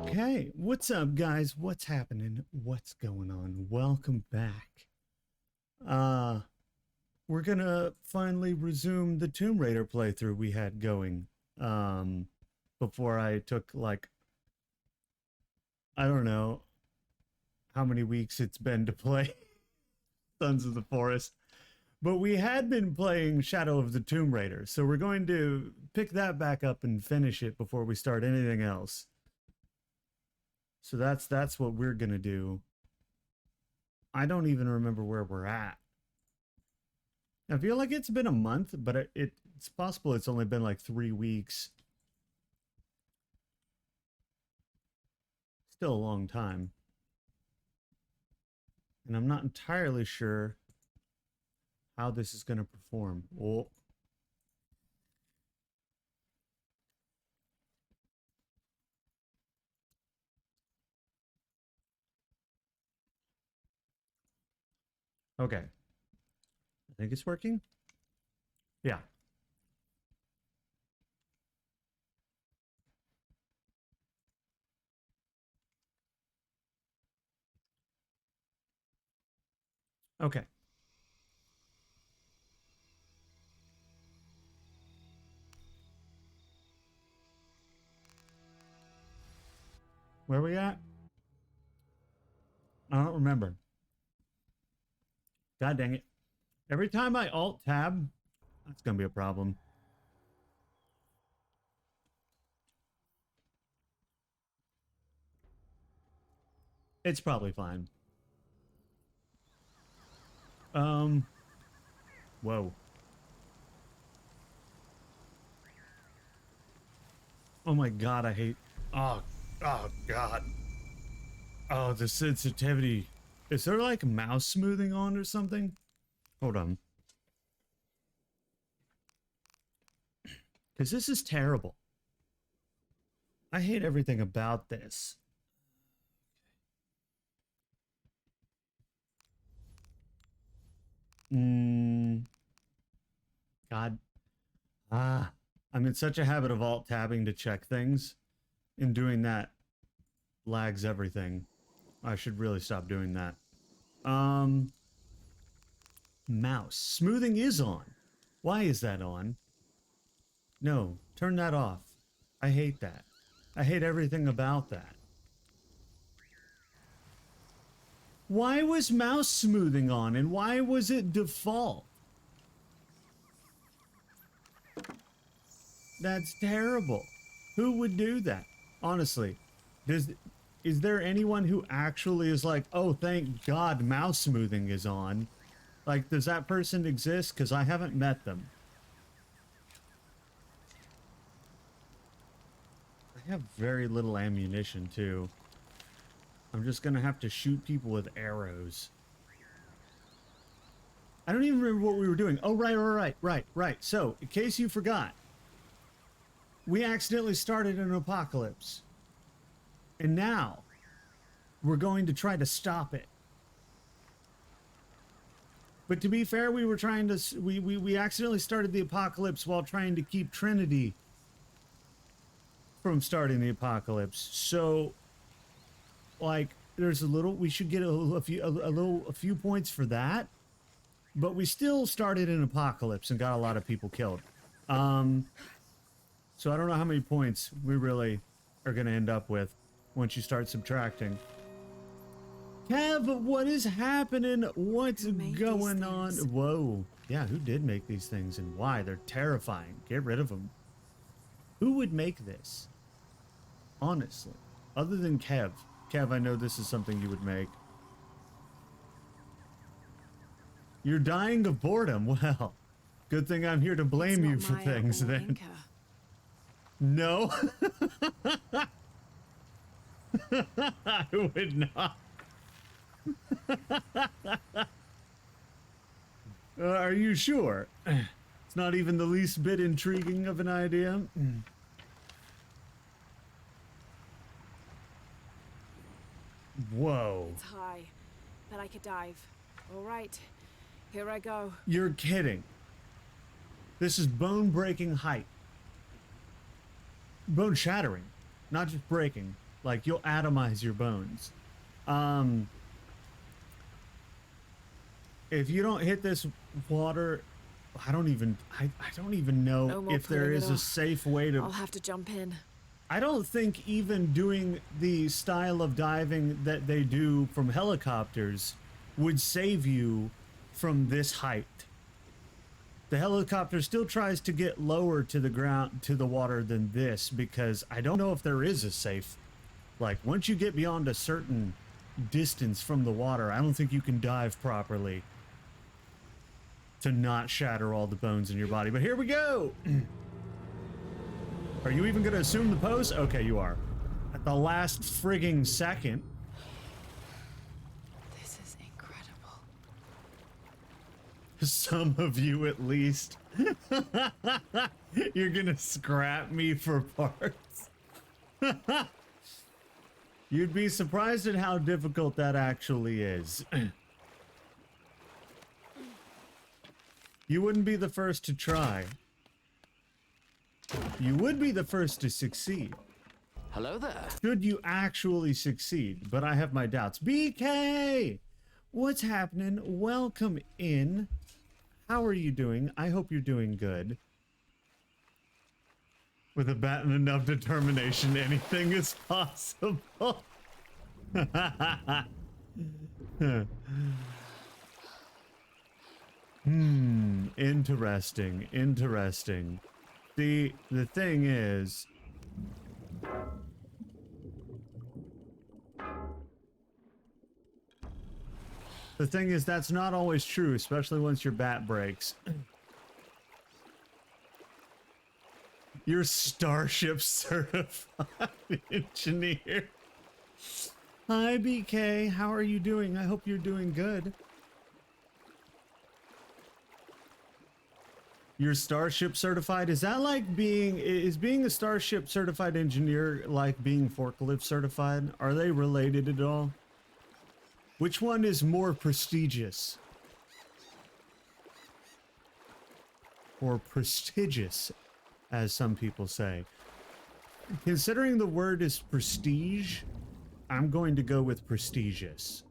Okay, what's up, guys? What's happening? What's going on? Welcome back. Uh, we're gonna finally resume the Tomb Raider playthrough we had going. Before I took like, I don't know how many weeks it's been to play Sons of the Forest. But we had been playing Shadow of the Tomb Raider, so we're going to pick that back up and finish it before we start anything else. So that's what we're gonna do. I don't even remember where we're at. I feel like it's been a month, but it's possible it's only been like 3 weeks. Still a long time. And I'm not entirely sure how this is gonna perform. Oh. Okay. I think it's working. Yeah. Okay. Where are we at? I don't remember. God dang it. Every time I alt tab, that's gonna be a problem. It's probably fine. Whoa. Oh my god, I hate. Oh god. Oh, the sensitivity. Is there like mouse smoothing on or something? Hold on. Because this is terrible. I hate everything about this. God. I'm in such a habit of alt tabbing to check things. And doing that lags everything. I should really stop doing that. Mouse. Smoothing is on. Why is that on? No, turn that off. I hate that. I hate everything about that. Why was mouse smoothing on and why was it default? That's terrible. Who would do that? Honestly, is there anyone who actually is like, oh, thank God mouse smoothing is on? Like, does that person exist? Because I haven't met them. I have very little ammunition, too. I'm just gonna have to shoot people with arrows. I don't even remember what we were doing. Oh, right. So, in case you forgot, we accidentally started an apocalypse. And now, we're going to try to stop it. But to be fair, we were trying to... We accidentally started the apocalypse while trying to keep Trinity from starting the apocalypse. So, like, there's a little... We should get a few points for that. But we still started an apocalypse and got a lot of people killed. So I don't know how many points we really are going to end up with once you start subtracting. Kev, what is happening? What's going on? Whoa. Yeah, who did make these things and why? They're terrifying. Get rid of them. Who would make this? Honestly. Other than Kev. Kev, I know this is something you would make. You're dying of boredom. Well, good thing I'm here to blame you for things then. Anchor. No. I would not. Are you sure? It's not even the least bit intriguing of an idea. Whoa. It's high, but I could dive. All right, here I go. You're kidding. This is bone-breaking height. Bone shattering, not just breaking. Like, you'll atomize your bones. If you don't hit this water, I don't even know No more if there putting it is a off. safe way to. I'll have to jump in. I don't think even doing the style of diving that they do from helicopters would save you from this height. The helicopter still tries to get lower to the ground, to the water than this, because I don't know if there is a safe. Like, once you get beyond a certain distance from the water, I don't think you can dive properly to not shatter all the bones in your body. But here we go. Are you even going to assume the pose? Okay, you are. At the last frigging second. This is incredible. Some of you at least. You're going to scrap me for parts. You'd be surprised at how difficult that actually is. You wouldn't be the first to try. You would be the first to succeed. Hello there. Should you actually succeed, but I have my doubts. BK! What's happening? Welcome in. How are you doing? I hope you're doing good. With a bat and enough determination, anything is possible. Interesting, interesting. The thing is, that's not always true, especially once your bat breaks. You're Starship certified engineer. Hi, BK. How are you doing? I hope you're doing good. You're Starship certified? Is that like being a Starship certified engineer like being forklift certified? Are they related at all? Which one is more prestigious? Or prestigious, as some people say. Considering the word is prestige, I'm going to go with prestigious.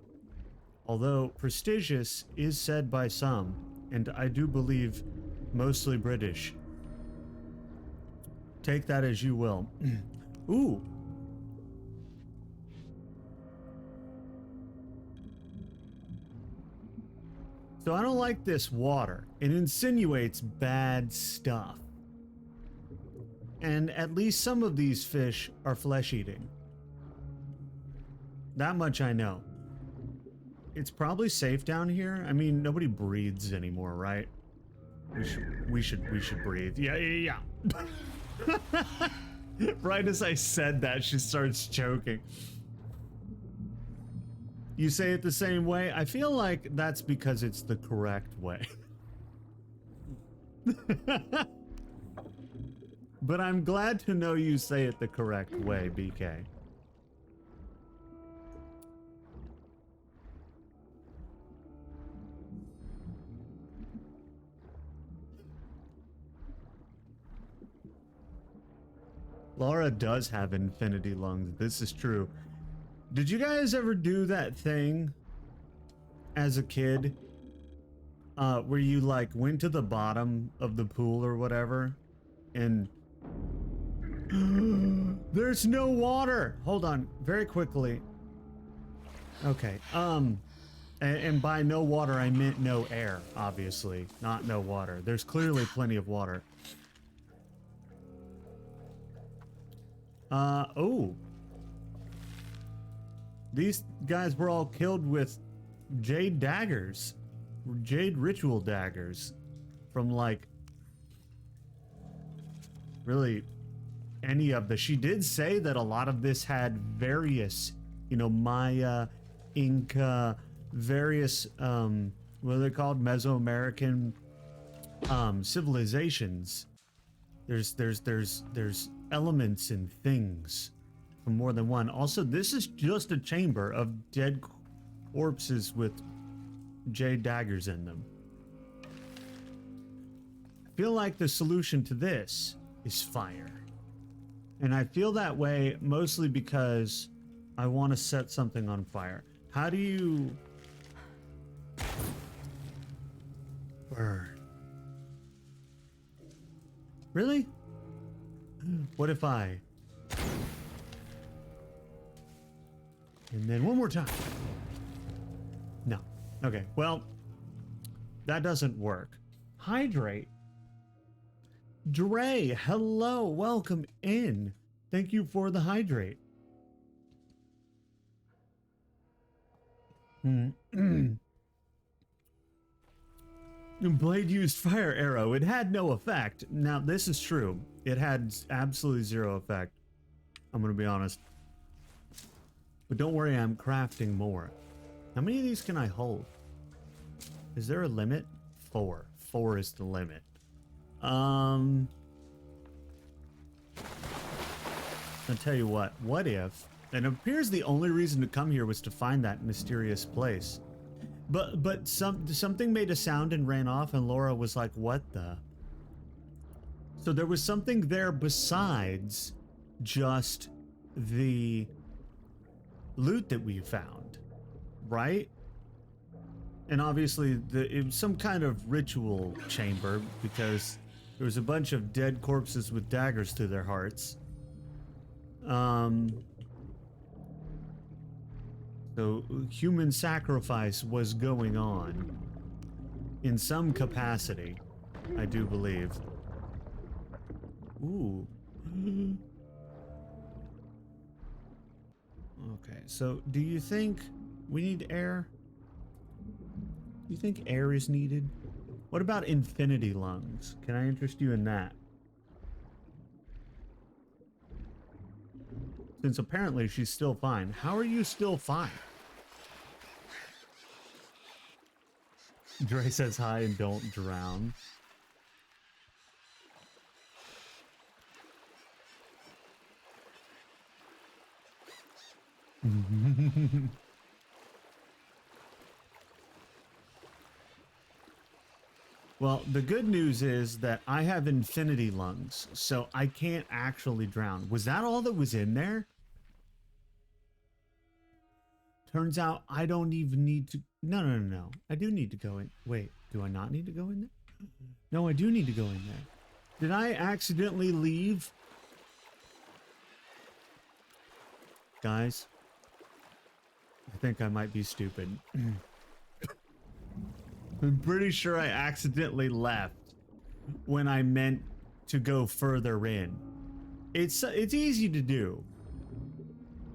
Although prestigious is said by some, and I do believe mostly British. Take that as you will. Ooh. So I don't like this water. It insinuates bad stuff. And at least some of these fish are flesh-eating. That much I know. It's probably safe down here. I mean, nobody breathes anymore, right? We should breathe. Yeah. Right as I said that, she starts choking. You say it the same way? I feel like that's because it's the correct way. But I'm glad to know you say it the correct way, BK. Laura does have infinity lungs. This is true. Did you guys ever do that thing as a kid? Where you like went to the bottom of the pool or whatever and there's no water. Hold on, very quickly. Okay. And by no water I meant no air, obviously, not no water. There's clearly plenty of water. Oh. These guys were all killed with jade daggers. Jade ritual daggers. From like really any of the. She did say that a lot of this had various, you know, Maya, Inca, various what are they called? Mesoamerican civilizations. There's elements and things from more than one. Also, this is just a chamber of dead corpses with jade daggers in them. I feel like the solution to this is fire. And I feel that way mostly because I want to set something on fire. How do you... Burn. Really? What if I... And then one more time. No. Okay, well, that doesn't work. Hydrate. Dre, hello, welcome in. Thank you for the hydrate. Blade used fire arrow. It had no effect. Now, this is true. It had absolutely zero effect. I'm going to be honest. But don't worry, I'm crafting more. How many of these can I hold? Is there a limit? 4. 4 is the limit. I'll tell you what if, and it appears the only reason to come here was to find that mysterious place. But something made a sound and ran off, and Laura was like, what the? So there was something there besides just the loot that we found, right? And obviously it was some kind of ritual chamber because there was a bunch of dead corpses with daggers through their hearts. So human sacrifice was going on in some capacity, I do believe. Ooh. Okay, so do you think we need air? Do you think air is needed? What about infinity lungs? Can I interest you in that? Since apparently she's still fine. How are you still fine? Dre says hi and don't drown. Well, the good news is that I have infinity lungs, so I can't actually drown. Was that all that was in there? Turns out I don't even need to... No. I do need to go in. Wait, do I not need to go in there? No, I do need to go in there. Did I accidentally leave? Guys, I think I might be stupid. I'm pretty sure I accidentally left when I meant to go further in. It's easy to do.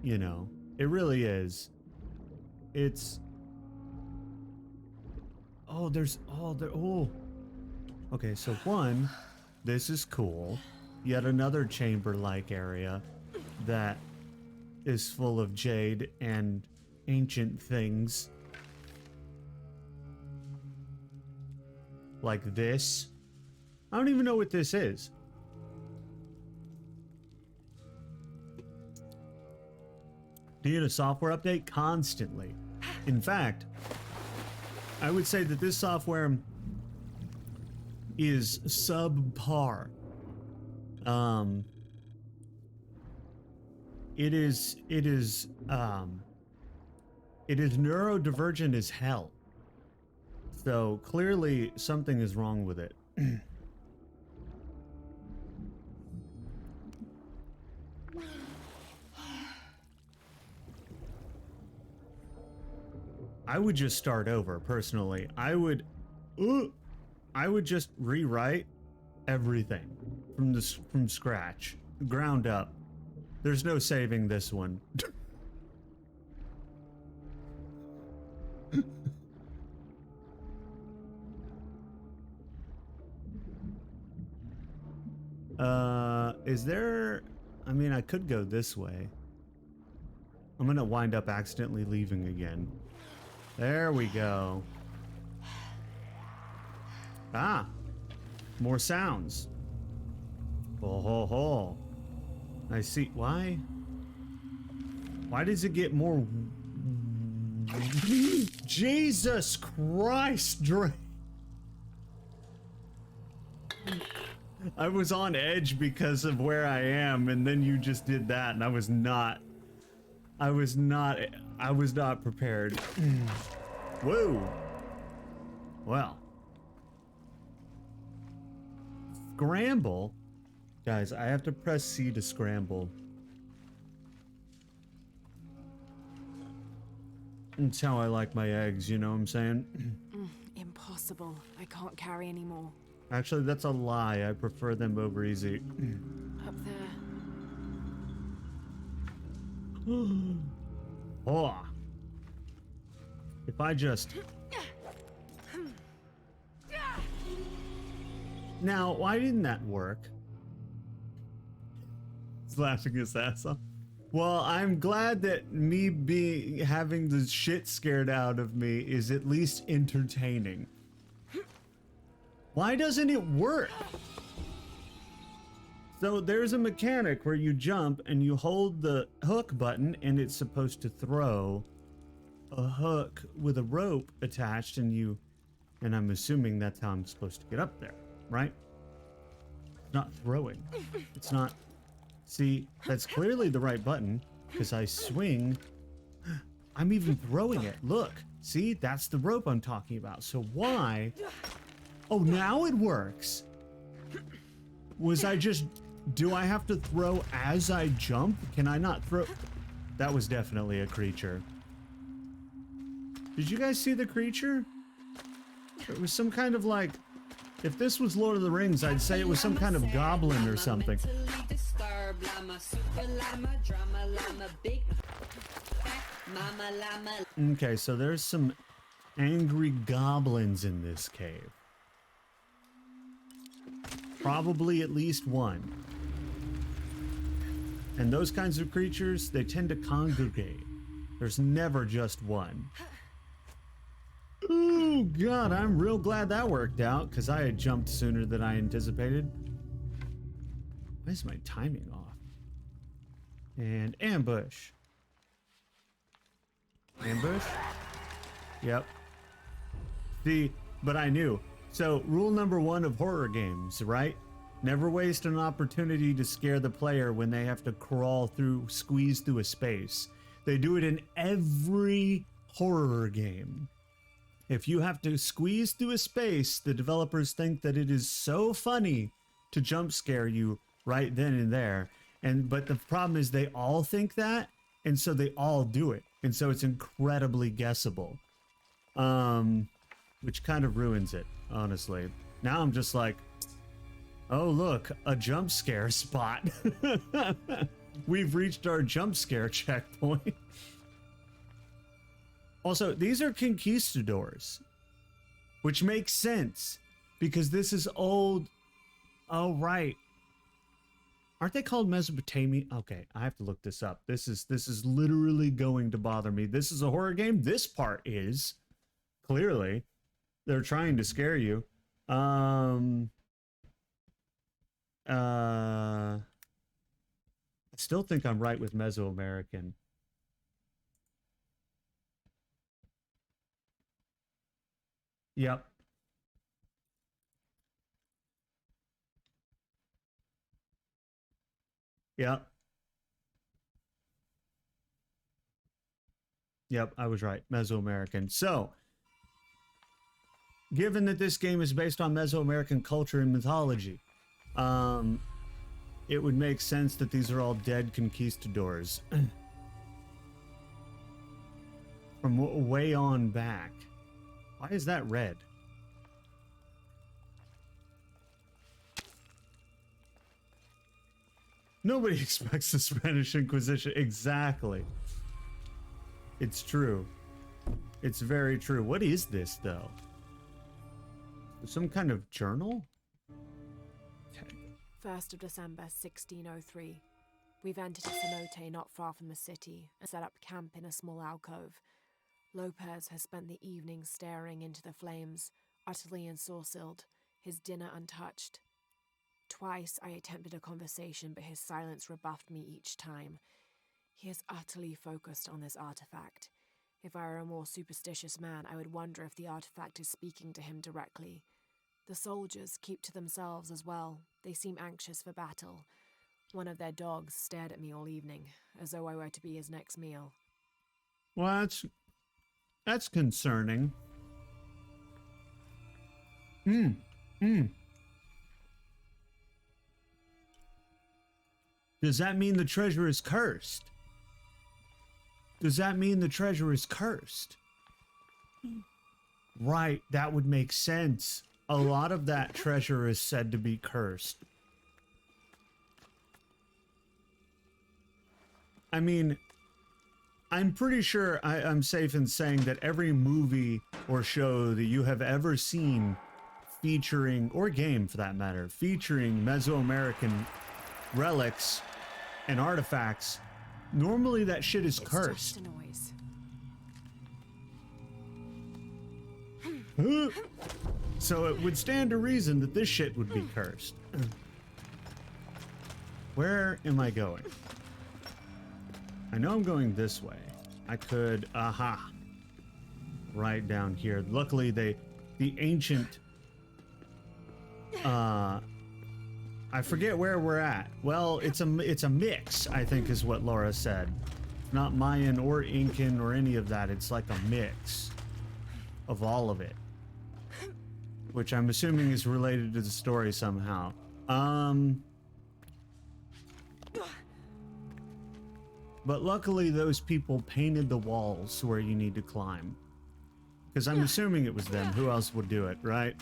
You know, it really is. It's... Oh, there's... Oh, there... Oh. Okay, so one, this is cool. Yet another chamber-like area that is full of jade and ancient things. Like this. I don't even know what this is. Do you need a software update? Constantly. In fact, I would say that this software is subpar. It is neurodivergent as hell. So clearly something is wrong with it. I would just start over personally. I would just rewrite everything from scratch, ground up. There's no saving this one. Is there... I mean, I could go this way. I'm gonna wind up accidentally leaving again. There we go. Ah! More sounds. Oh ho ho. I see. Why? Why does it get more... Jesus Christ, Dre! I was on edge because of where I am, and then you just did that, and I was not prepared. Whoa. Well. Scramble? Guys, I have to press C to scramble. That's how I like my eggs, you know what I'm saying? Impossible. I can't carry anymore. Actually, that's a lie. I prefer them over easy. Up there. Oh. If I just... Now, why didn't that work? He's laughing his ass off. Well, I'm glad that me having the shit scared out of me is at least entertaining. Why doesn't it work? So there's a mechanic where you jump and you hold the hook button and it's supposed to throw a hook with a rope attached, and I'm assuming that's how I'm supposed to get up there, right? It's not throwing. It's not. See, that's clearly the right button because I swing. I'm even throwing it. Look, see, that's the rope I'm talking about. So why? Oh, now it works. Do I have to throw as I jump? Can I not throw? That was definitely a creature. Did you guys see the creature? It was some kind of like, if this was Lord of the Rings, I'd say it was some kind of goblin or something. Okay, so there's some angry goblins in this cave. Probably at least one. And those kinds of creatures, they tend to congregate. There's never just one. Oh God, I'm real glad that worked out because I had jumped sooner than I anticipated. Why is my timing off? And ambush. Ambush? Yep. See, but I knew. So, rule number 1 of horror games, right? Never waste an opportunity to scare the player when they have to squeeze through a space. They do it in every horror game. If you have to squeeze through a space, the developers think that it is so funny to jump scare you right then and there. But the problem is they all think that, and so they all do it. And so it's incredibly guessable. Which kind of ruins it, honestly. Now I'm just like, oh look, a jump scare spot. We've reached our jump scare checkpoint. Also, these are conquistadors, which makes sense because this is old. Oh, right. Aren't they called Mesopotamia? Okay, I have to look this up. This is literally going to bother me. This is a horror game. This part is clearly they're trying to scare you. I still think I'm right with Mesoamerican. Yep. Yep. Yep, I was right. Mesoamerican. So, given that this game is based on Mesoamerican culture and mythology, it would make sense that these are all dead conquistadors. From way on back. Why is that red? Nobody expects the Spanish Inquisition. Exactly. It's true. It's very true. What is this, though? Some kind of journal? Okay. 1st of December, 1603. We've entered a cenote not far from the city and set up camp in a small alcove. Lopez has spent the evening staring into the flames, utterly ensorcelled, his dinner untouched. Twice I attempted a conversation, but his silence rebuffed me each time. He is utterly focused on this artifact. If I were a more superstitious man, I would wonder if the artifact is speaking to him directly. The soldiers keep to themselves as well. They seem anxious for battle. One of their dogs stared at me all evening, as though I were to be his next meal. Well, that's concerning. Does that mean the treasure is cursed? Does that mean the treasure is cursed? Right, that would make sense. A lot of that treasure is said to be cursed. I mean, I'm pretty sure I'm safe in saying that every movie or show that you have ever seen featuring, or game for that matter, featuring Mesoamerican relics and artifacts, normally that shit is cursed. Just a noise. So it would stand to reason that this shit would be cursed. Where am I going? I know I'm going this way. I could, right down here. Luckily, the ancient, I forget where we're at. Well, it's a mix, I think is what Laura said. Not Mayan or Incan or any of that. It's like a mix of all of it, which I'm assuming is related to the story somehow. But luckily those people painted the walls where you need to climb. Because I'm assuming it was them. Who else would do it, right?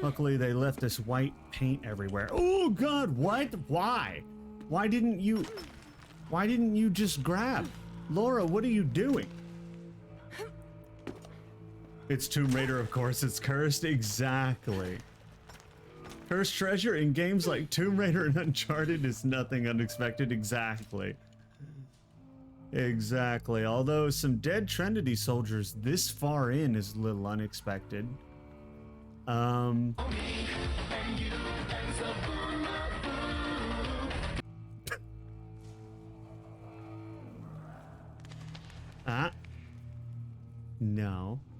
Luckily they left this white paint everywhere. Oh God, what? Why? Why didn't you just grab? Laura, what are you doing? It's Tomb Raider, of course, it's cursed. Exactly. Cursed treasure in games like Tomb Raider and Uncharted is nothing unexpected. Exactly. Exactly. Although some dead Trinity soldiers this far in is a little unexpected. No,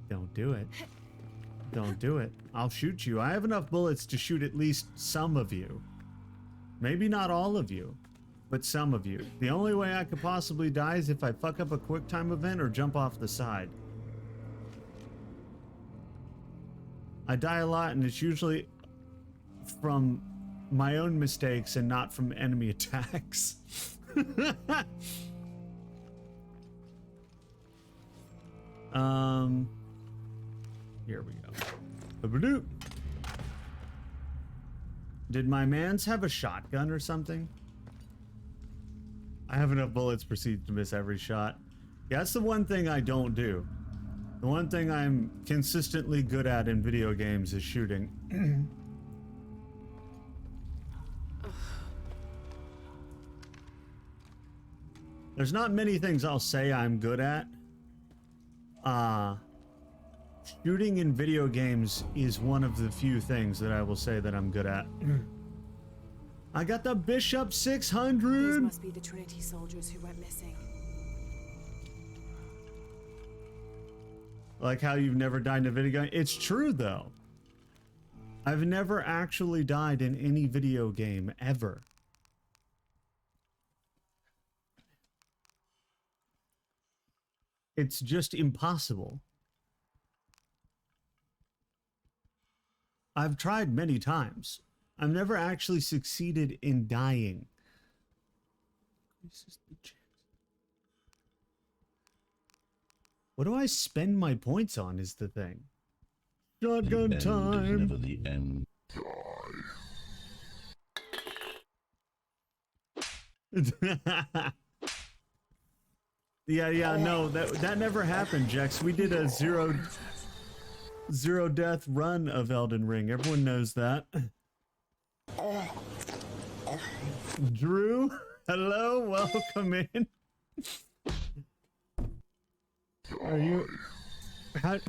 don't do it. Don't do it. I'll shoot you. I have enough bullets to shoot at least some of you. Maybe not all of you, but some of you. The only way I could possibly die is if I fuck up a quick time event or jump off the side. I die a lot, and it's usually from my own mistakes and not from enemy attacks. Here we go. Did my mans have a shotgun or something? I have enough bullets proceed to miss every shot. Yeah, that's the one thing I don't do. The one thing I'm consistently good at in video games is shooting. There's not many things I'll say I'm good at. Shooting in video games is one of the few things that I will say that I'm good at. I got the Bishop 600! These must be the Trinity soldiers who went missing. Like how you've never died in a video game? It's true, though. I've never actually died in any video game, ever. It's just impossible. I've tried many times. I've never actually succeeded in dying. What do I spend my points on is the thing. Shotgun the end time. Is never the end. Yeah, no, that never happened, Jex. We did a zero death run of Elden Ring. Everyone knows that. Drew, hello, welcome in.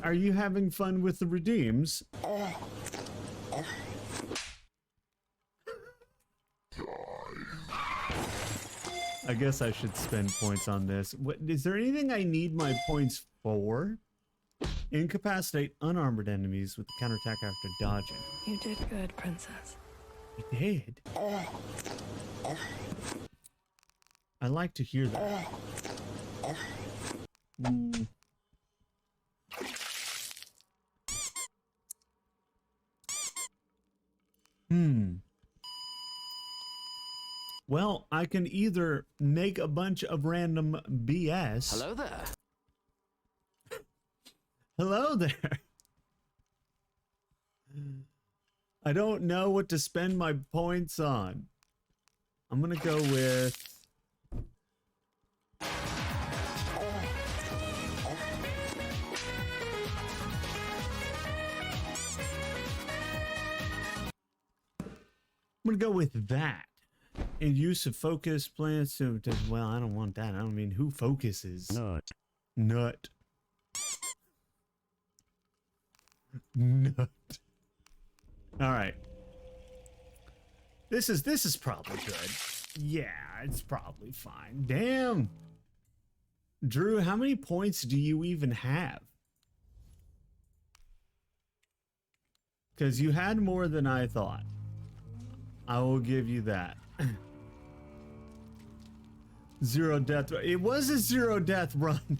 Are you having fun with the redeems? I guess I should spend points on this. What is there anything I need my points for? Incapacitate unarmored enemies with the counterattack after dodging. You did good, Princess. I did. I like to hear that. Well, I can either make a bunch of random BS. Hello there. Hello there. I don't know what to spend my points on. I'm gonna go with... I'm gonna go with that. And use of focus plants to, well, I don't want that. I don't mean who focuses. Nut. Nut. Nut. All right. This is probably good. Yeah, it's probably fine. Damn. Drew, how many points do you even have? Because you had more than I thought. I will give you that. Zero death. It was a zero death run.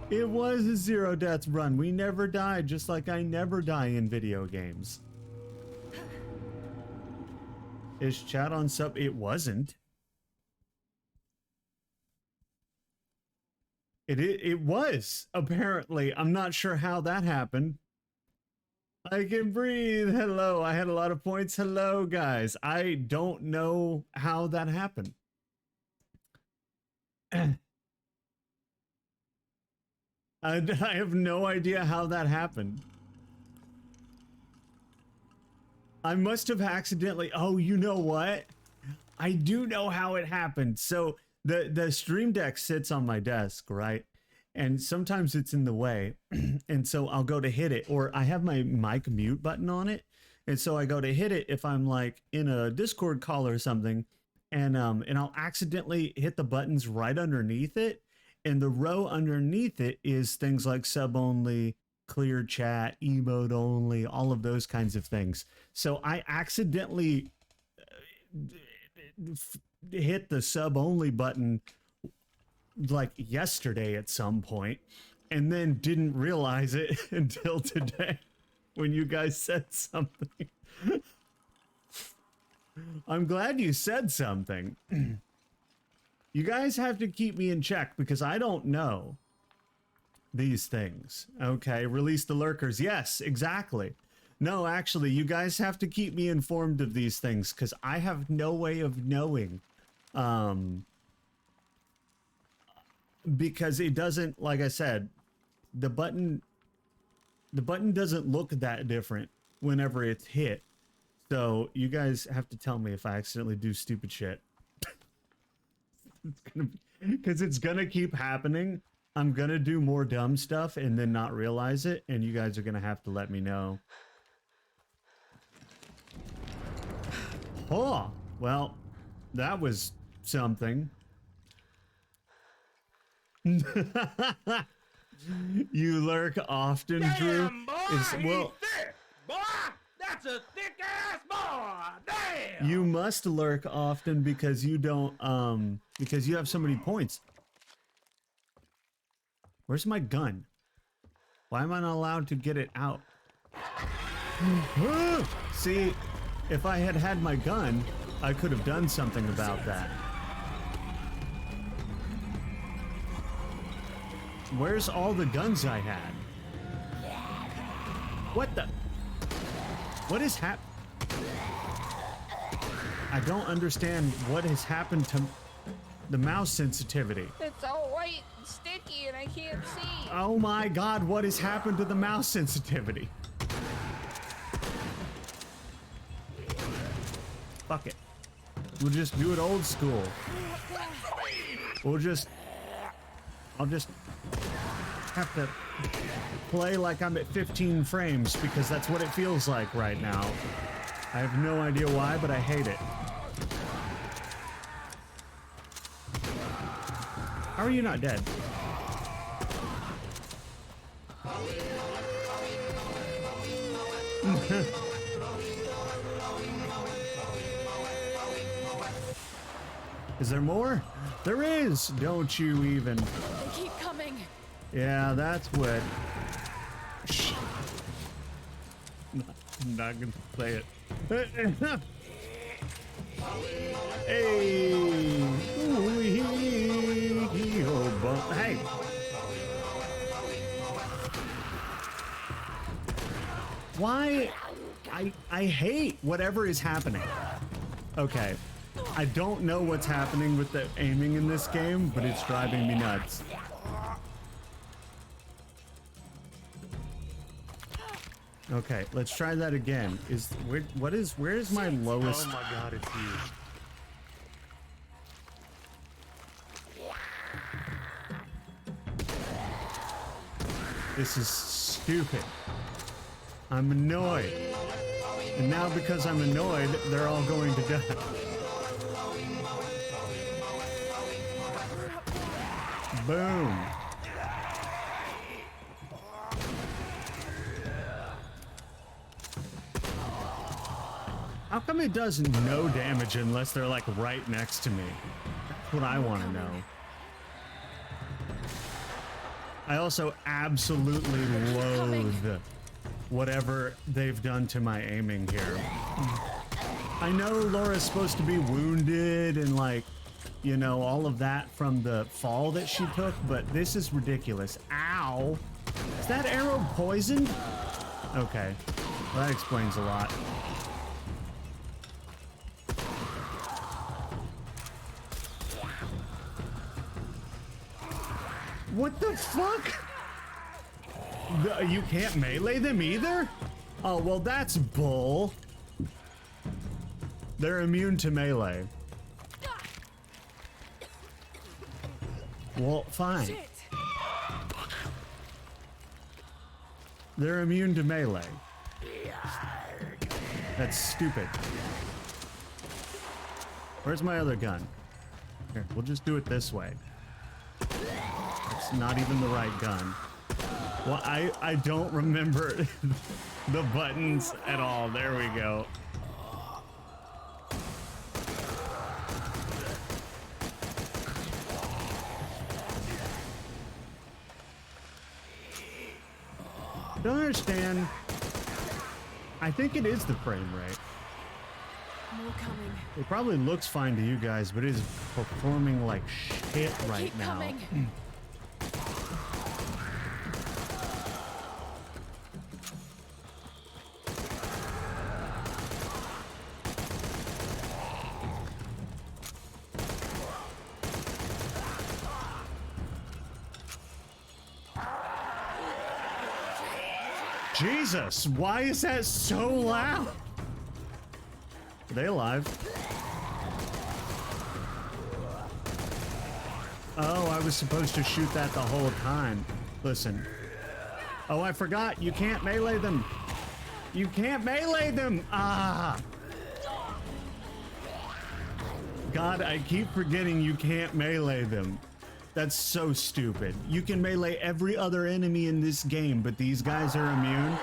It was a zero death run. We never died, just like I never die in video games. Is chat on sub? It wasn't. It was, apparently. I'm not sure how that happened. I can breathe. Hello. I had a lot of points. Hello, guys. I don't know how that happened. I have no idea how that happened. I must have accidentally... Oh, you know what? I do know how it happened. So the Stream Deck sits on my desk, right? And sometimes it's in the way. And so I'll go to hit it, or I have my mic mute button on it. And so I go to hit it if I'm like in a Discord call or something, and I'll accidentally hit the buttons right underneath it. And the row underneath it is things like sub only, clear chat, emote only, all of those kinds of things. So I accidentally hit the sub only button like yesterday at some point, and then didn't realize it until today when you guys said something. I'm glad you said something. You guys have to keep me in check because I don't know these things. Okay, release the lurkers. Yes, exactly. No, actually, you guys have to keep me informed of these things because I have no way of knowing. Because it doesn't, like I said, the button doesn't look that different whenever it's hit. So you guys have to tell me if I accidentally do stupid shit. Because it's gonna keep happening. I'm gonna do more dumb stuff and then not realize it, and you guys are gonna have to let me know. Oh, well, that was something. You lurk often, Drew? Damn, boy, Well, he's thick, boy. That's a thick ass boy. Damn. you must lurk often because you don't, because you have so many points. Where's my gun? Why am I not allowed to get it out? See, if I had had my gun, I could have done something about that. Where's all the guns I had? What the? What is I don't understand what has happened to the mouse sensitivity. It's all white and sticky and I can't see. Oh my god, what has happened to the mouse sensitivity? Fuck it. We'll just do it old school. I'll just have to play like I'm at 15 frames because that's what it feels like right now. I have no idea why, but I hate it. How are you not dead? Is there more? There is! Don't you even. They keep coming. Yeah, that's what. Shh. I'm not gonna play it. Hey! Ooh-hee-hee-oh, bump. Hey! Why? I hate whatever is happening. Okay. I don't know what's happening with the aiming in this game, but it's driving me nuts. Okay, let's try that again. Where's my lowest? Oh my god, it's huge. This is stupid. I'm annoyed. And now because I'm annoyed, they're all going to die. Boom. How come it does no damage unless they're like right next to me? That's what I want to know. I also absolutely loathe whatever they've done to my aiming here. I know Laura's supposed to be wounded and like, you know, all of that from the fall that she took, but this is ridiculous. Ow! Is that arrow poisoned? Okay, well, that explains a lot. What the fuck? You can't melee them either? Oh, well, that's bull. They're immune to melee. Well, fine. Shit. They're immune to melee. That's stupid. Where's my other gun? Here, we'll just do it this way. It's not even the right gun. Well, I don't remember the buttons at all. There we go. Don't understand. I think it is the frame rate. More coming. It probably looks fine to you guys, but it is performing like shit right Keep now. coming. Jesus, why is that so loud? Are they alive? Oh, I was supposed to shoot that the whole time. Listen. Oh, I forgot. You can't melee them. You can't melee them. Ah. God, I keep forgetting you can't melee them. That's so stupid. You can melee every other enemy in this game, but these guys are immune.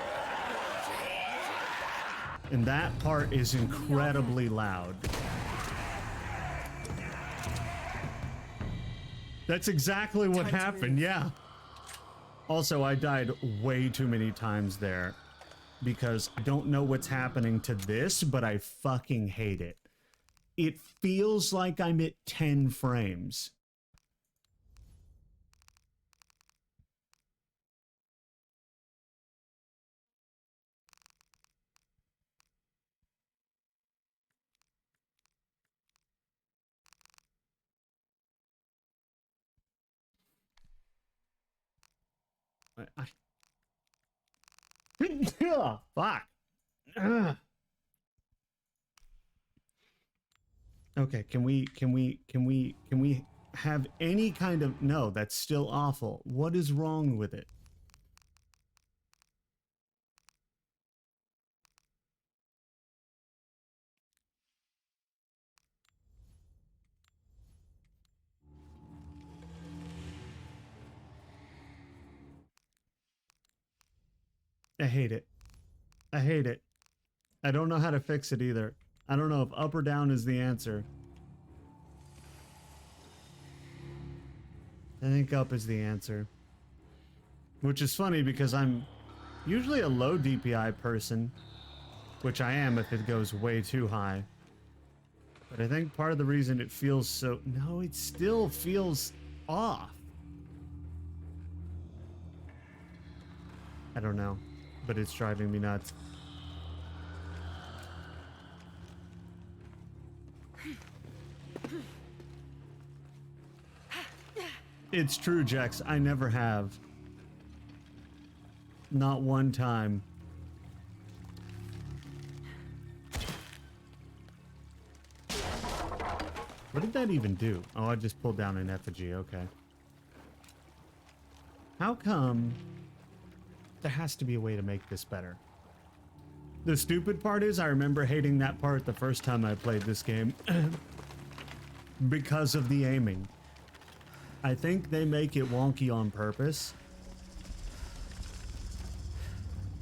And that part is incredibly loud. That's exactly what happened, yeah. Also, I died way too many times there because I don't know what's happening to this, but I fucking hate it. It feels like I'm at 10 frames. Fuck. Ugh. Okay, can we have any kind of... No, that's still awful. What is wrong with it? I hate it. I hate it. I don't know how to fix it either. I don't know if up or down is the answer. I think up is the answer. Which is funny because I'm usually a low DPI person, which I am if it goes way too high. But I think part of the reason it feels so... No, it still feels off. I don't know, but it's driving me nuts. It's true, Jex. I never have. Not one time. What did that even do? Oh, I just pulled down an effigy. Okay. How come there has to be a way to make this better? The stupid part is I remember hating that part the first time I played this game because of the aiming. I think they make it wonky on purpose.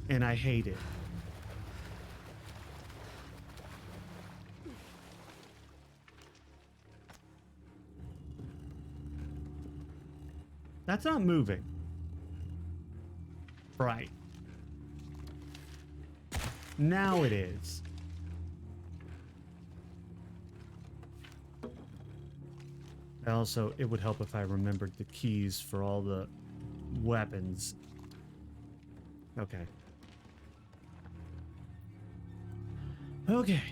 And I hate it. That's not moving. Right. Now it is. Also, it would help if I remembered the keys for all the weapons. Okay. Okay.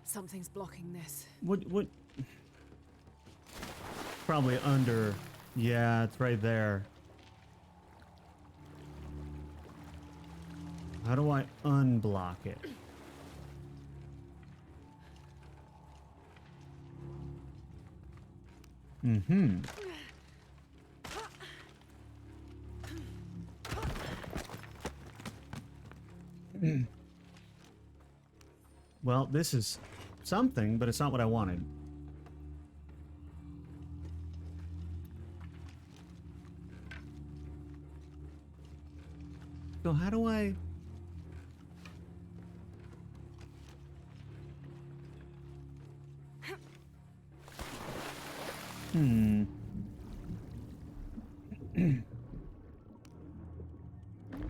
Something's blocking this. What? Probably under. Yeah, it's right there. How do I unblock it? Mm-hmm. Well, this is something, but it's not what I wanted. So how do I...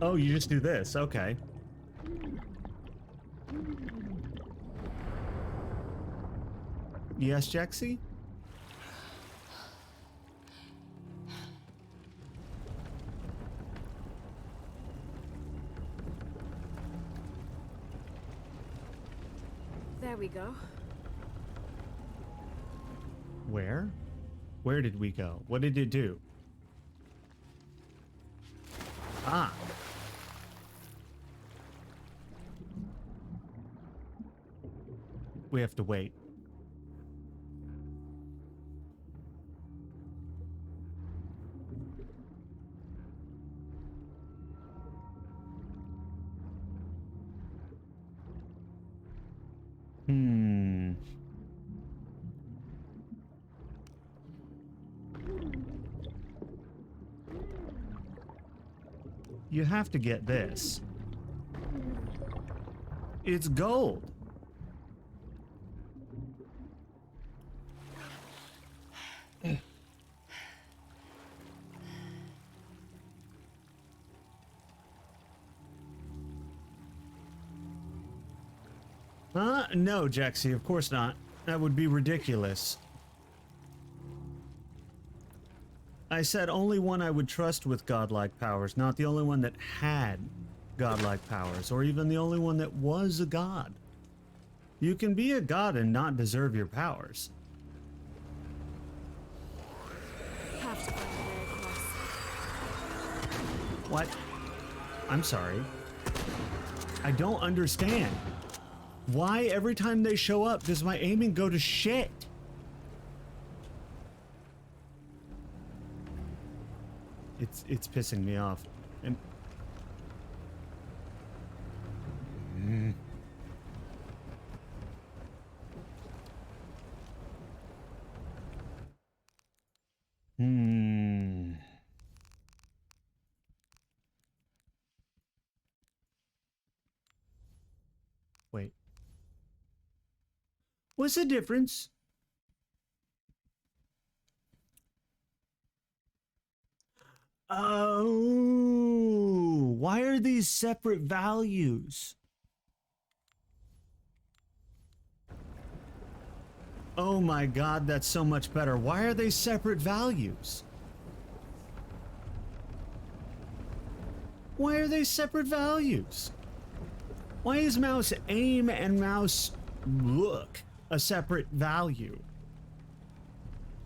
Oh, you just do this. Okay. Yes, Jexy? There we go. Where? Where did we go? What did it do? Ah. We have to wait. You have to get this. It's gold. No, Jexy, of course not. That would be ridiculous. I said only one I would trust with godlike powers, not the only one that had godlike powers, or even the only one that was a god. You can be a god and not deserve your powers. Have to find a way across. What? I'm sorry. I don't understand. Why every time they show up does my aiming go to shit? It's pissing me off. And What's the difference? Oh, why are these separate values? Oh my God, that's so much better. Why are they separate values? Why are they separate values? Why is mouse aim and mouse look a separate value?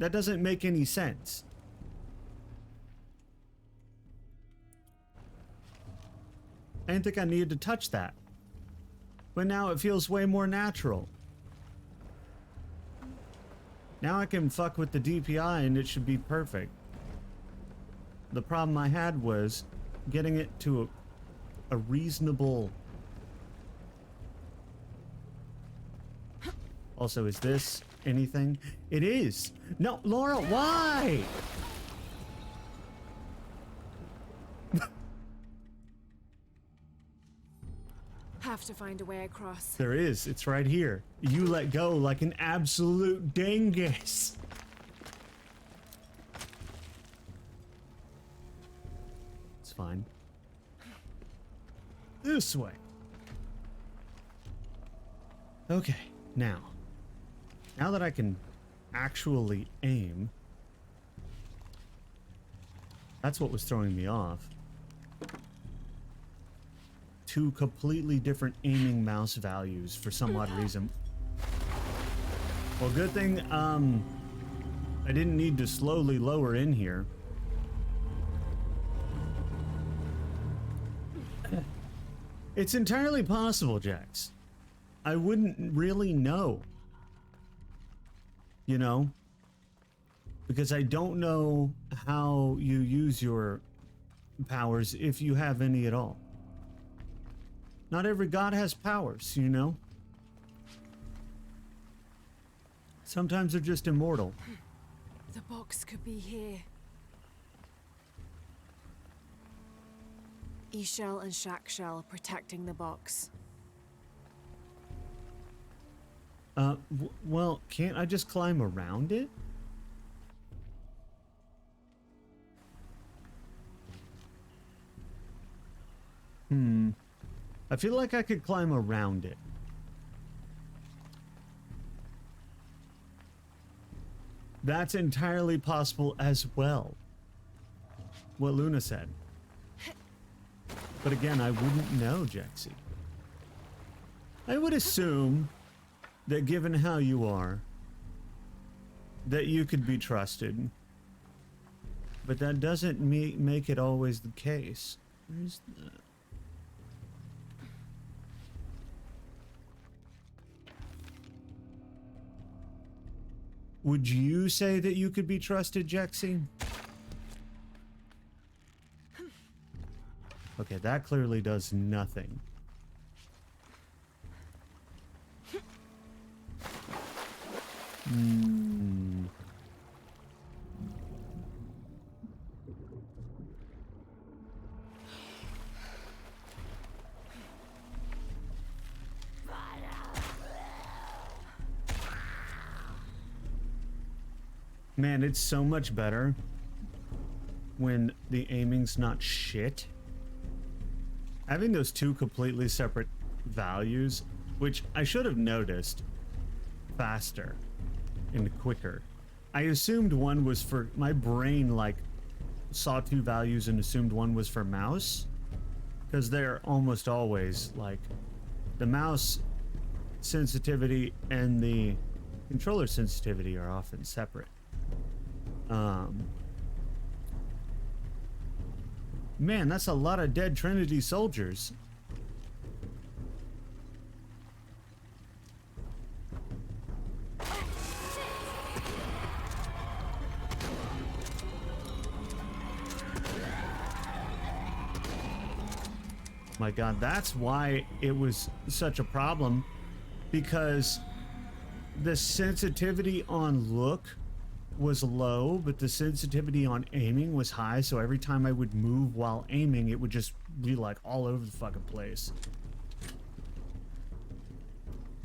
That doesn't make any sense. I didn't think I needed to touch that. But now it feels way more natural. Now I can fuck with the DPI and it should be perfect. The problem I had was getting it to a reasonable... Also, is this anything? It is! No, Laura, why? Have to find a way across. There is. It's right here. You let go like an absolute dingus. It's fine. This way. Okay, now that I can actually aim, that's what was throwing me off. Two completely different aiming mouse values for some odd reason. Well, good thing I didn't need to slowly lower in here. It's entirely possible, Jax. I wouldn't really know. You know? Because I don't know how you use your powers, if you have any at all. Not every god has powers, you know? Sometimes they're just immortal. The box could be here. E-Shell and Shack-Shell protecting the box. Well, can't I just climb around it? I feel like I could climb around it. That's entirely possible as well. What Luna said. But again, I wouldn't know, Jaxie. I would assume that given how you are, that you could be trusted. But that doesn't make it always the case. Where's the... Would you say that you could be trusted, Jaxie? Okay, that clearly does nothing. Man, it's so much better when the aiming's not shit. Having those two completely separate values, which I should have noticed faster and quicker. I assumed one was for... My brain, like, saw two values and assumed one was for mouse. Because they're almost always, like... The mouse sensitivity and the controller sensitivity are often separate. Man, that's a lot of dead Trinity soldiers. My God, that's why it was such a problem, because the sensitivity on look was low, but the sensitivity on aiming was high, so every time I would move while aiming, it would just be like all over the fucking place.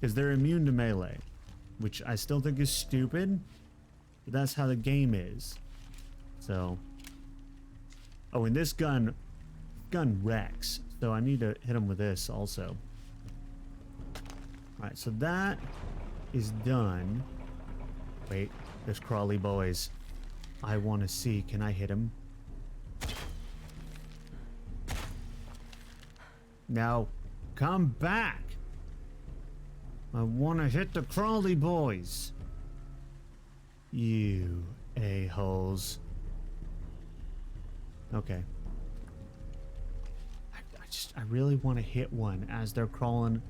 because they're immune to melee, which I still think is stupid, but that's how the game is. So, oh, and this gun wrecks, so I need to hit him with this also. All right, so that is done. Wait, there's crawly boys. I want to see, can I hit him? Now, come back. I want to hit the crawly boys. You a-holes. Okay. I really want to hit one as they're crawling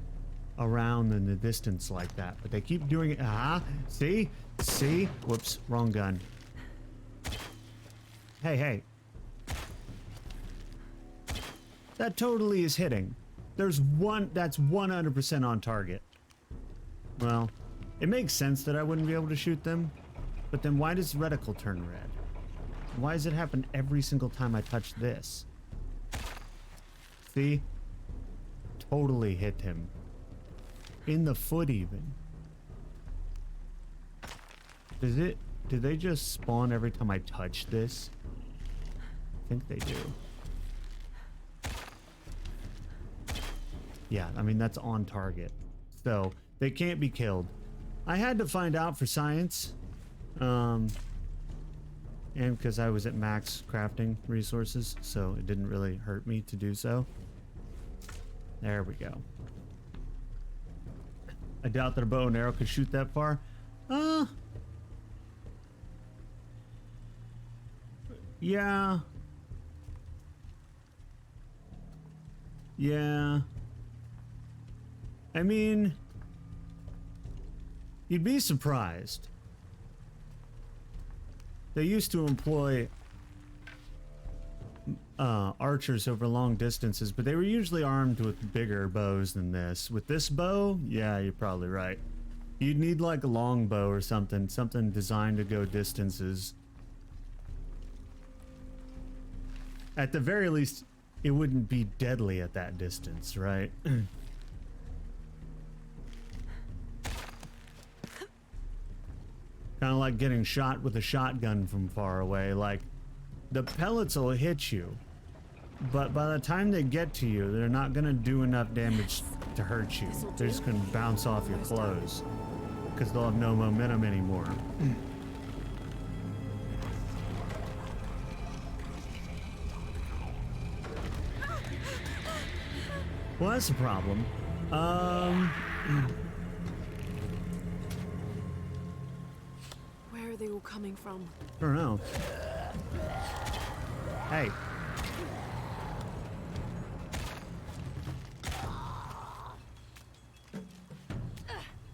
around in the distance like that, but they keep doing it. Ah, see? See? Whoops, wrong gun. Hey, hey. That totally is hitting. There's one that's 100% on target. Well, it makes sense that I wouldn't be able to shoot them, but then why does reticle turn red? Why does it happen every single time I touch this? See? Totally hit him. In the foot even. Did they just spawn every time I touch this? I think they do. Yeah, I mean, that's on target. So, they can't be killed. I had to find out for science. And because I was at max crafting resources, so it didn't really hurt me to do so. There we go. I doubt that a bow and arrow could shoot that far. Yeah. Yeah. I mean, you'd be surprised. They used to employ archers over long distances, but they were usually armed with bigger bows than this. With this bow, yeah, you're probably right. You'd need like a long bow or something designed to go distances. At the very least, it wouldn't be deadly at that distance, right? Kind of like getting shot with a shotgun from far away. Like, the pellets will hit you, but by the time they get to you, they're not gonna do enough damage to hurt you. They're just gonna bounce off your clothes because they'll have no momentum anymore. Well, that's a problem. Where are they all coming from? I don't know. Hey.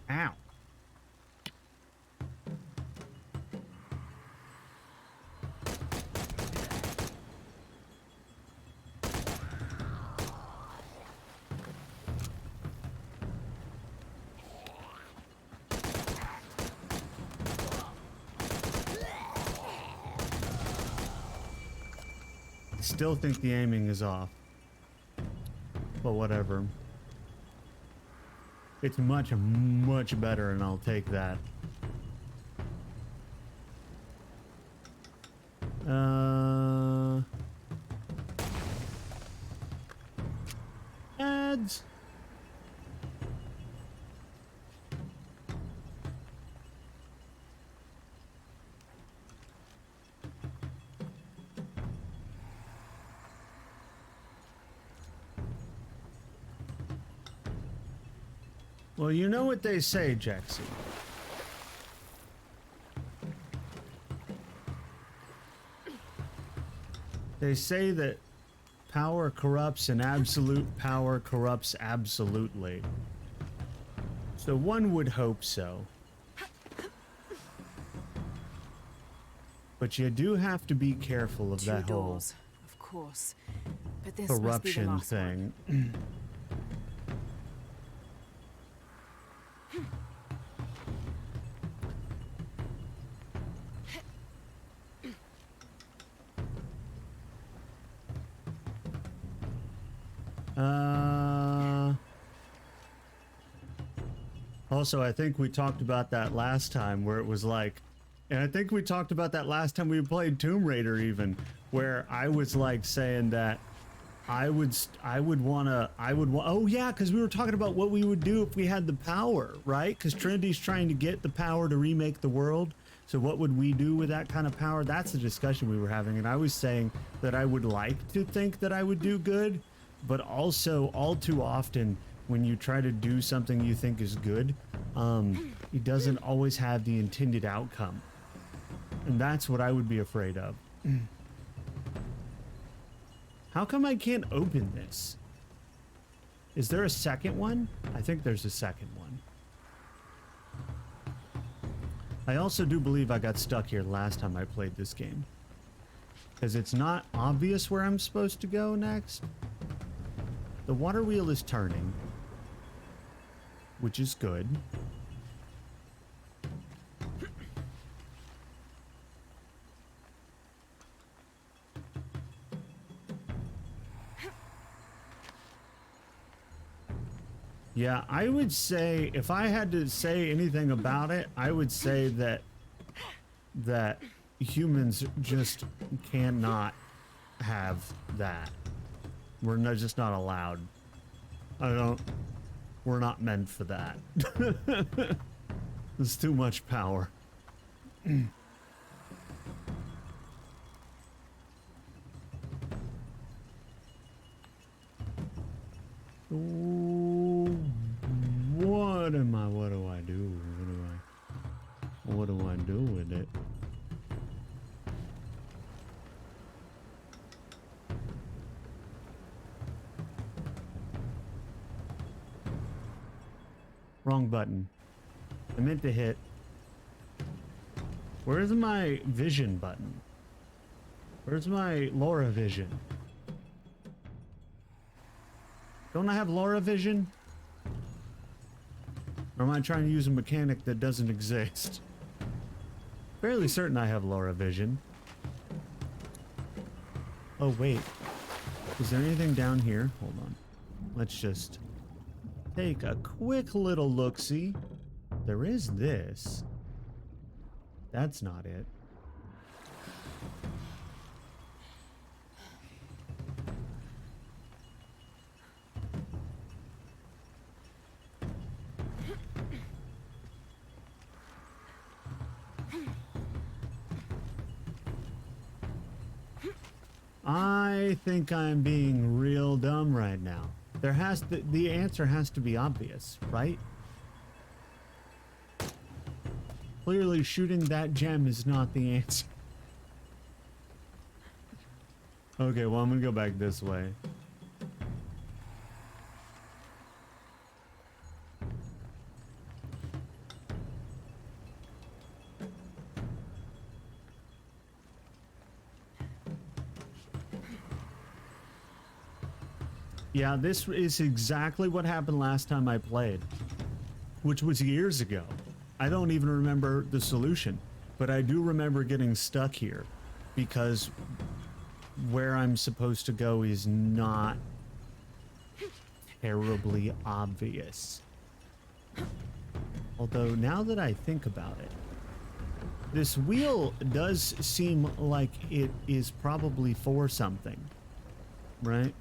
Ow. Still think the aiming is off, but whatever. It's much better, and I'll take that. Ads. Well, you know what they say, Jaxie. They say that power corrupts and absolute power corrupts absolutely. So one would hope so. But you do have to be careful of that whole doors, of course. But this must be the corruption last one. thing. Also, I think we talked about that last time where it was like, and I think we talked about that last time we played Tomb Raider even, where I was like saying that oh yeah, because we were talking about what we would do if we had the power, right? Because Trinity's trying to get the power to remake the world. So what would we do with that kind of power? That's the discussion we were having. And I was saying that I would like to think that I would do good, but also all too often when you try to do something you think is good, it doesn't always have the intended outcome. And that's what I would be afraid of. How come I can't open this? Is there a second one? I think there's a second one. I also do believe I got stuck here last time I played this game. Because it's not obvious where I'm supposed to go next. The water wheel is turning, which is good. Yeah, I would say, if I had to say anything about it, I would say that humans just cannot have that. We're just not allowed. We're not meant for that. There's too much power. What do I do? What do I do with it? Wrong button. I meant to hit. Where's my vision button? Where's my Laura vision? Don't I have Laura vision? Or am I trying to use a mechanic that doesn't exist? Fairly certain I have Laura vision. Oh, wait. Is there anything down here? Hold on. Let's just take a quick little look-see. There is this. That's not it. I think I'm being real dumb right now. The answer has to be obvious, right? Clearly shooting that gem is not the answer. Okay, well, I'm gonna go back this way. Yeah, this is exactly what happened last time I played, which was years ago. I don't even remember the solution, but I do remember getting stuck here because where I'm supposed to go is not terribly obvious. Although now that I think about it, this wheel does seem like it is probably for something, right?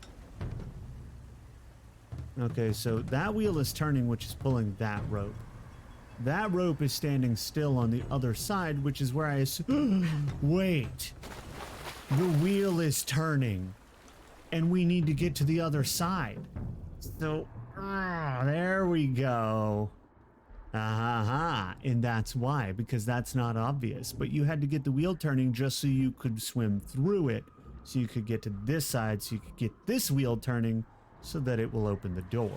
Okay, so that wheel is turning, which is pulling that rope. That rope is standing still on the other side, which is where I wait. The wheel is turning, and we need to get to the other side. So, there we go. And that's why, because that's not obvious. But you had to get the wheel turning just so you could swim through it, so you could get to this side, so you could get this wheel turning, so that it will open the door.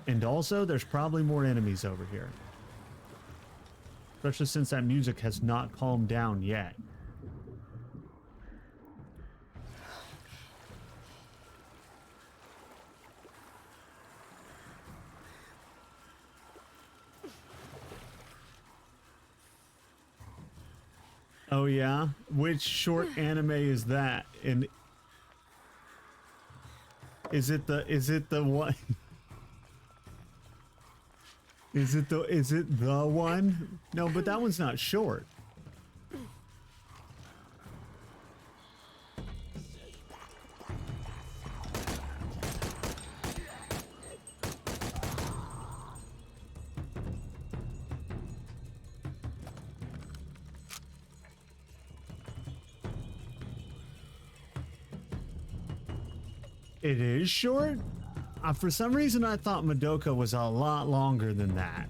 And also, there's probably more enemies over here. Especially since that music has not calmed down yet. Oh yeah? Which short anime is that? And is it the one? Is it the one? No, but that one's not short. It is short? For some reason, I thought Madoka was a lot longer than that.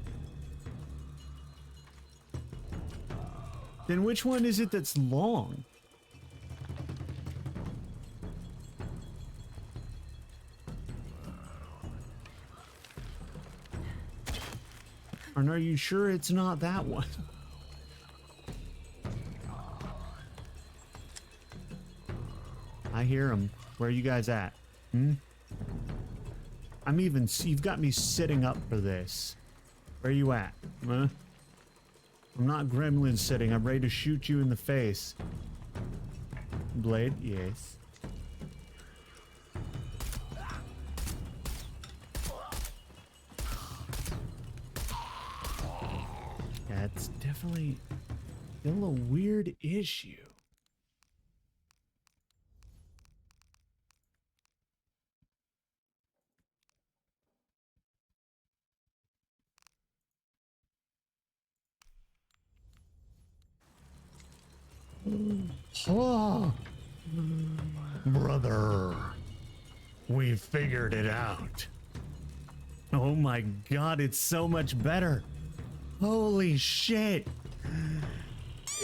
Then which one is it that's long? And are you sure it's not that one? I hear him. Where are you guys at? You've got me sitting up for this. Where are you at? Huh? I'm not gremlin sitting. I'm ready to shoot you in the face. Blade? Yes. That's definitely still a weird issue. Oh, brother, we figured it out. Oh my god, it's so much better. Holy shit.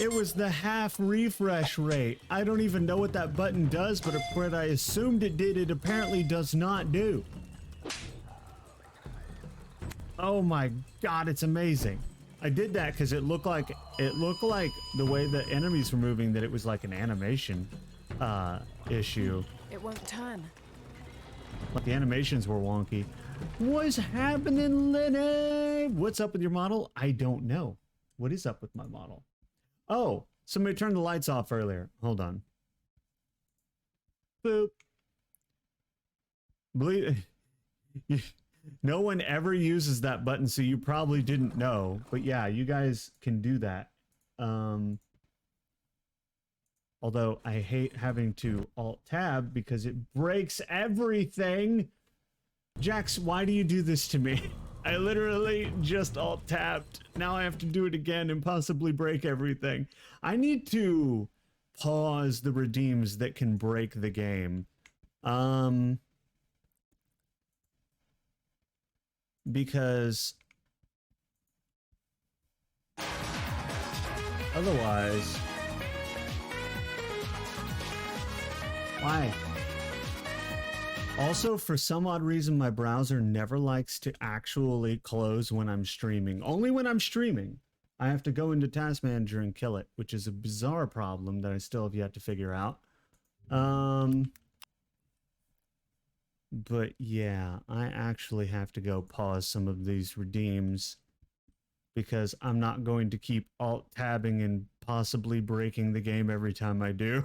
It was the half refresh rate. I don't even know what that button does, but what I assumed it did, it apparently does not do. Oh my god, it's amazing. I did that because it looked like the way the enemies were moving that it was like an animation issue. It won't turn. Like the animations were wonky. What's happening, Lenny? What's up with your model? I don't know. What is up with my model? Oh, somebody turned the lights off earlier. Hold on. Boop. Believe no one ever uses that button, so you probably didn't know. But yeah, you guys can do that. Although I hate having to Alt-Tab because it breaks everything. Jax, why do you do this to me? I literally just Alt-Tabbed. Now I have to do it again and possibly break everything. I need to pause the redeems that can break the game. Because otherwise, why? Also, for some odd reason, my browser never likes to actually close when I'm streaming. Only when I'm streaming. I have to go into Task Manager and kill it, which is a bizarre problem that I still have yet to figure out. But yeah, I actually have to go pause some of these redeems because I'm not going to keep Alt-tabbing and possibly breaking the game every time I do.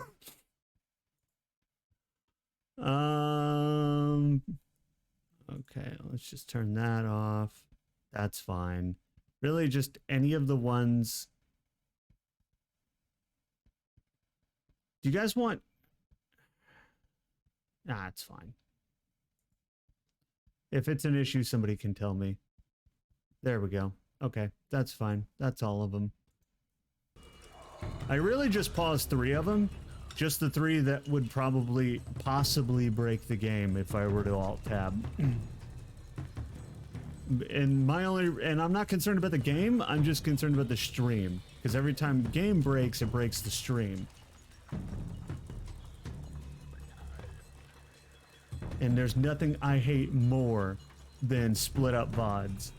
Okay, let's just turn that off. That's fine. Really just any of the ones. Do you guys want? Nah, it's fine. If it's an issue, somebody can tell me. There we go. Okay, that's fine. That's all of them. I really just paused 3 of them. Just the 3 that would possibly break the game if I were to Alt-Tab. And I'm not concerned about the game, I'm just concerned about the stream. Because every time the game breaks, it breaks the stream. And there's nothing I hate more than split up VODs.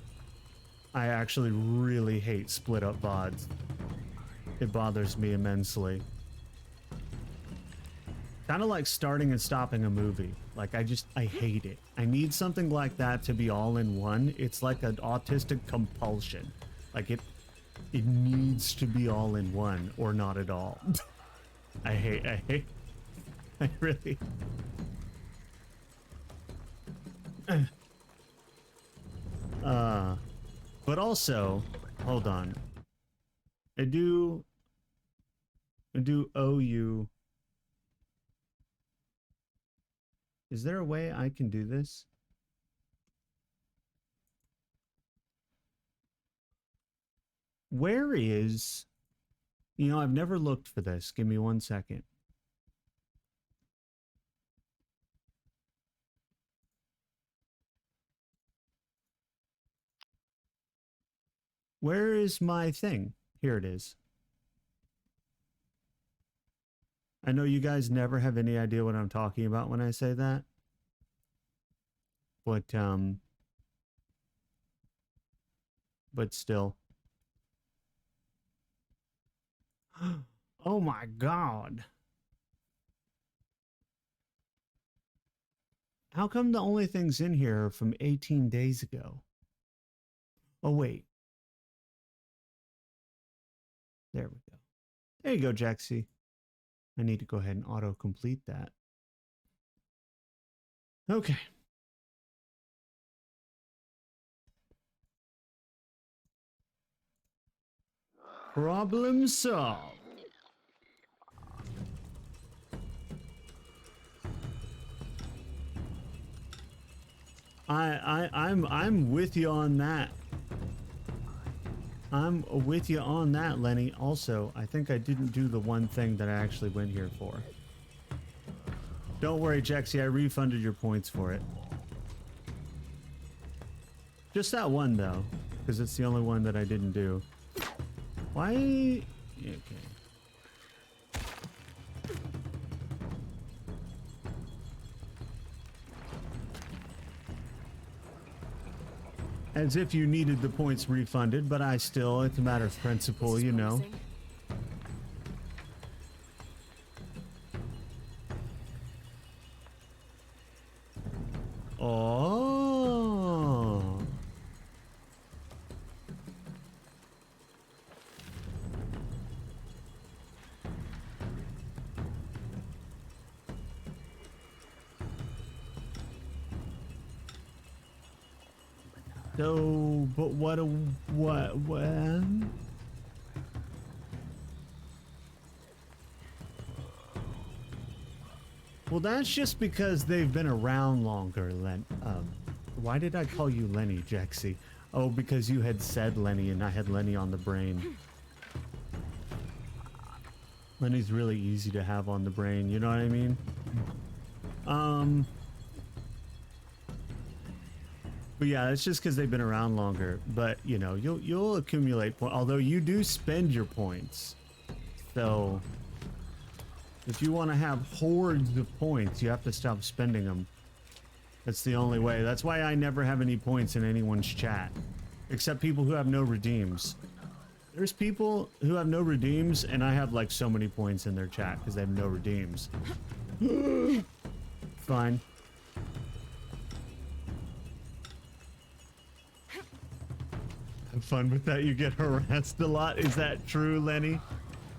I actually really hate split up VODs. It bothers me immensely. Kind of like starting and stopping a movie. Like I hate it. I need something like that to be all in one. It's like an autistic compulsion. Like It needs to be all in one or not at all. I really. But also, hold on. I do owe you. Is there a way I can do this? Where is... You know, I've never looked for this. Give me 1 second. Where is my thing? Here it is. I know you guys never have any idea what I'm talking about when I say that. But still. Oh my God. How come the only things in here are from 18 days ago? Oh, wait. There we go. There you go, Jaxie. I need to go ahead and auto-complete that. Okay. Problem solved. I'm with you on that. I'm with you on that, Lenny. Also, I think I didn't do the one thing that I actually went here for. Don't worry, Jaxie, I refunded your points for it. Just that one, though, because it's the only one that I didn't do. Why? Okay. As if you needed the points refunded, but I still, it's a matter of principle, you know. Oh. So, but what? Well, that's just because they've been around longer, Len. Why did I call you Lenny, Jaxie? Oh, because you had said Lenny and I had Lenny on the brain. Lenny's really easy to have on the brain, you know what I mean? But yeah, it's just because they've been around longer. But you know, you'll accumulate points. Although you do spend your points, so if you want to have hordes of points, you have to stop spending them. That's the only way. That's why I never have any points in anyone's chat, except people who have no redeems. There's people who have no redeems, and I have like so many points in their chat because they have no redeems. Fine. Have fun with that. You get harassed a lot. Is that true, Lenny?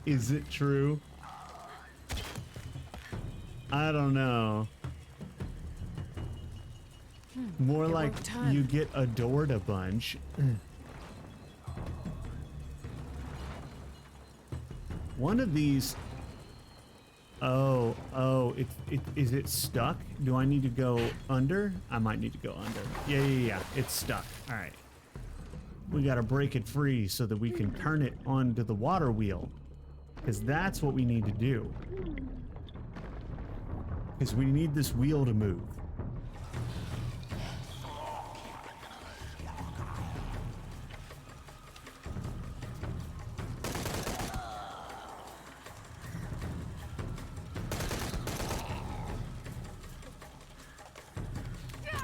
Is it true? I don't know. More like you get adored a bunch. One of these. Oh, is it stuck? Do I need to go under? I might need to go under. Yeah. It's stuck. All right. We got to break it free so that we can turn it onto the water wheel. Because that's what we need to do. Because we need this wheel to move.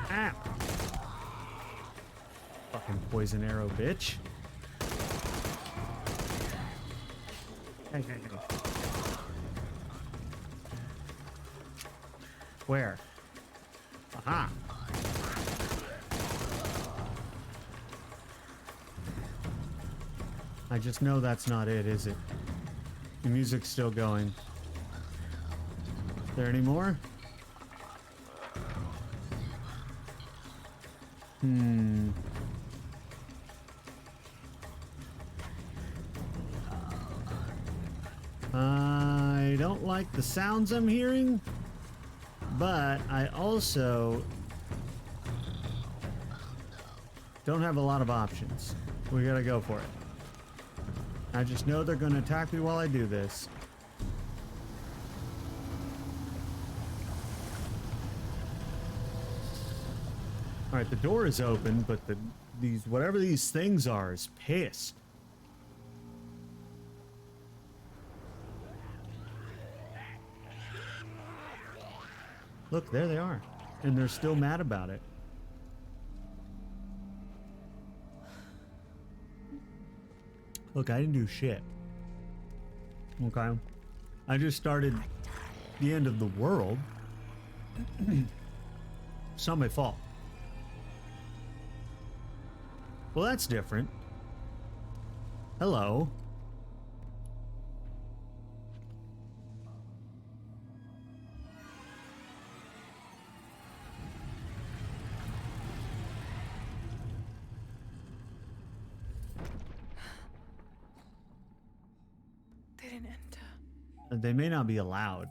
Ah! Fucking poison arrow, bitch. Hey. Where? Aha! I just know that's not it, is it? The music's still going. There any more? I don't like the sounds I'm hearing, but I also don't have a lot of options. We gotta go for it. I just know they're gonna attack me while I do this. All right, the door is open, but these whatever these things are is pissed. Look, there they are, and they're still mad about it. Look, I didn't do shit. Okay, I just started the end of the world. It's not my fault. Well, that's different. Hello. They didn't enter. They may not be allowed.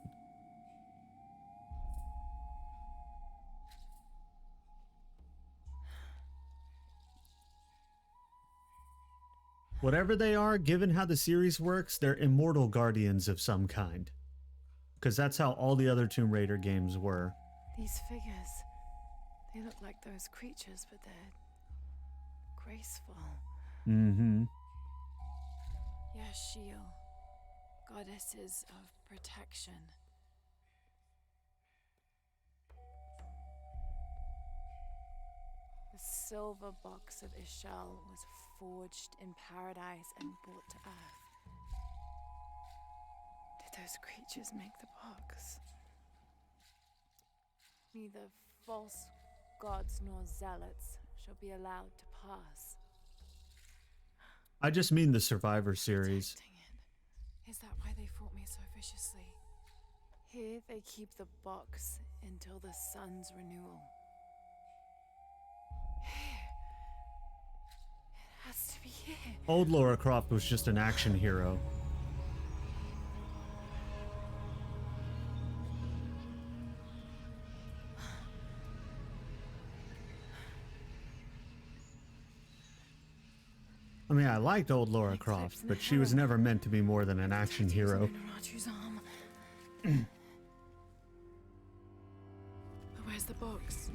Whatever they are, given how the series works, they're immortal guardians of some kind. Because that's how all the other Tomb Raider games were. These figures, they look like those creatures, but they're graceful. Mm-hmm. Yashil, goddesses of protection. The silver box of Ishal was forged in paradise and brought to earth. Did those creatures make the box? Neither false gods nor zealots shall be allowed to pass. I just mean the Survivor series. Protecting it. Is that why they fought me so viciously? Here they keep the box until the sun's renewal. Here. It has to be here. Old Lara Croft was just an action hero. I mean, I liked old Lara Croft, but she was never meant to be more than an action hero. But where's the box?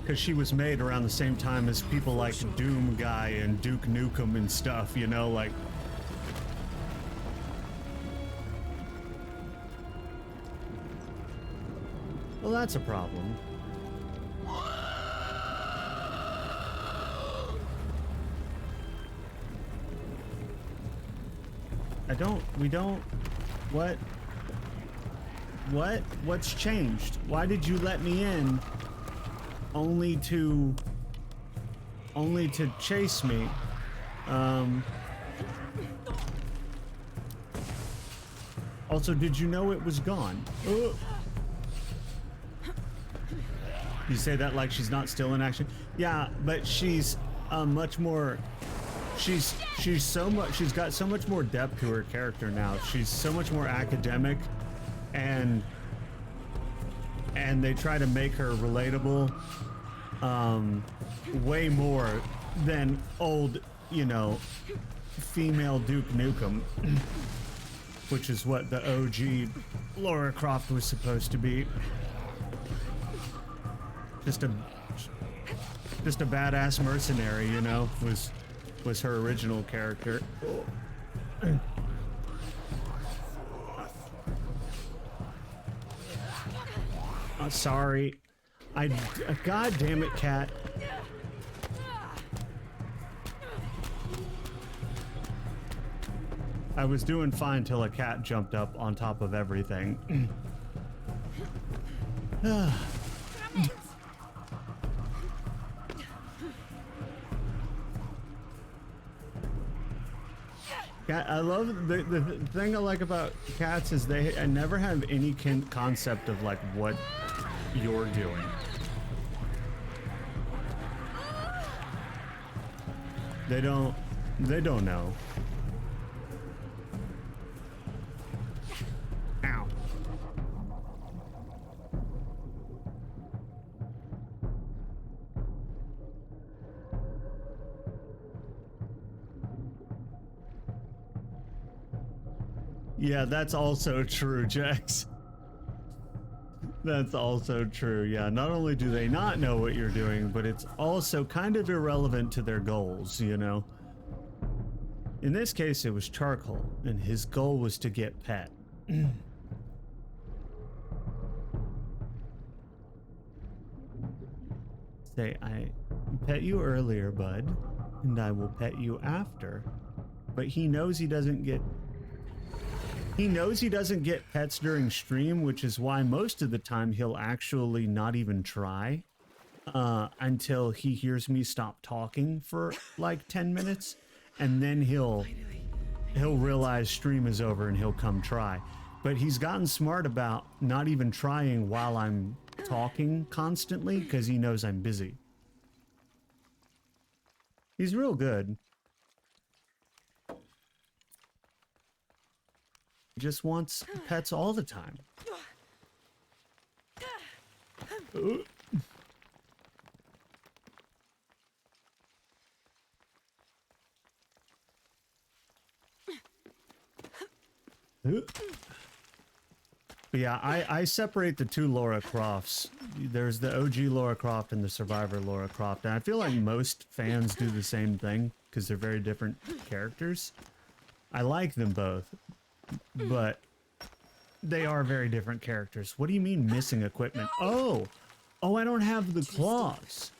Because she was made around the same time as people like Doom Guy and Duke Nukem and stuff, you know, like... Well, that's a problem. What's changed? Why did you let me in only to chase me? Also, did you know it was gone? You say that like she's not still in action? Yeah, but she's much more... She's got so much more depth to her character now. She's so much more academic, and they try to make her relatable way more than old, you know, female Duke Nukem, which is what the OG Lara Croft was supposed to be. Just a badass mercenary, you know, was her original character. Sorry. God damn it, cat. I was doing fine till a cat jumped up on top of everything. I love the thing I like about cats is I never have any concept of like what you're doing. They don't know. Ow. Yeah, that's also true, Jax. That's also true. Yeah, not only do they not know what you're doing, but it's also kind of irrelevant to their goals, you know? In this case, it was Charcoal, and his goal was to get Pet. Say, I pet you earlier, bud, and I will pet you after. But he knows he doesn't get pets during stream, which is why most of the time he'll actually not even try until he hears me stop talking for like 10 minutes, and then he'll realize stream is over and he'll come try. But he's gotten smart about not even trying while I'm talking constantly because he knows I'm busy. He's real good. He just wants pets all the time. But yeah, I separate the two Lara Crofts. There's the OG Lara Croft and the Survivor Lara Croft, and I feel like most fans do the same thing because they're very different characters. I like them both, but they are very different characters. What do you mean missing equipment? Oh, I don't have the claws.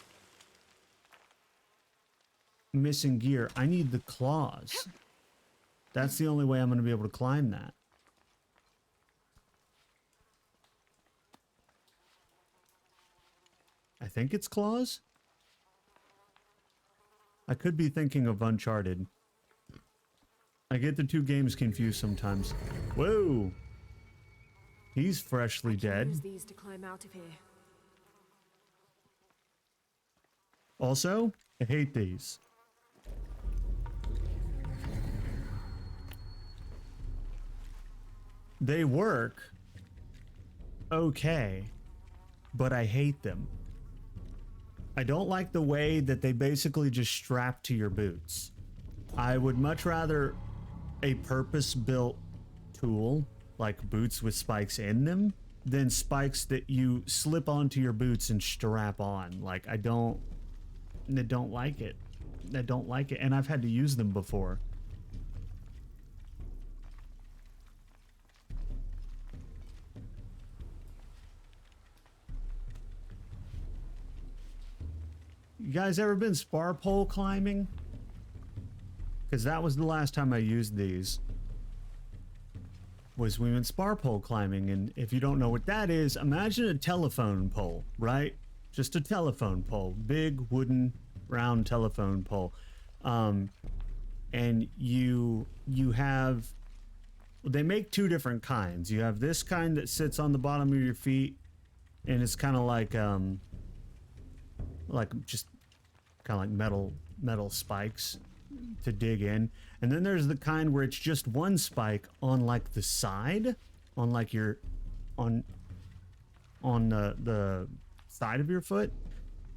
Missing gear. I need the claws. That's the only way I'm going to be able to climb that. I think it's claws. I could be thinking of Uncharted. I get the two games confused sometimes. Whoa! He's freshly dead. Use these to climb out of here. Also, I hate these. They work okay, but I hate them. I don't like the way that they basically just strap to your boots. I would much rather a purpose-built tool, like boots with spikes in them, than spikes that you slip onto your boots and strap on. Like, I don't like it. I don't like it, and I've had to use them before. You guys ever been spar pole climbing? Because that was the last time I used these. Was we went spar pole climbing, and if you don't know what that is, imagine a telephone pole, right? Just a telephone pole, big wooden round telephone pole, and you have. They make two different kinds. You have this kind that sits on the bottom of your feet, and it's kind of like just kind of like metal spikes to dig in, and then there's the kind where it's just one spike on like the side, on like your on the side of your foot,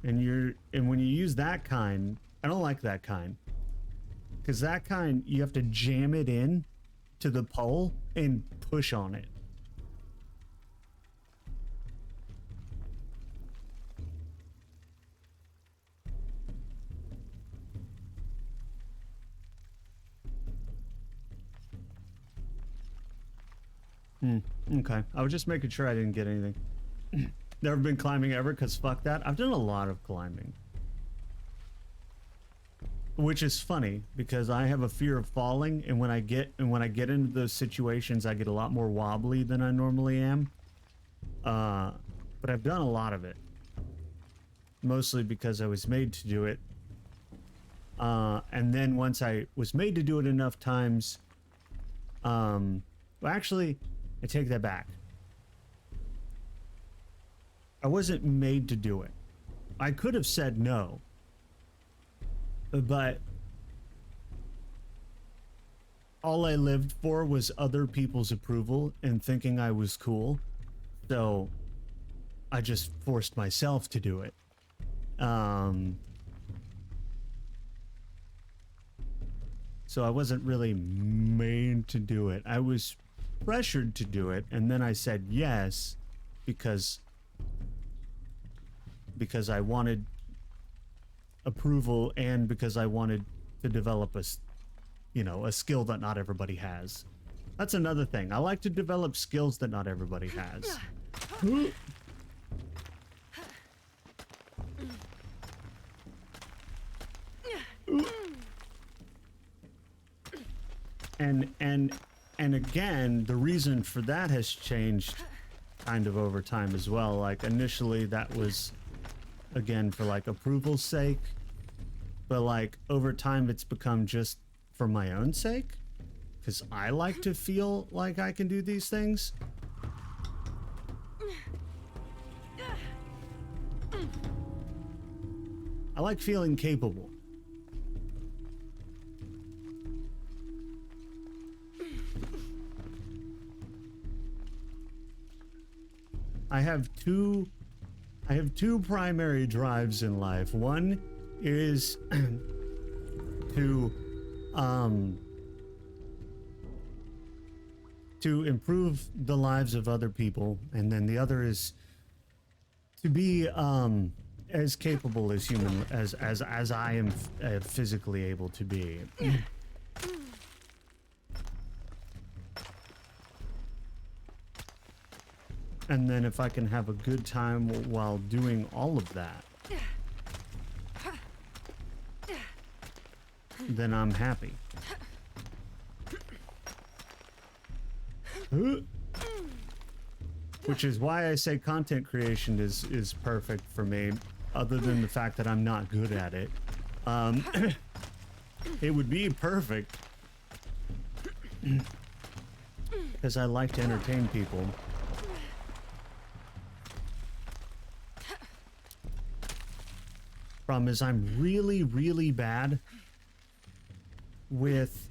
and when you use that kind, I don't like that kind, because that kind you have to jam it in to the pole and push on it. Okay, I was just making sure I didn't get anything. Never been climbing ever, because fuck that. I've done a lot of climbing. Which is funny, because I have a fear of falling, and when I get into those situations, I get a lot more wobbly than I normally am. But I've done a lot of it. Mostly because I was made to do it. And then once I was made to do it enough times, well, actually, I take that back. I wasn't made to do it. I could have said no, but all I lived for was other people's approval and thinking I was cool. So I just forced myself to do it. So I wasn't really made to do it. I was pressured to do it, and then I said yes because I wanted approval and because I wanted to develop a skill that not everybody has. That's another thing. I like to develop skills that not everybody has. And again, the reason for that has changed kind of over time as well. Like initially that was again for like approval's sake, but like over time it's become just for my own sake, because I like to feel like I can do these things. I like feeling capable. I have two primary drives in life. One is to improve the lives of other people, and then the other is to be as capable as human as I am physically able to be. And then if I can have a good time while doing all of that, then I'm happy. Which is why I say content creation is perfect for me, other than the fact that I'm not good at it. It would be perfect because I like to entertain people. Problem is I'm really, really bad with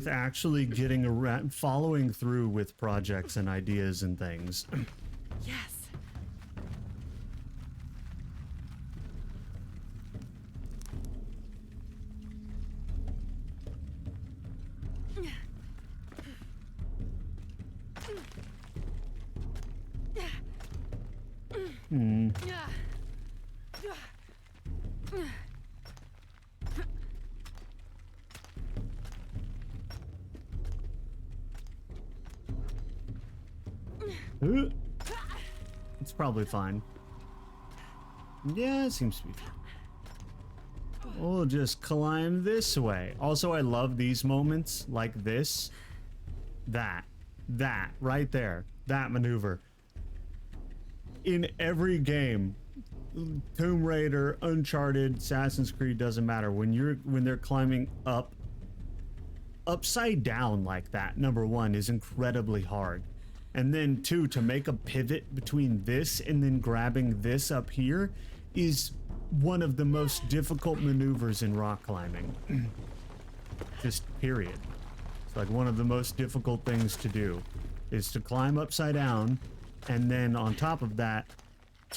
actually getting around, following through with projects and ideas and things. Yes. It's probably fine. Yeah, it seems to be fine. We'll just climb this way. Also, I love these moments like this. That right there. That maneuver. In every game, Tomb Raider, Uncharted, Assassin's Creed, doesn't matter. When they're climbing upside down like that, number one, is incredibly hard. And then two, to make a pivot between this and then grabbing this up here is one of the most difficult maneuvers in rock climbing. Just period. It's like one of the most difficult things to do is to climb upside down, and then on top of that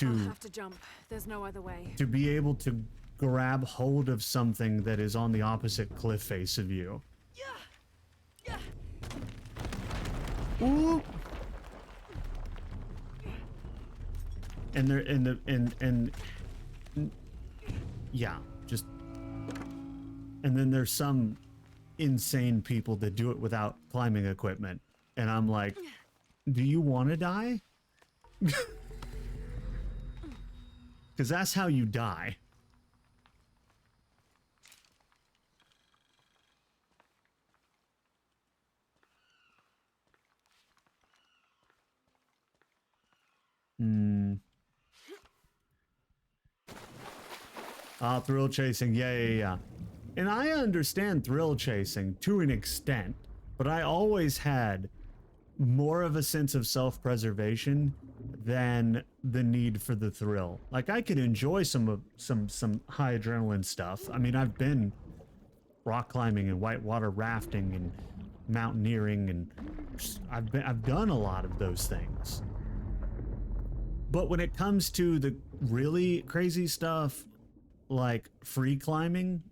I'll have to jump. There's no other way. to be able to grab hold of something that is on the opposite cliff face of you. Ooh. And there and yeah, just, and then there's some insane people that do it without climbing equipment, and I'm like, do you want to die? Because that's how you die. Thrill chasing. Yeah. And I understand thrill chasing to an extent, but I always had more of a sense of self-preservation than the need for the thrill. Like, I could enjoy some high adrenaline stuff. I mean, I've been rock climbing and whitewater rafting and mountaineering, and I've done a lot of those things. But when it comes to the really crazy stuff, like free climbing,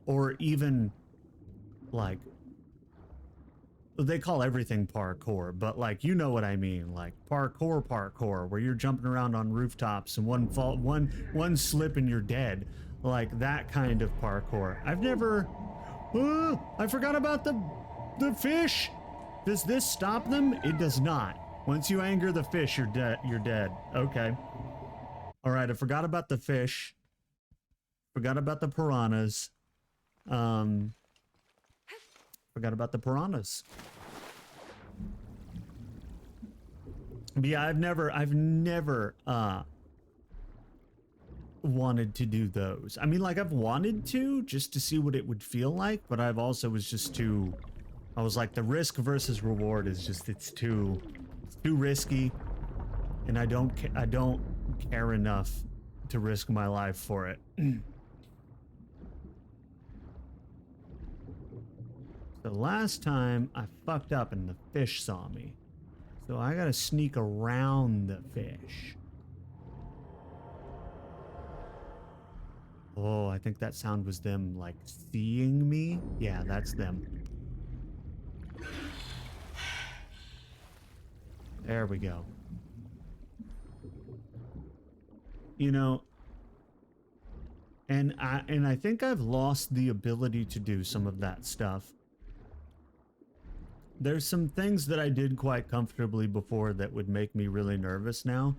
or even like, they call everything parkour, but like, you know what I mean, like parkour, where you're jumping around on rooftops and one slip and you're dead, like that kind of parkour. I've never. I forgot about the fish. Does this stop them? It does not. Once you anger the fish, you're dead. You're dead. Okay. All right. I forgot about the fish. Forgot about the piranhas. Forgot about the piranhas. But yeah, I've never wanted to do those. I mean, like, I've wanted to just to see what it would feel like, but I've also was just too. I was like, the risk versus reward is just it's too risky, and I don't care enough to risk my life for it. The last time I fucked up and the fish saw me. So I gotta sneak around the fish. Oh, I think that sound was them, like, seeing me. Yeah, that's them. There we go. You know, and I think I've lost the ability to do some of that stuff. There's some things that I did quite comfortably before that would make me really nervous now.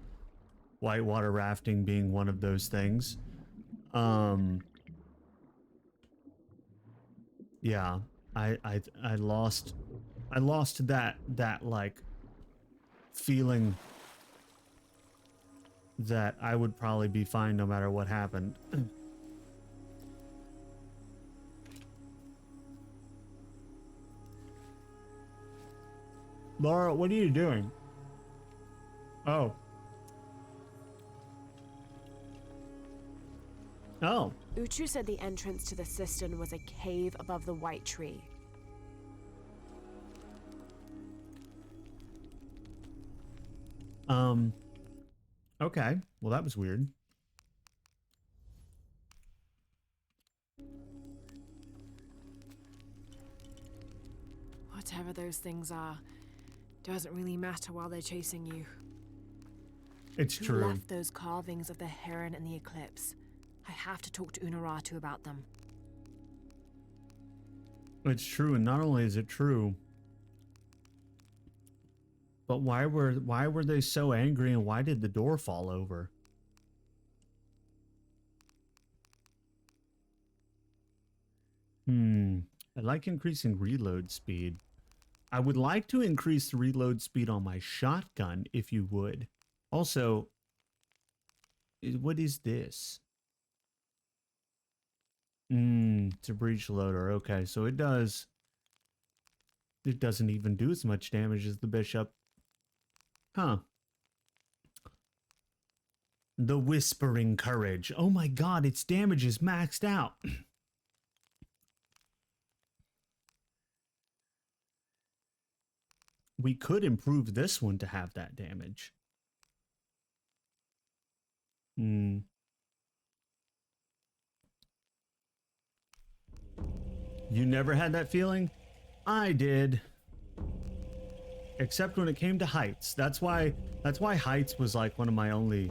Whitewater rafting being one of those things. Yeah, I lost that like feeling that I would probably be fine no matter what happened. Laura, what are you doing? Oh. Oh. Uchu said the entrance to the cistern was a cave above the white tree. Okay. Well, that was weird. Whatever those things are, doesn't really matter while they're chasing you. It's Who true. left those carvings of the heron and the eclipse? I have to talk to Unuratu about them. It's true, and not only is it true, but why were they so angry, and why did the door fall over? I like increasing reload speed. I would like to increase the reload speed on my shotgun, if you would. Also, what is this? It's a breech loader. Okay, so it doesn't even do as much damage as the bishop. Huh. The Whispering Courage. Oh my god, its damage is maxed out. We could improve this one to have that damage. You never had that feeling? I did. Except when it came to heights. That's why heights was like one of my only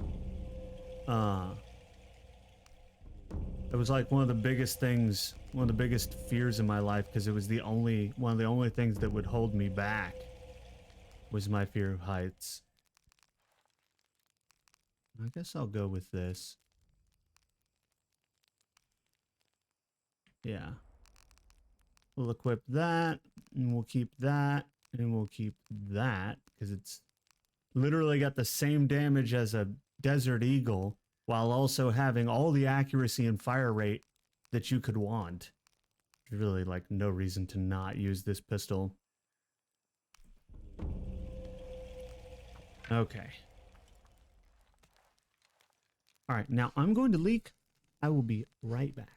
it was like one of the biggest things, one of the biggest fears in my life, because it was one of the only things that would hold me back was my fear of heights. I guess I'll go with this. Yeah. We'll equip that, and we'll keep that, and we'll keep that, because it's literally got the same damage as a Desert Eagle. while also having all the accuracy and fire rate that you could want. There's really like no reason to not use this pistol. Okay. All right, now I'm going to leak. I will be right back.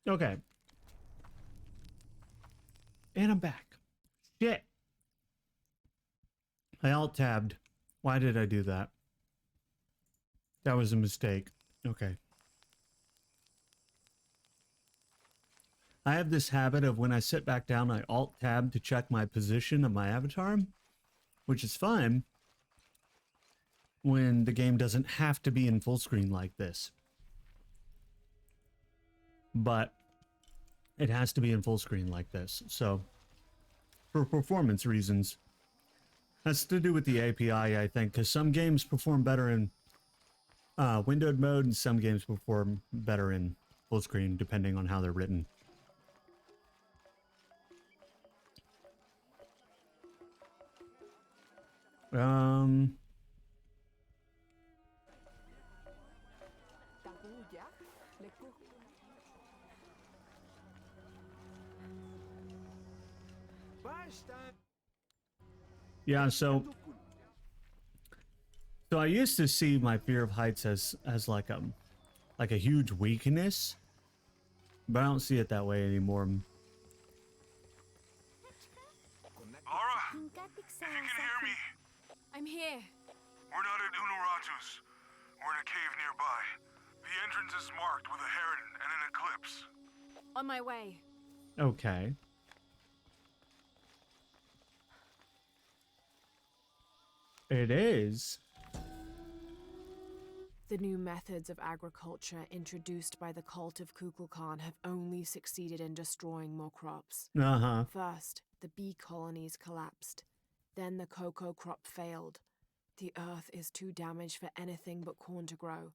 Okay. And I'm back. Shit. I alt-tabbed. Why did I do that? That was a mistake. Okay. I have this habit of when I sit back down, I alt-tab to check my position of my avatar, which is fine when the game doesn't have to be in full screen like this. But it has to be in full screen like this. So, for performance reasons, that's to do with the API, I think, because some games perform better in windowed mode and some games perform better in full screen, depending on how they're written. Yeah, so I used to see my fear of heights as like a huge weakness, but I don't see it that way anymore. Laura, if you can hear me, I'm here. we're not at Unuratus. We're in a cave nearby. The entrance is marked with a heron and an eclipse. On my way. Okay. It is. The new methods of agriculture introduced by the cult of Kukulkan have only succeeded in destroying more crops. Uh-huh. First, the bee colonies collapsed. Then the cocoa crop failed. The earth is too damaged for anything but corn to grow,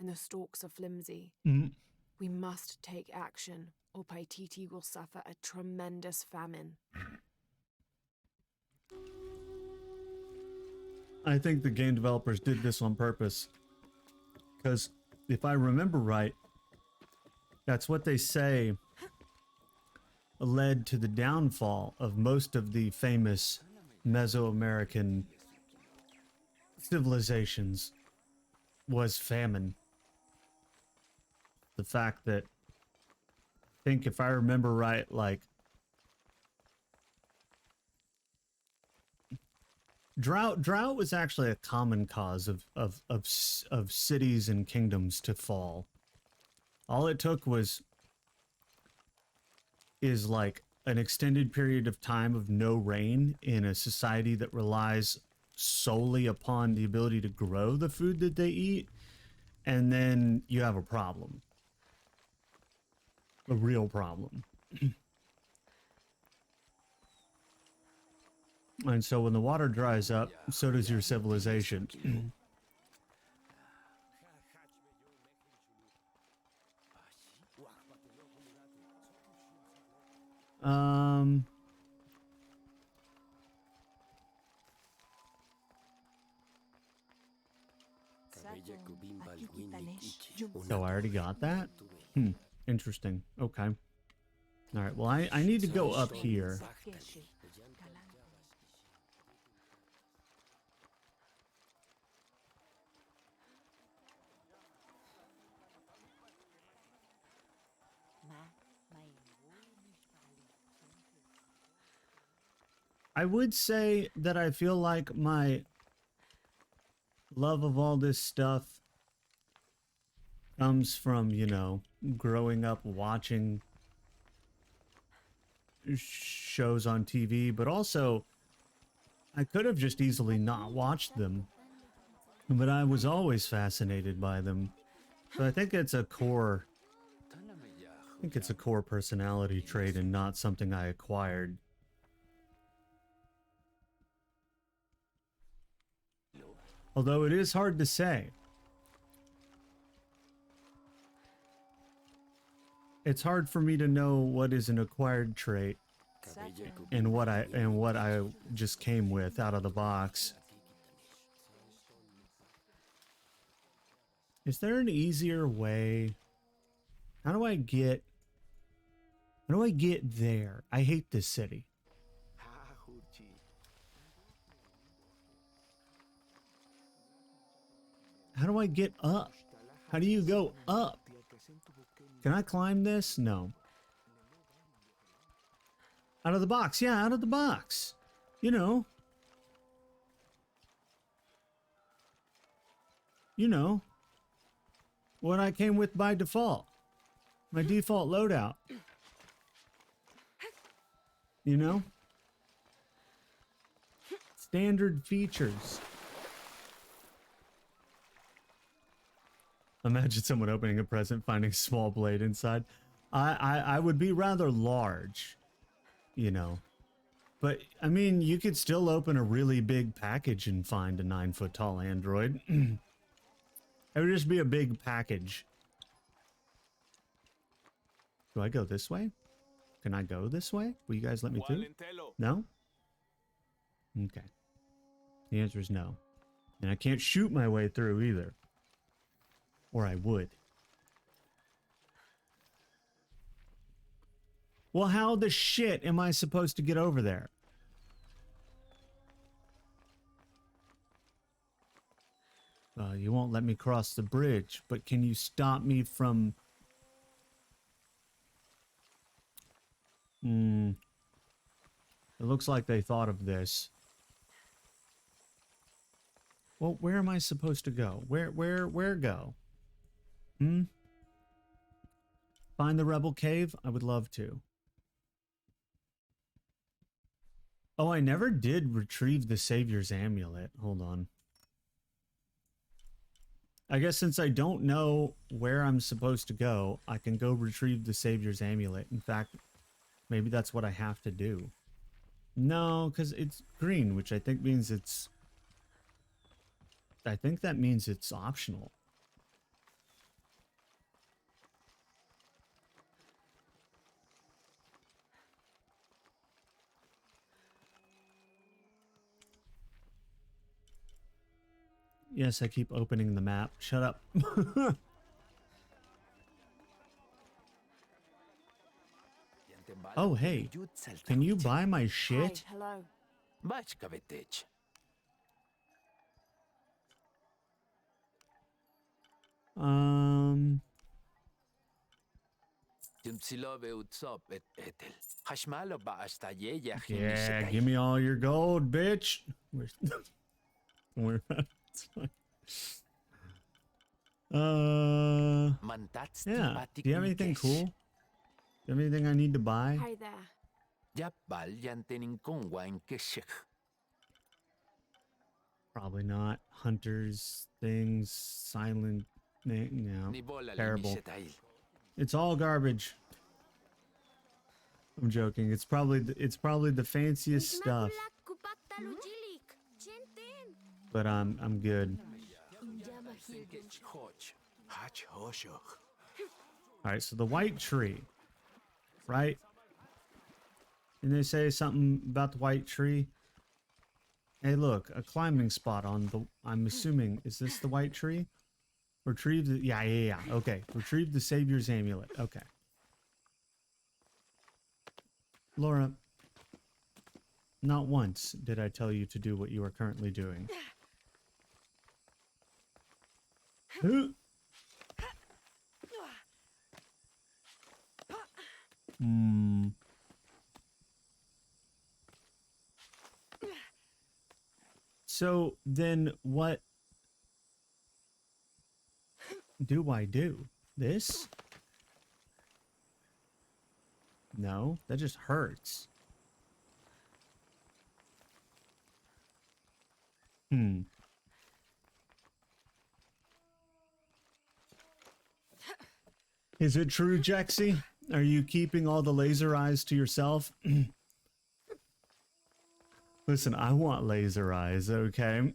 and the stalks are flimsy. Mm. We must take action, or Paititi will suffer a tremendous famine. I think the game developers did this on purpose. Because if I remember right, that's what they say led to the downfall of most of the famous Mesoamerican civilizations was famine. The fact that, I think if I remember right, like drought was actually a common cause of cities and kingdoms to fall. All it took is like an extended period of time of no rain in a society that relies solely upon the ability to grow the food that they eat, and then you have a problem. a real problem. And so when the water dries up, so does your civilization. um... So I already got that? Interesting. Okay. Alright, well I need to go up here. I would say that I feel like my love of all this stuff comes from, you know, growing up watching shows on TV, but also I could have just easily not watched them, but I was always fascinated by them. So I think it's a core personality trait and not something I acquired. Although it is hard to say. It's hard for me to know what is an acquired trait and what I just came with out of the box. Is there an easier way? How do I get there? I hate this city. How do I get up? How do you go up? Can I climb this? No. Out of the box. Yeah, out of the box. You know. You know. What I came with by default. My default loadout. You know? Standard features. Imagine someone opening a present, finding a small blade inside. I would be rather large, you know. But, I mean, you could still open a really big package and find a 9-foot tall android. It would just be a big package. Do I go this way? Can I go this way? Will you guys let me through? No? Okay. The answer is no. And I can't shoot my way through either. Or I would. Well, how the shit am I supposed to get over there? You won't let me cross the bridge, but can you stop me from... It looks like they thought of this. Well, where am I supposed to go? Where go? Find the rebel cave? I would love to. Oh, I never did retrieve the Savior's amulet. Hold on. I guess since I don't know where I'm supposed to go, I can go retrieve the Savior's amulet. In fact, maybe that's what I have to do. No, because it's green, which I think means it's... I think that means it's optional. Yes, I keep opening the map. Shut up. Oh, hey. Can you buy my shit? Hi, hello. Yeah, give me all your gold, bitch. Where's it's fine. Yeah. Do you have anything cool? Do you have anything I need to buy? Hi there. Probably not. Hunters, things, silent. No. Terrible. It's all garbage. I'm joking. It's probably the fanciest stuff, but I'm good. All right, so the white tree, right? Didn't they say something about the white tree? Hey, look, a climbing spot on the. I'm assuming, is this the white tree? Retrieve the. Yeah. Okay, retrieve the Savior's amulet. Okay. Laura, not once did I tell you to do what you are currently doing. Hmm. So then what do I do? This? No, that just hurts. Is it true, Jexy? Are you keeping all the laser eyes to yourself? Listen, I want laser eyes, okay?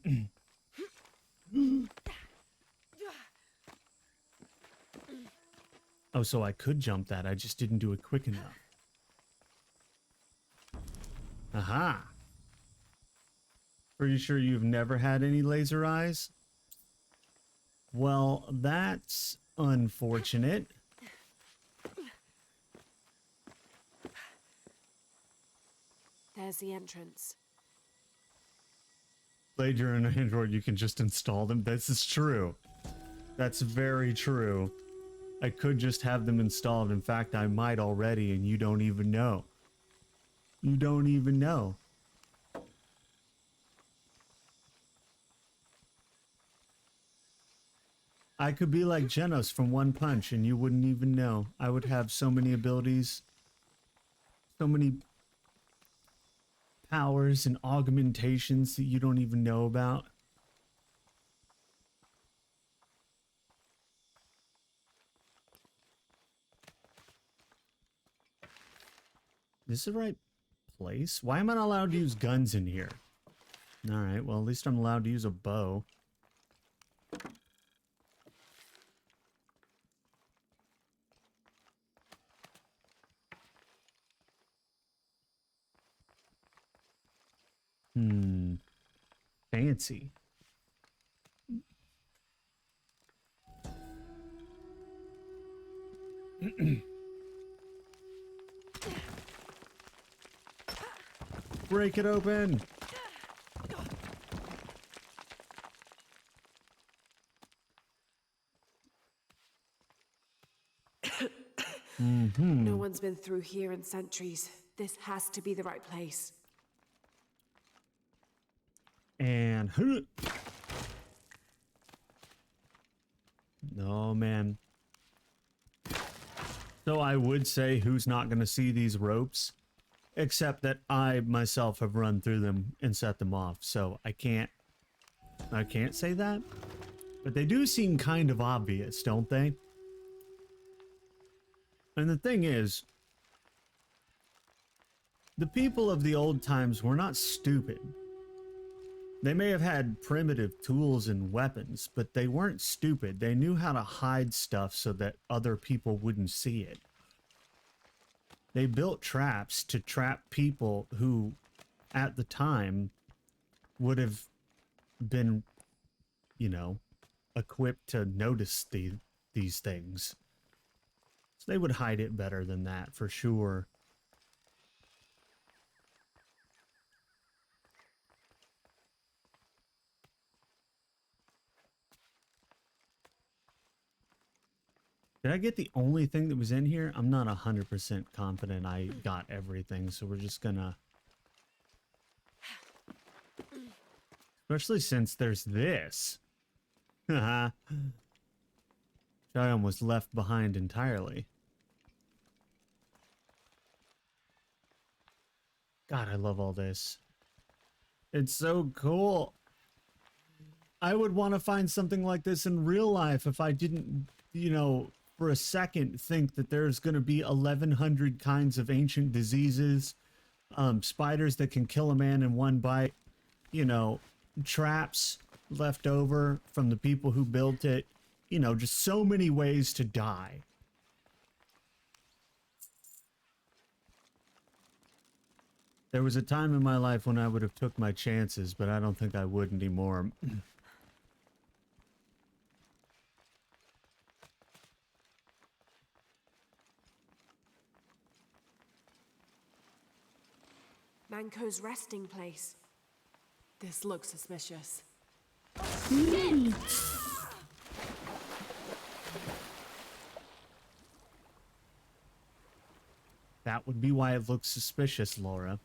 Oh, so I could jump that. I just didn't do it quick enough. Aha. Pretty sure you've never had any laser eyes? Well, that's unfortunate. There's the entrance. Later in Android, you can just install them. This is true. That's very true. I could just have them installed. In fact, I might already, and you don't even know. You don't even know. I could be like Genos from One Punch, and you wouldn't even know. I would have so many abilities, so many powers and augmentations that you don't even know about. Is this the right place? Why am I not allowed to use guns in here? Alright, well, at least I'm allowed to use a bow. Fancy. Break it open. No one's been through here in centuries. This has to be the right place. And oh man. So I would say who's not going to see these ropes, except that I myself have run through them and set them off. So I can't say that, but they do seem kind of obvious, don't they? And the thing is, the people of the old times were not stupid. They may have had primitive tools and weapons, but they weren't stupid. They knew how to hide stuff so that other people wouldn't see it. They built traps to trap people who, at the time, would have been, you know, equipped to notice these things. So they would hide it better than that, for sure. Did I get the only thing that was in here? I'm not 100% confident I got everything, so we're just gonna... Especially since there's this. Haha. I almost left behind entirely. God, I love all this. It's so cool. I would want to find something like this in real life if I didn't, you know, for a second think that there's going to be 1,100 kinds of ancient diseases, spiders that can kill a man in one bite, you know, traps left over from the people who built it, you know, just so many ways to die. There was a time in my life when I would have took my chances, but I don't think I would anymore. Manco's resting place. This looks suspicious. That would be why it looks suspicious, Laura.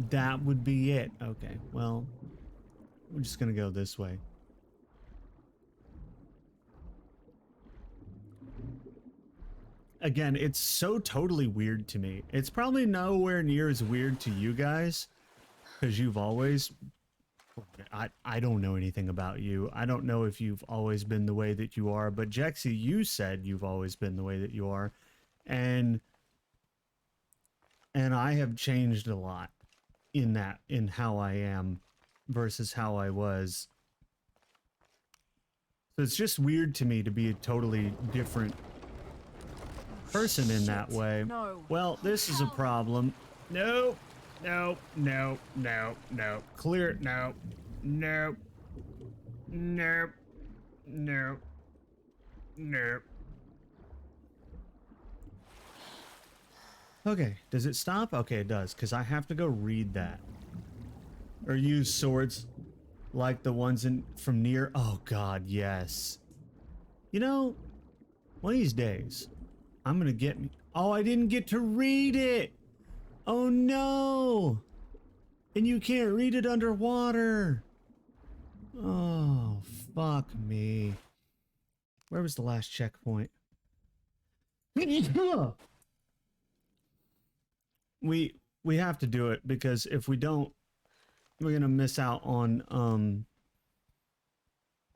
That would be it. Okay, well, we're just gonna go this way. Again, it's so totally weird to me. It's probably nowhere near as weird to you guys, because you've always... I don't know anything about you. I don't know if you've always been the way that you are, but Jexy, you said you've always been the way that you are. And I have changed a lot in how I am versus how I was. So it's just weird to me to be a totally different person in that way. No. Well, this is a problem. No, no, no, no, no. Clear. No, no, no, no, no. Okay, does it stop? Okay, it does, because I have to go read that. Or use swords like the ones from Nier. Oh god, yes. You know, one of these days, I'm gonna get me... Oh, I didn't get to read it! Oh no! And you can't read it underwater! Oh, fuck me. Where was the last checkpoint? We have to do it, because if we don't, we're gonna miss out on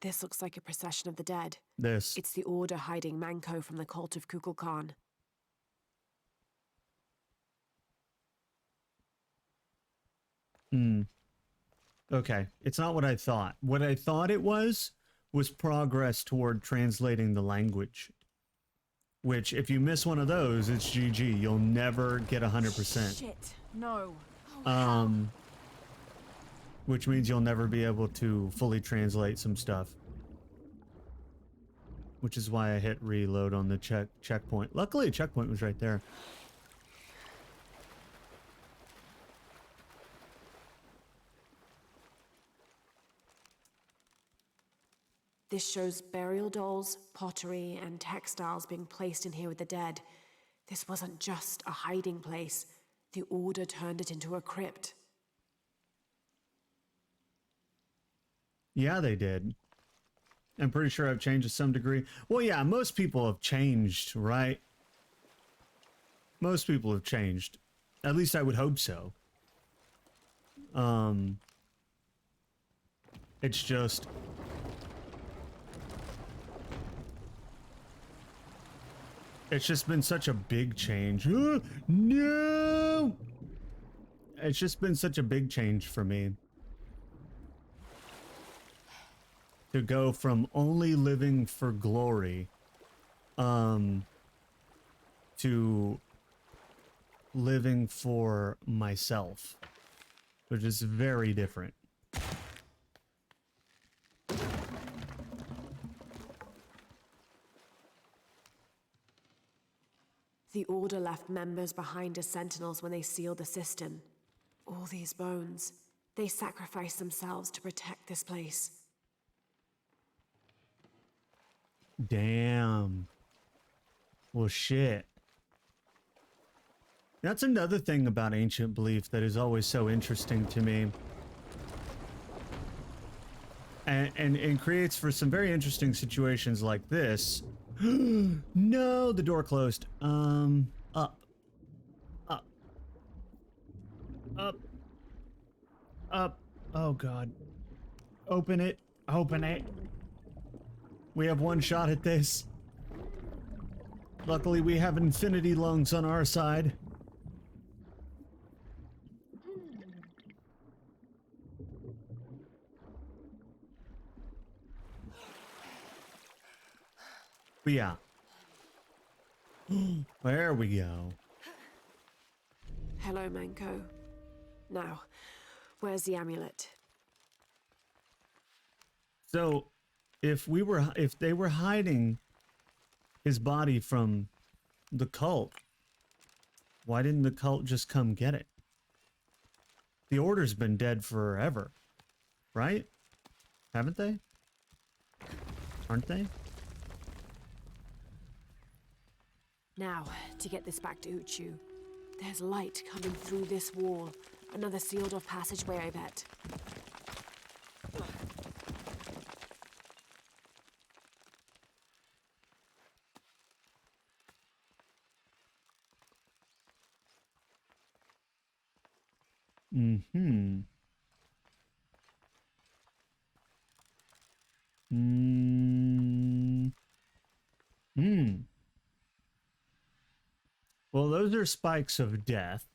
This looks like a procession of the dead. this. It's the Order hiding Manco from the cult of Kukulkan. Okay, it's not what I thought. What I thought it was progress toward translating the language. Which, if you miss one of those, it's GG. You'll never get 100%. Shit, no. Which means you'll never be able to fully translate some stuff. Which is why I hit reload on the checkpoint. Luckily, a checkpoint was right there. This shows burial dolls, pottery, and textiles being placed in here with the dead. This wasn't just a hiding place. The Order turned it into a crypt. Yeah, they did. I'm pretty sure I've changed to some degree. Well, yeah, most people have changed, right? Most people have changed. At least I would hope so. It's just... It's just been such a big change. No! It's just been such a big change for me. To go from only living for glory, to living for myself, which is very different. The Order left members behind as sentinels when they sealed the cistern. All these bones, they sacrificed themselves to protect this place. Damn. Well, shit. That's another thing about ancient belief that is always so interesting to me. And creates for some very interesting situations like this. No, the door closed. Up. Up. Up. Up. Oh, God. Open it. Open it. We have one shot at this. Luckily, we have infinity lungs on our side. But yeah. There we go. Hello, Menko. Now, where's the amulet? So, if they were hiding his body from the cult, why didn't the cult just come get it? The Order's been dead forever, right? Haven't they? Aren't they? Now, to get this back to Uchu. There's light coming through this wall. Another sealed-off passageway, I bet. Mm-hmm. Well, those are spikes of death.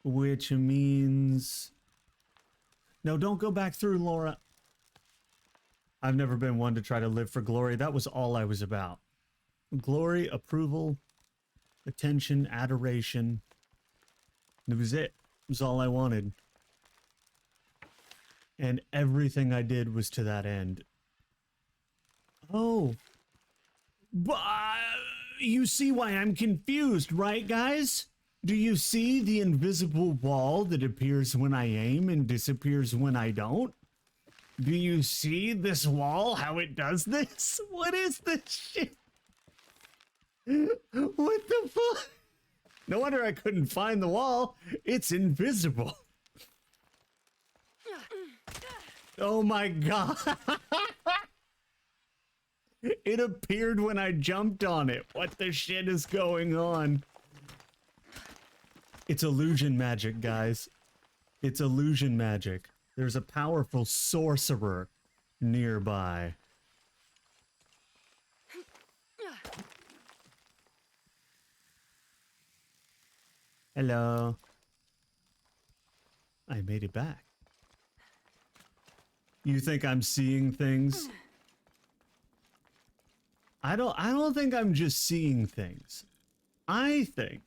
Which means... No, don't go back through, Laura. I've never been one to try to live for glory. That was all I was about. Glory, approval, attention, adoration. That was it. It was all I wanted. And everything I did was to that end. Oh. But you see why I'm confused, right, guys? Do you see the invisible wall that appears when I aim and disappears when I don't? Do you see this wall, how it does this? What is this shit? What the fuck? No wonder I couldn't find the wall. It's invisible. Oh my god. It appeared when I jumped on it. What the shit is going on? It's illusion magic, guys. It's illusion magic. There's a powerful sorcerer nearby. Hello. I made it back. You think I'm seeing things? I don't think I'm just seeing things. I think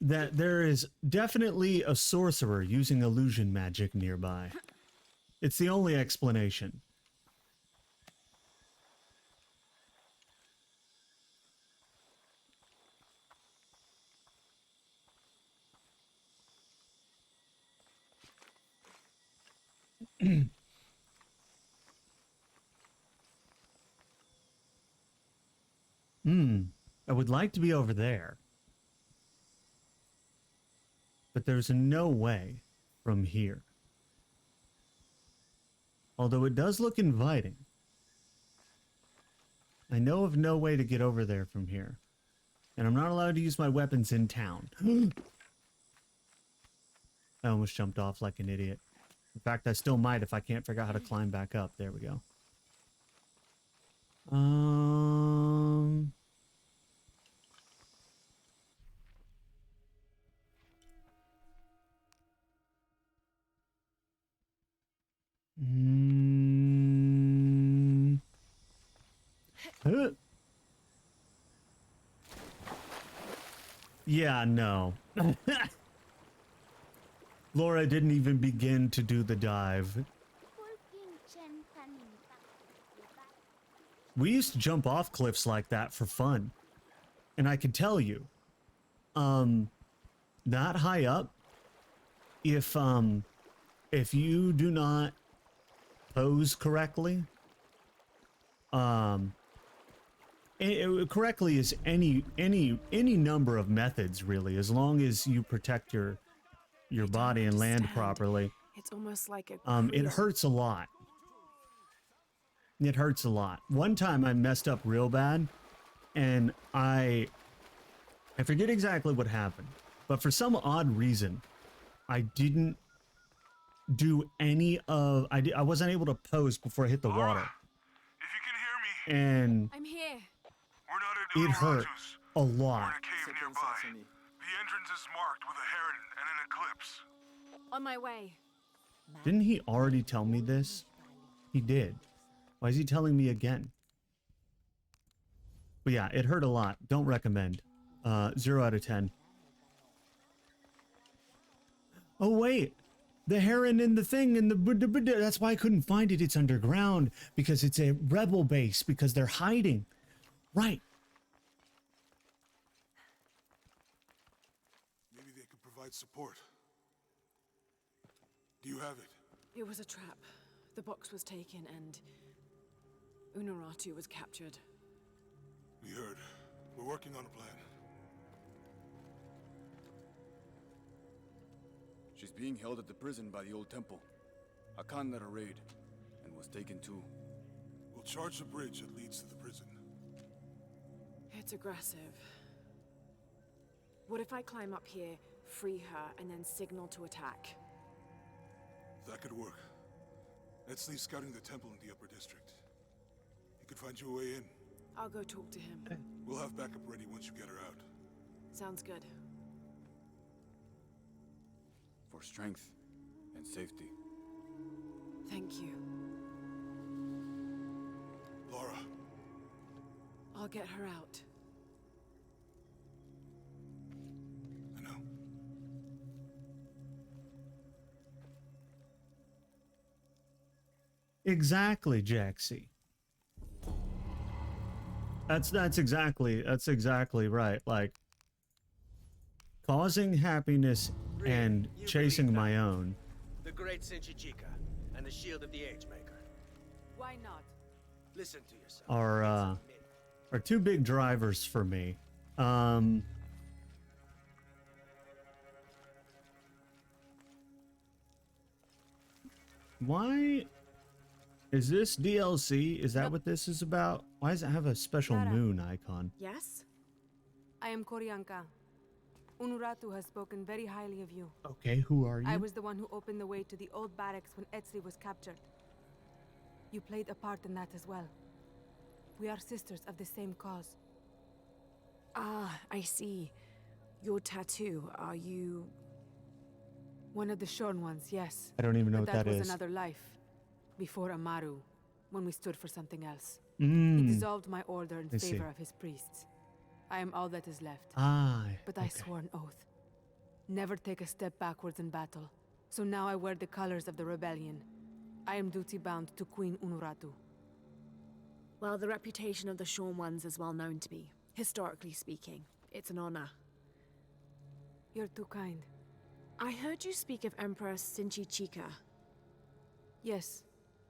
that there is definitely a sorcerer using illusion magic nearby. It's the only explanation. I would like to be over there. But there's no way from here. Although it does look inviting. I know of no way to get over there from here. And I'm not allowed to use my weapons in town. I almost jumped off like an idiot. In fact, I still might if I can't figure out how to climb back up. There we go. Yeah, no. Laura didn't even begin to do the dive. We used to jump off cliffs like that for fun. And I can tell you, that high up, if you do not pose correctly, correctly is any number of methods really, as long as you protect your body and land properly. It's almost like a it hurts a lot. It hurts a lot. One time I messed up real bad, and I forget exactly what happened, but for some odd reason, I didn't do any of... I wasn't able to post before I hit the water. If you can hear me, And I'm here. we're not at it hurt Unuratu's. a We're lot. in a cave nearby. The entrance is marked with a heron and an eclipse. On my way. Didn't he already tell me this? He did. Why is he telling me again? But yeah, it hurt a lot. Don't recommend. 0 out of 10. Oh, wait. The heron in the thing in the... That's why I couldn't find it. It's underground. Because it's a rebel base. Because they're hiding. Right. Maybe they could provide support. Do you have it? It was a trap. The box was taken and Unuratu was captured. We heard. We're working on a plan. She's being held at the prison by the old temple. Hakan led a raid, and was taken too. We'll charge the bridge that leads to the prison. It's aggressive. What if I climb up here, free her, and then signal to attack? That could work. Etzli's scouting the temple in the upper district. He could find you a way in. I'll go talk to him. We'll have backup ready once you get her out. Sounds good. For strength and safety. Thank you. Lara, I'll get her out. I know. Exactly, Jaxie. That's exactly right. Like causing happiness and You chasing believe my that? own The great Sinchichika and the shield of the Age Maker. Why not? Listen to yourself. are It's a myth. are two big drivers for me. Why is this DLC? Is that what this is about? Why does it have a special Lara. moon icon? Yes? I am Koryanka. Unuratu has spoken very highly of you. Okay, who are you? I was the one who opened the way to the old barracks when Etzli was captured. You played a part in that as well. We are sisters of the same cause. Ah, I see. Your tattoo, are you... One of the shorn ones, yes. I don't even know But what that that was is. another life. Before Amaru, when we stood for something else. He Mm. dissolved my order in I see. favor of his priests. I am all that is left. Ah, But I okay. swore an oath. Never take a step backwards in battle. So now I wear the colors of the rebellion. I am duty-bound to Queen Unuratu. Well, the reputation of the Shorn Ones is well known to be. Historically speaking, it's an honor. You're too kind. I heard you speak of Emperor Sinchichika. Yes,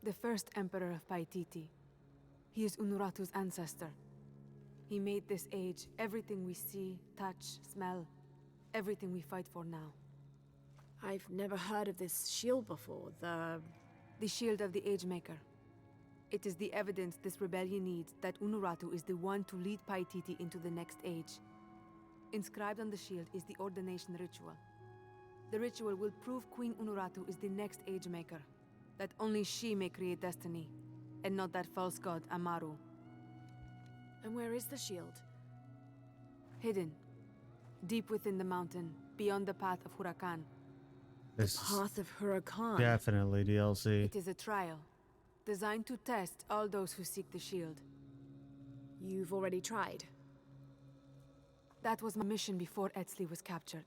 the first emperor of Paititi. He is Unuratu's ancestor. He made this age everything we see, touch, smell, everything we fight for now. I've never heard of this shield before, The shield of the Age Maker. It is the evidence this rebellion needs that Unuratu is the one to lead Paititi into the next age. Inscribed on the shield is the ordination ritual. The ritual will prove Queen Unuratu is the next Age Maker, that only she may create destiny, and not that false god Amaru. And where is the shield? Hidden, deep within the mountain, beyond the path of Huracan. This is Path of Huracan. definitely DLC. It is a trial, designed to test all those who seek the shield. You've already tried. That was my mission before Etzli was captured.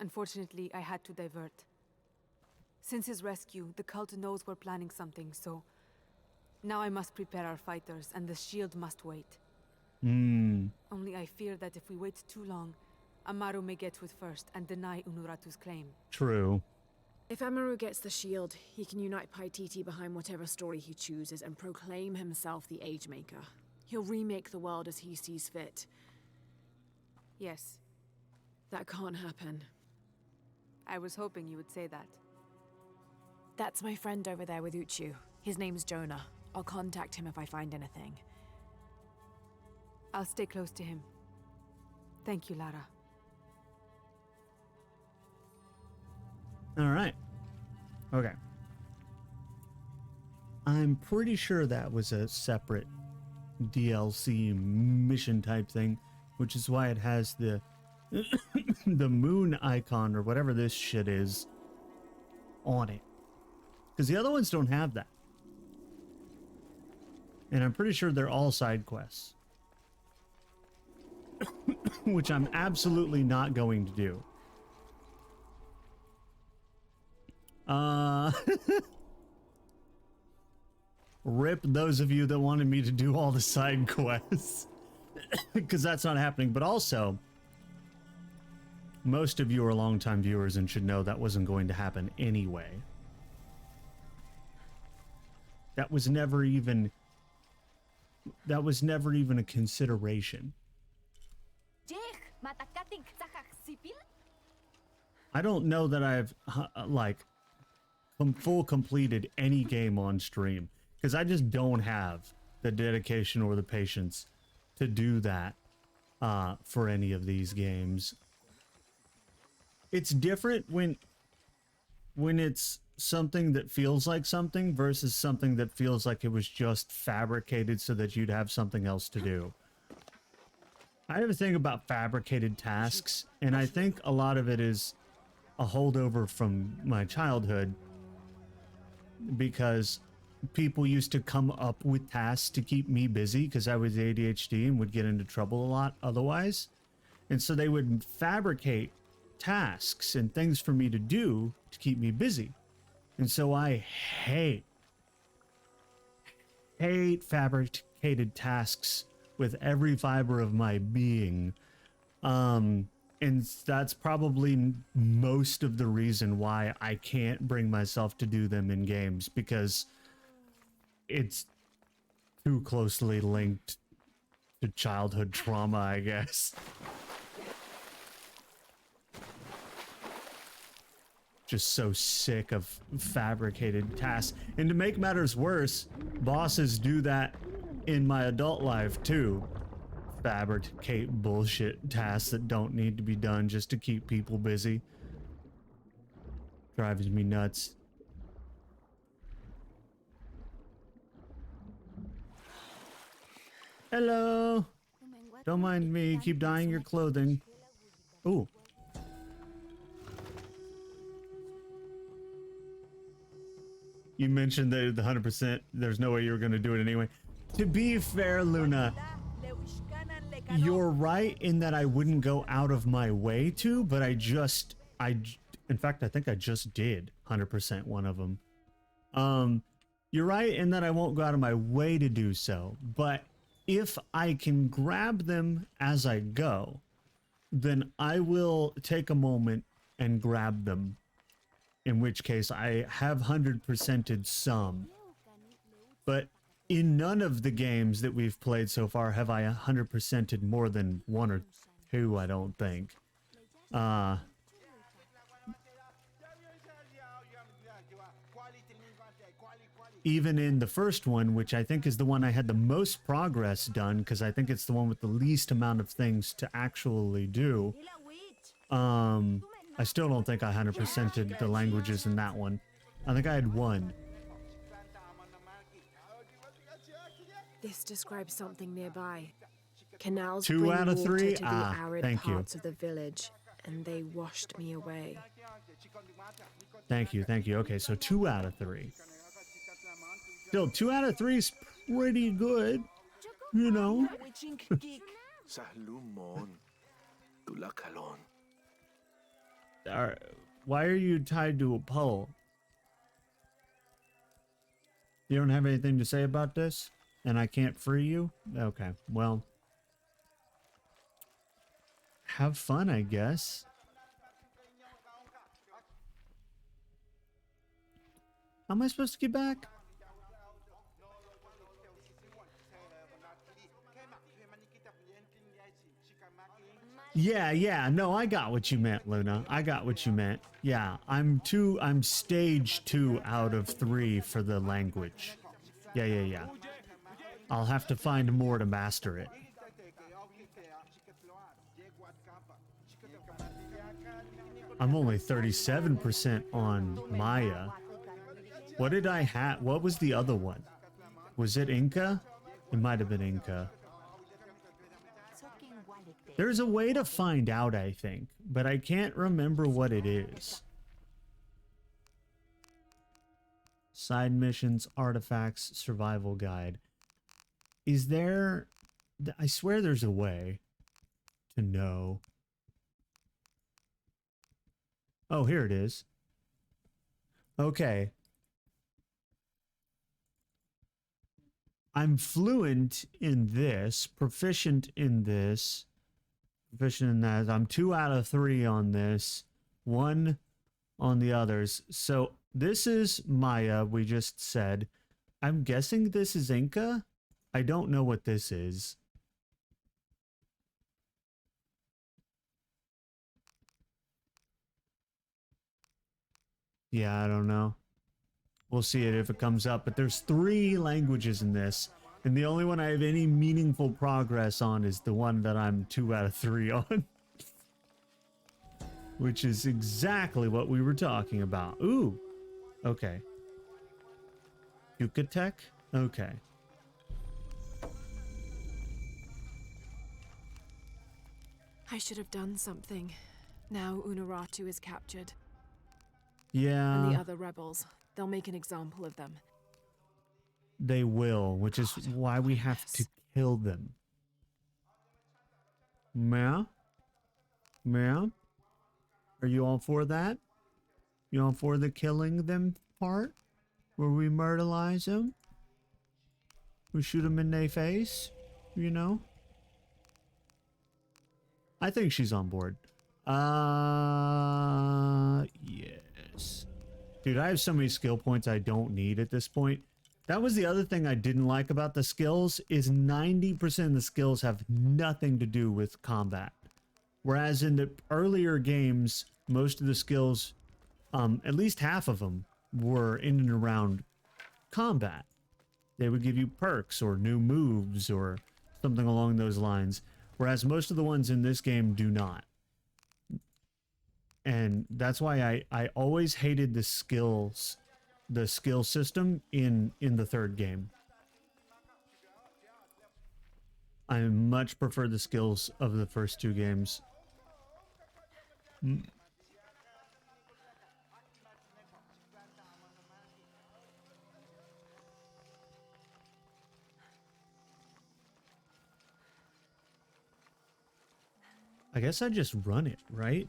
Unfortunately, I had to divert. Since his rescue, the cult knows we're planning something, so... Now I must prepare our fighters, and the shield must wait. Only I fear that if we wait too long, Amaru may get to it first and deny Unuratu's claim. True. If Amaru gets the shield, he can unite Paititi behind whatever story he chooses and proclaim himself the Age Maker. He'll remake the world as he sees fit. Yes, That can't happen. I was hoping you would say that. That's my friend over there with Uchu. His name's Jonah. I'll contact him if I find anything. I'll stay close to him. Thank you, Lara. All right. Okay. I'm pretty sure that was a separate DLC mission type thing, which is why it has the the moon icon or whatever this shit is on it. Because the other ones don't have that. And I'm pretty sure they're all side quests. Which I'm absolutely not going to do. Rip those of you that wanted me to do all the side quests. Because that's not happening. But also, most of you are longtime viewers and should know that wasn't going to happen anyway. That was never even a consideration. I don't know that I've full completed any game on stream because I just don't have the dedication or the patience to do that for any of these games. It's different when it's something that feels like something versus something that feels like it was just fabricated so that you'd have something else to do. I have a thing about fabricated tasks, and I think a lot of it is a holdover from my childhood because people used to come up with tasks to keep me busy because I was ADHD and would get into trouble a lot otherwise. And so they would fabricate tasks and things for me to do to keep me busy. And so I hate fabricated tasks with every fiber of my being. And that's probably most of the reason why I can't bring myself to do them in games, because it's too closely linked to childhood trauma, I guess. Just so sick of fabricated tasks. And to make matters worse, bosses do that in my adult life too. Fabricate bullshit tasks that don't need to be done just to keep people busy. Drives me nuts. Hello. Don't mind me. Keep dyeing your clothing. Ooh. You mentioned that the 100%, there's no way you were going to do it anyway. To be fair, Luna, you're right in that I wouldn't go out of my way to, but in fact, I think I just did 100% one of them. You're right in that I won't go out of my way to do so, but if I can grab them as I go, then I will take a moment and grab them. In which case I have 100%ed some. But in none of the games that we've played so far have I 100%ed more than one or two, I don't think. Even in the first one, which I think is the one I had the most progress done, because I think it's the one with the least amount of things to actually do. I still don't think I 100%ed the languages in that one. I think I had one. This describes something nearby. Canals 2 bring out of 3? water to the arid Thank you. parts of the village, and they washed me away. Thank you, thank you. Okay, so 2 out of 3. Still, 2 out of 3 is pretty good, you know. Why are you tied to a pole? You don't have anything to say about this? And I can't free you? Okay, well. Have fun, I guess. How am I supposed to get back? Yeah, no, I got what you meant, Luna. I got what you meant. Yeah, I'm stage 2 out of 3 for the language. Yeah. I'll have to find more to master it. I'm only 37% on Maya. What did I have? What was the other one? Was it Inca? It might have been Inca. There's a way to find out, I think, but I can't remember what it is. Side missions, artifacts, survival guide. Is there... I swear there's a way to know. Oh, here it is. Okay. I'm fluent in this, proficient in this, proficient in that. I'm 2 out of 3 on this, 1 on the others. So this is Maya, we just said. I'm guessing this is Inca. I don't know what this is. Yeah, I don't know. We'll see it if it comes up, but there's 3 languages in this, and the only one I have any meaningful progress on is the one that I'm 2 out of 3 on. Which is exactly what we were talking about. Ooh, okay. Yucatec? Okay. I should have done something. Now Unuratu is captured. Yeah. And the other rebels, they'll make an example of them. They will, which is why we have to kill them. Ma'am? Ma'am? Are you all for that? You all for the killing them part? Where we myrtleize them? We shoot them in their face? You know? I think she's on board. Yes. Dude, I have so many skill points I don't need at this point. That was the other thing I didn't like about the skills, is 90% of the skills have nothing to do with combat. Whereas in the earlier games, most of the skills, at least half of them, were in and around combat. They would give you perks or new moves or something along those lines. Whereas most of the ones in this game do not. And that's why I always hated the skill system in the third game. I much prefer the skills of the first 2 games. I guess I just run it, right?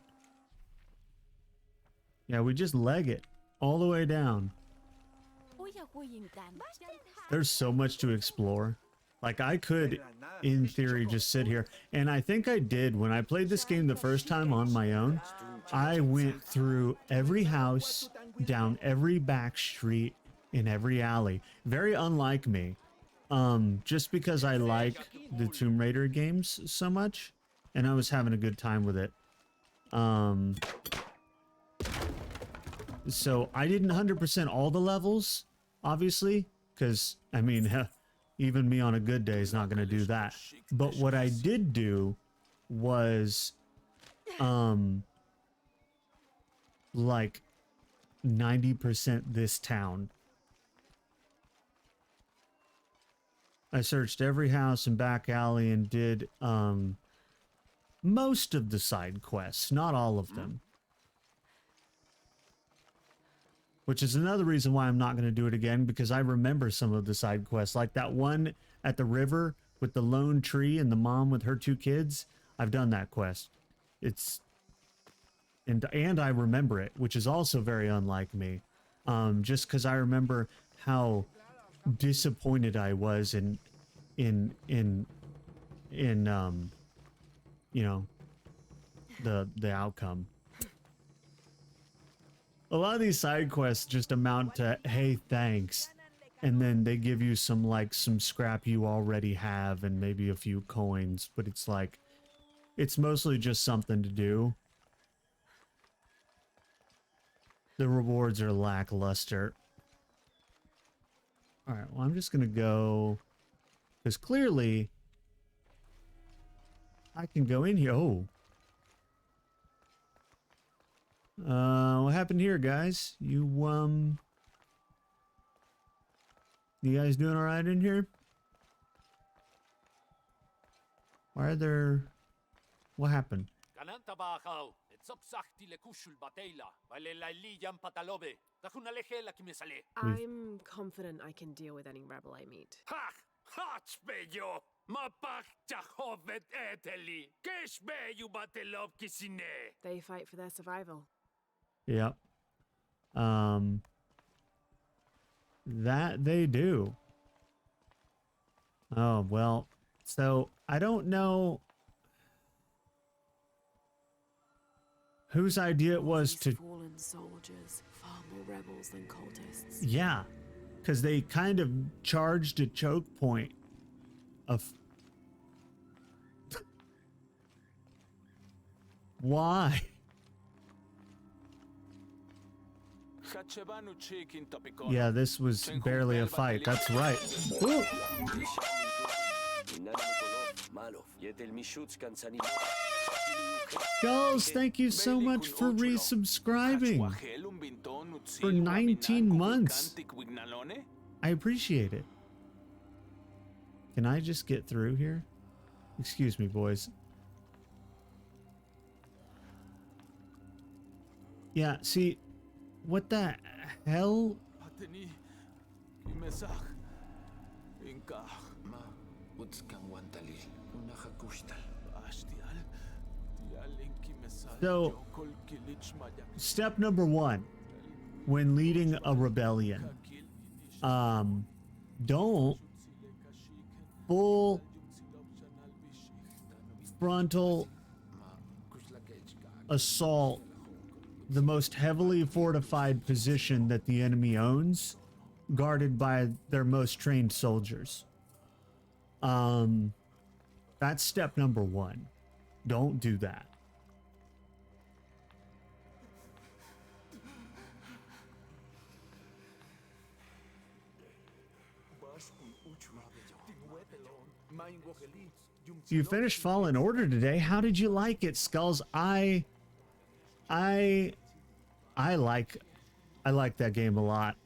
Yeah, we just leg it all the way down. There's so much to explore. Like, I could, in theory, just sit here. And I think I did. When I played this game the first time on my own, I went through every house, down every back street, in every alley. Very unlike me. Just because I like the Tomb Raider games so much. And I was having a good time with it. So I didn't 100% all the levels, obviously, because, I mean, even me on a good day is not going to do that. But what I did do was, like, 90% this town. I searched every house and back alley and did, most of the side quests, not all of them. Which is another reason why I'm not going to do it again, because I remember some of the side quests. Like that one at the river with the lone tree and the mom with her 2 kids. I've done that quest. It's... And I remember it, which is also very unlike me. Just because I remember how disappointed I was in you know, the outcome. A lot of these side quests just amount to, hey, thanks. And then they give you some scrap you already have and maybe a few coins, but it's like, it's mostly just something to do. The rewards are lackluster. Alright, well, I'm just gonna go, because clearly I can go in here. Oh. What happened here, guys? You guys doing all right in here? Why are there... What happened? I'm confident I can deal with any rebel I meet. They fight for their survival. Yep. That they do. Oh, well, so I don't know whose idea it was These to... fallen soldiers, far more rebels than cultists. Yeah, because they kind of charged a choke point of... Why? Yeah, this was barely a fight. That's right. Ooh. Skulls, thank you so much for resubscribing for 19 months. I appreciate it. Can I just get through here? Excuse me, boys. Yeah, see, what the hell? So, step number 1, when leading a rebellion, don't full frontal assault the most heavily fortified position that the enemy owns, guarded by their most trained soldiers. That's step number 1. Don't do that. You finished Fallen Order today. How did you like it, Skulls? I like that game a lot.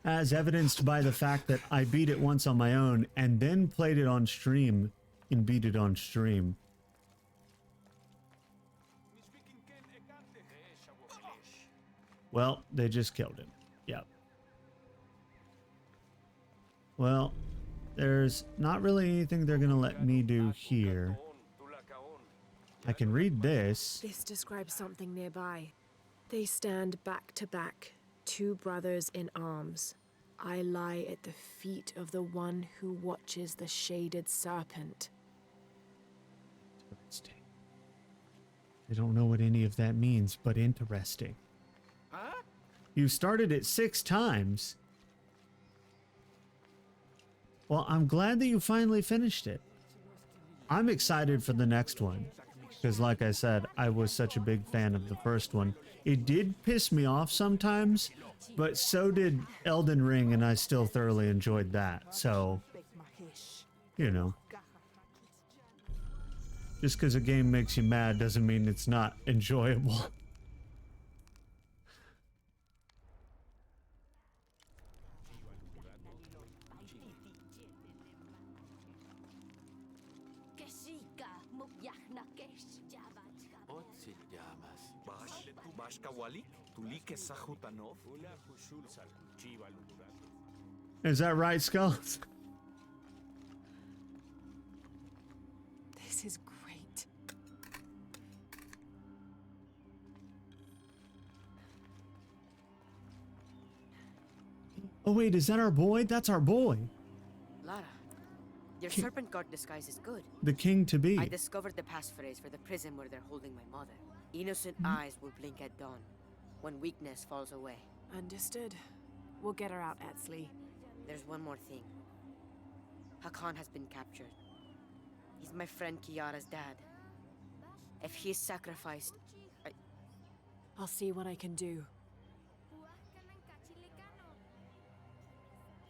As evidenced by the fact that I beat it once on my own and then played it on stream and beat it on stream. Well, they just killed him. Yep. Well, there's not really anything they're gonna let me do here. I can read this. This describes something nearby. They stand back to back, 2 brothers in arms. I lie at the feet of the one who watches the shaded serpent. Interesting. I don't know what any of that means, but interesting. Huh? You started it 6 times. Well, I'm glad that you finally finished it. I'm excited for the next one. Because like I said, I was such a big fan of the first one. It did piss me off sometimes, but so did Elden Ring, and I still thoroughly enjoyed that. So, you know. Just because a game makes you mad doesn't mean it's not enjoyable. Is that right, Skulls? This is great. Oh wait, is that our boy? That's our boy. Lara, your serpent guard disguise is good. The king to be. I discovered the passphrase for the prison where they're holding my mother. Innocent eyes will blink at dawn, when weakness falls away. Understood. We'll get her out, Etzli. There's one more thing. Hakan has been captured. He's my friend Kiara's dad. If he is sacrificed, I'll see what I can do.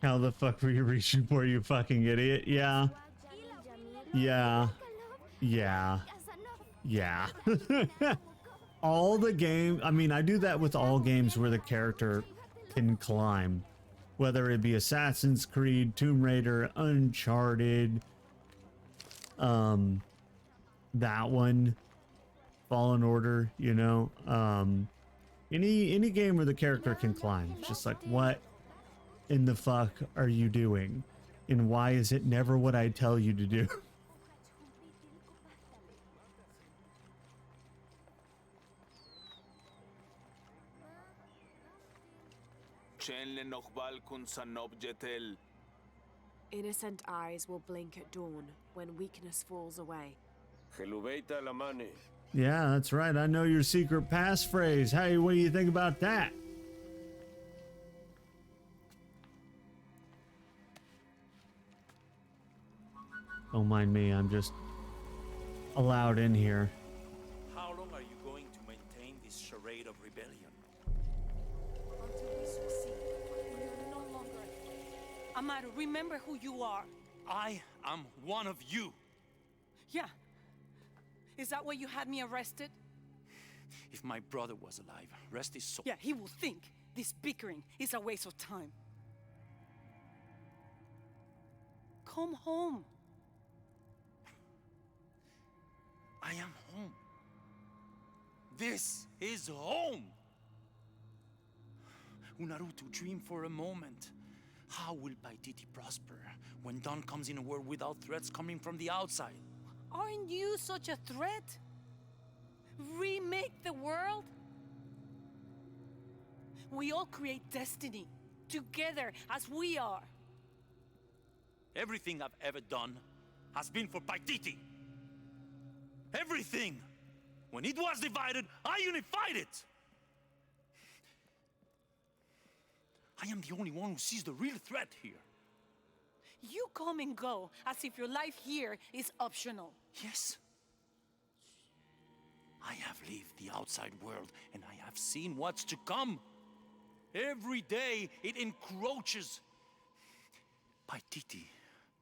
How the fuck were you reaching for, you fucking idiot? Yeah. Yeah. Yeah. Yeah. All the game, I mean, I do that with all games where the character can climb. Whether it be Assassin's Creed, Tomb Raider, Uncharted, that one, Fallen Order, you know, any game where the character can climb. It's just like, what in the fuck are you doing? And why is it never what I tell you to do? Innocent eyes will blink at dawn when weakness falls away. Yeah, that's right. I know your secret passphrase. Hey, what do you think about that? Don't mind me, I'm just allowed in here. How long are you going to maintain this charade of rebellion? Until we succeed, we are no longer. Amaru, remember who you are. I am one of you. Yeah. Is that why you had me arrested? If my brother was alive, rest his soul. Yeah, he will think this bickering is a waste of time. Come home. I am home. This is home. Unaruto, dream for a moment. How will Paititi prosper when Dawn comes in a world without threats coming from the outside? Aren't you such a threat? Remake the world? We all create destiny, together as we are. Everything I've ever done has been for Paititi. Everything! When it was divided, I unified it! I am the only one who sees the real threat here. You come and go as if your life here is optional. Yes. I have lived the outside world, and I have seen what's to come. Every day, it encroaches. Paititi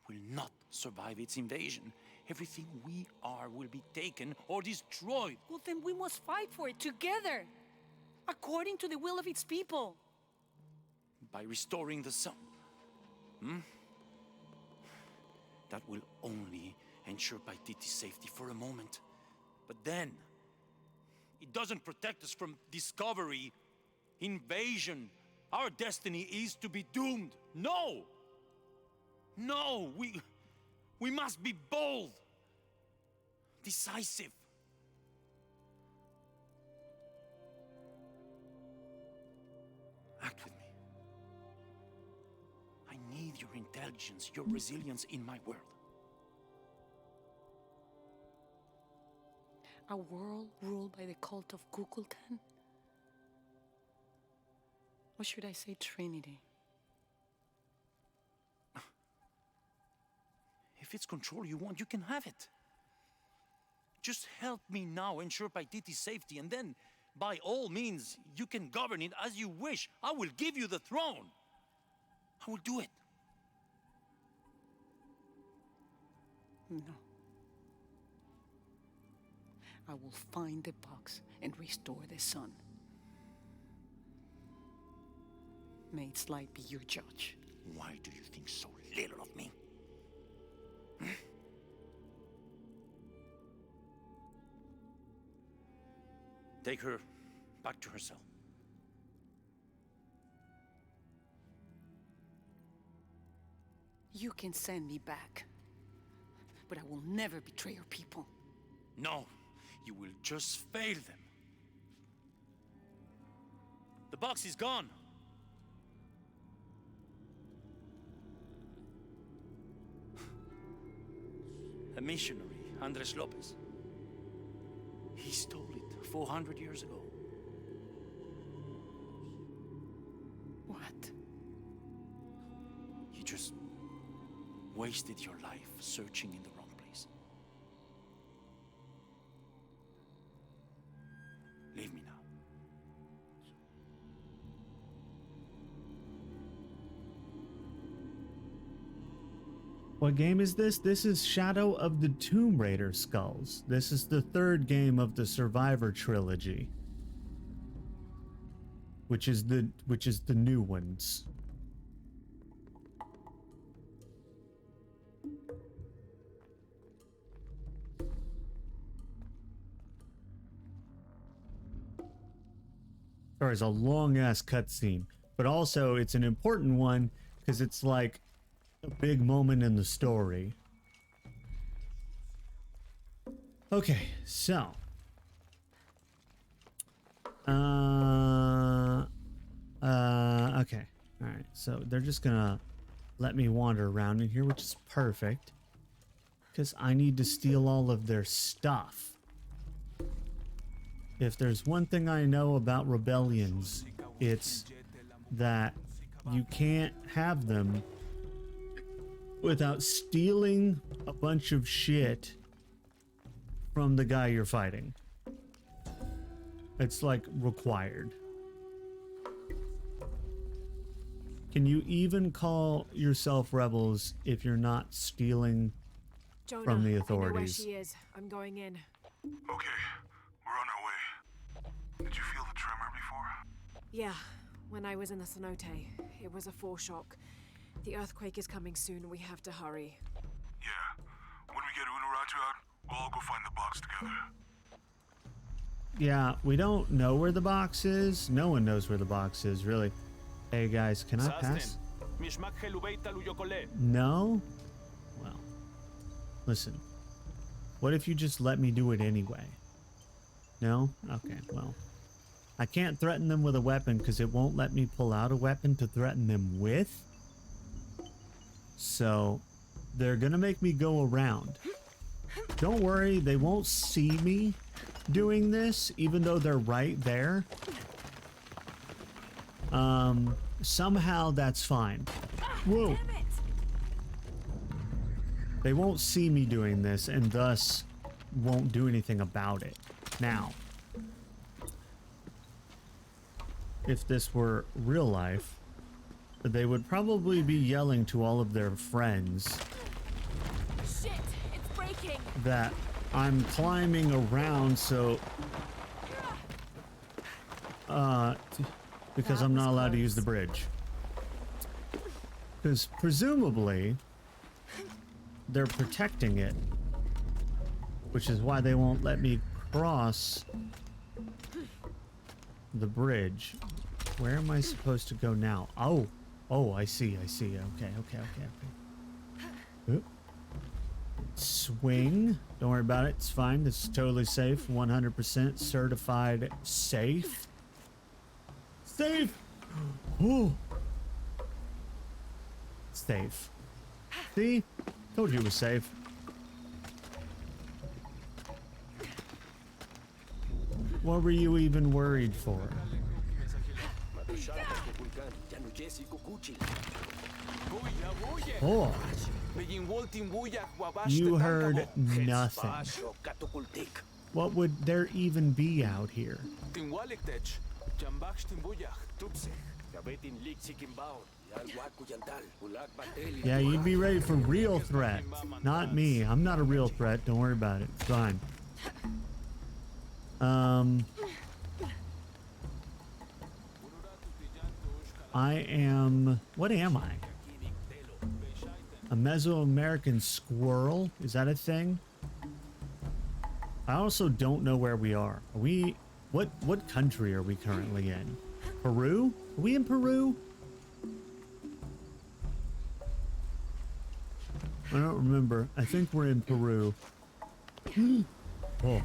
will not survive its invasion. Everything we are will be taken or destroyed. Well, then we must fight for it together, according to the will of its people. By restoring the sun. That will only ensure Paititi's safety for a moment. But then, it doesn't protect us from discovery, invasion. Our destiny is to be doomed. No! No, we must be bold, decisive. Act with me. I need your intelligence, your resilience in my world. A world ruled by the cult of Kukulkan? Or should I say Trinity? If it's control you want, you can have it. Just help me now ensure Paititi's safety, and then, by all means, you can govern it as you wish. I will give you the throne. I will do it. No. I will find the box and restore the sun. May its light be your judge. Why do you think so little of me? Take her back to her cell. You can send me back, but I will never betray your people. No, you will just fail them. The box is gone. A missionary, Andres Lopez. He stole it 400 years ago. What? You just wasted your life searching in the wrong place. Leave me now. What game is this? This is Shadow of the Tomb Raider Skulls. This is the third game of the Survivor trilogy, which is the new ones. Or is a long ass cutscene, but also it's an important one because it's like a big moment in the story. Okay, so okay, all right, so they're just gonna let me wander around in here, which is perfect because I need to steal all of their stuff. If there's one thing I know about rebellions, it's that you can't have them without stealing a bunch of shit from the guy you're fighting. It's like required. Can you even call yourself rebels if you're not stealing Jonah, from the I know where authorities? she is. I'm going in. Okay, we're on our way. Did you feel the tremor before? Yeah, when I was in the cenote, it was a foreshock. The earthquake is coming soon. We have to hurry. Yeah. When we get Unuratu out, we'll all go find the box together. Yeah, we don't know where the box is. No one knows where the box is, really. Hey guys, can I pass? No? Well, listen. What if you just let me do it anyway? No? Okay, well. I can't threaten them with a weapon because it won't let me pull out a weapon to threaten them with. So, they're gonna make me go around. Don't worry, they won't see me doing this, even though they're right there. Somehow that's fine. Whoa. They won't see me doing this and thus won't do anything about it. Now, if this were real life, they would probably be yelling to all of their friends Shit! It's breaking! that I'm climbing around so because That I'm not was allowed to use the close. bridge. Because presumably they're protecting it, which is why they won't let me cross the bridge. Where am I supposed to go now? Oh, I see. Okay. Oop. Swing. Don't worry about it. It's fine. This is totally safe. 100% certified safe. Safe. Oh. Safe. See? Told you it was safe. What were you even worried for? Oh. You heard nothing. What would there even be out here? Yeah, you'd be ready for real threat. Not me. I'm not a real threat. Don't worry about it. It's fine. I am... What am I? A Mesoamerican squirrel? Is that a thing? I also don't know where we are. Are we... What country are we currently in? Peru? Are we in Peru? I don't remember. I think we're in Peru. Oh.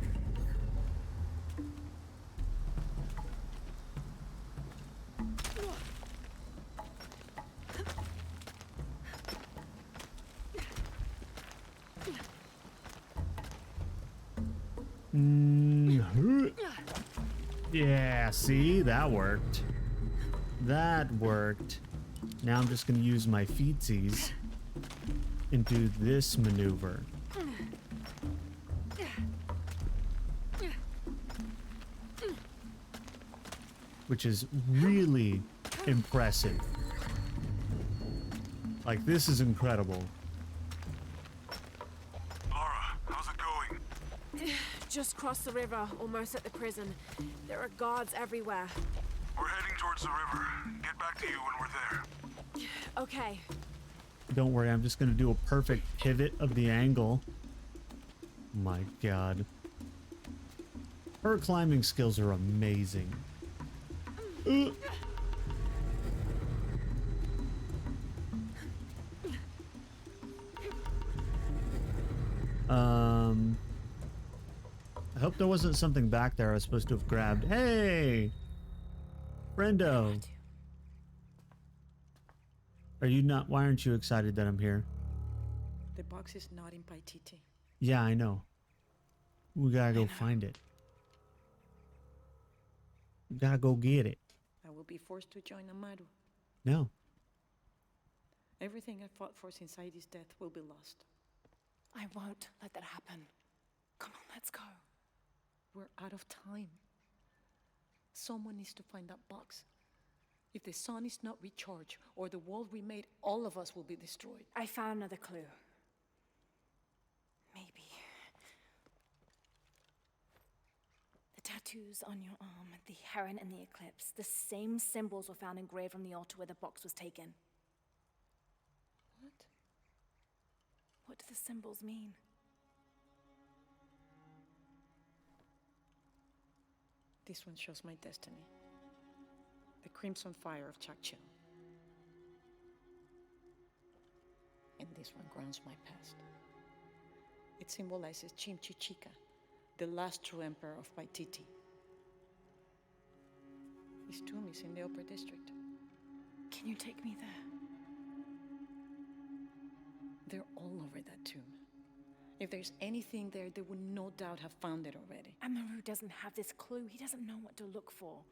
Yeah, see? That worked. That worked. Now I'm just gonna use my feetsies and do this maneuver. Which is really impressive. Like, this is incredible. Just cross the river, almost at the prison. There are guards everywhere. We're heading towards the river. Get back to you when we're there. Okay. Don't worry, I'm just gonna do a perfect pivot of the angle. My god. Her climbing skills are amazing. I hope there wasn't something back there I was supposed to have grabbed. Hey! Brendo! Are you not? Why aren't you excited that I'm here? The box is not in Paititi. Yeah, I know. We gotta go find it. We gotta go get it. I will be forced to join Amaru. No. Everything I fought for since Heidi's death will be lost. I won't let that happen. Come on, let's go. We're out of time. Someone needs to find that box. If the sun is not recharged, or the world we made, all of us will be destroyed. I found another clue. Maybe. The tattoos on your arm, the heron and the eclipse, the same symbols were found engraved on the altar where the box was taken. What? What do the symbols mean? This one shows my destiny. The crimson fire of Chakchil. And this one grounds my past. It symbolizes Chimchichica, the last true emperor of Paititi. His tomb is in the upper district. Can you take me there? They're all over that tomb. If there's anything there, they would no doubt have found it already. Amaru doesn't have this clue. He doesn't know what to look for.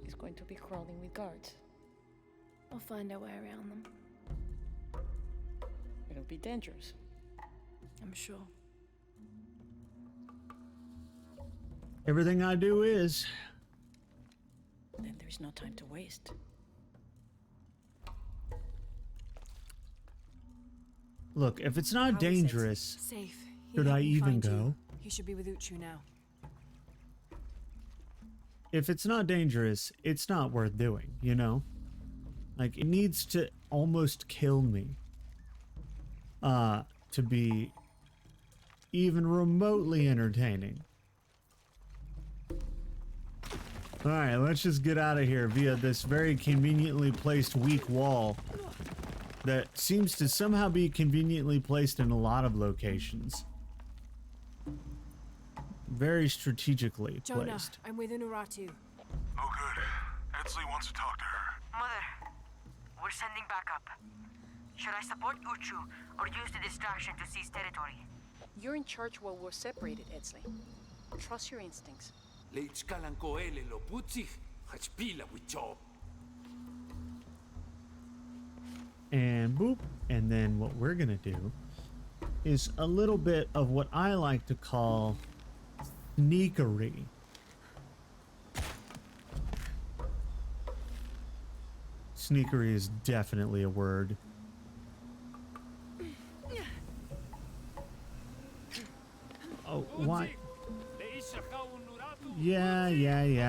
He's going to be crawling with guards. We'll find our way around them. It'll be dangerous. I'm sure. Everything I do is. Then there's no time to waste. Look, if it's not How is it? dangerous, Safe. He should helped I me even find you. go? He should be with Uchu now. If it's not dangerous, it's not worth doing, you know? Like, it needs to almost kill me. To be even remotely entertaining. Alright, let's just get out of here via this very conveniently placed weak wall that seems to somehow be conveniently placed in a lot of locations. Very strategically Jonah, placed. I'm with Unuratu. Oh, good. Etzli wants to talk to her. Mother, we're sending backup. Should I support Uchu or use the distraction to seize territory? You're in charge while we're separated, Etzli. Trust your instincts. And boop. And then what we're gonna do is a little bit of what I like to call sneakery. Sneakery is definitely a word. Oh, why? Yeah.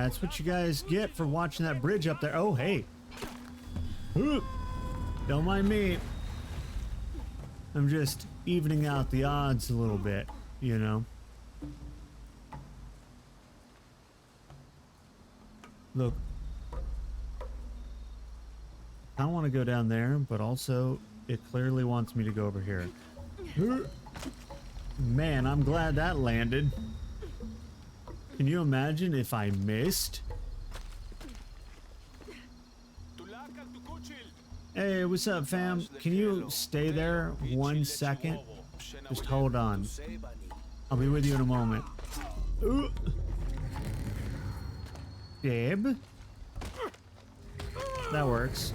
It's what you guys get for watching that bridge up there. Oh, hey. Ooh. Don't mind me. I'm just evening out the odds a little bit, you know? Look. I want to go down there, but also it clearly wants me to go over here. Man, I'm glad that landed. Can you imagine if I missed? Hey, what's up, fam? Can you stay there 1 second? Just hold on. I'll be with you in a moment. Ooh. Dib. That works.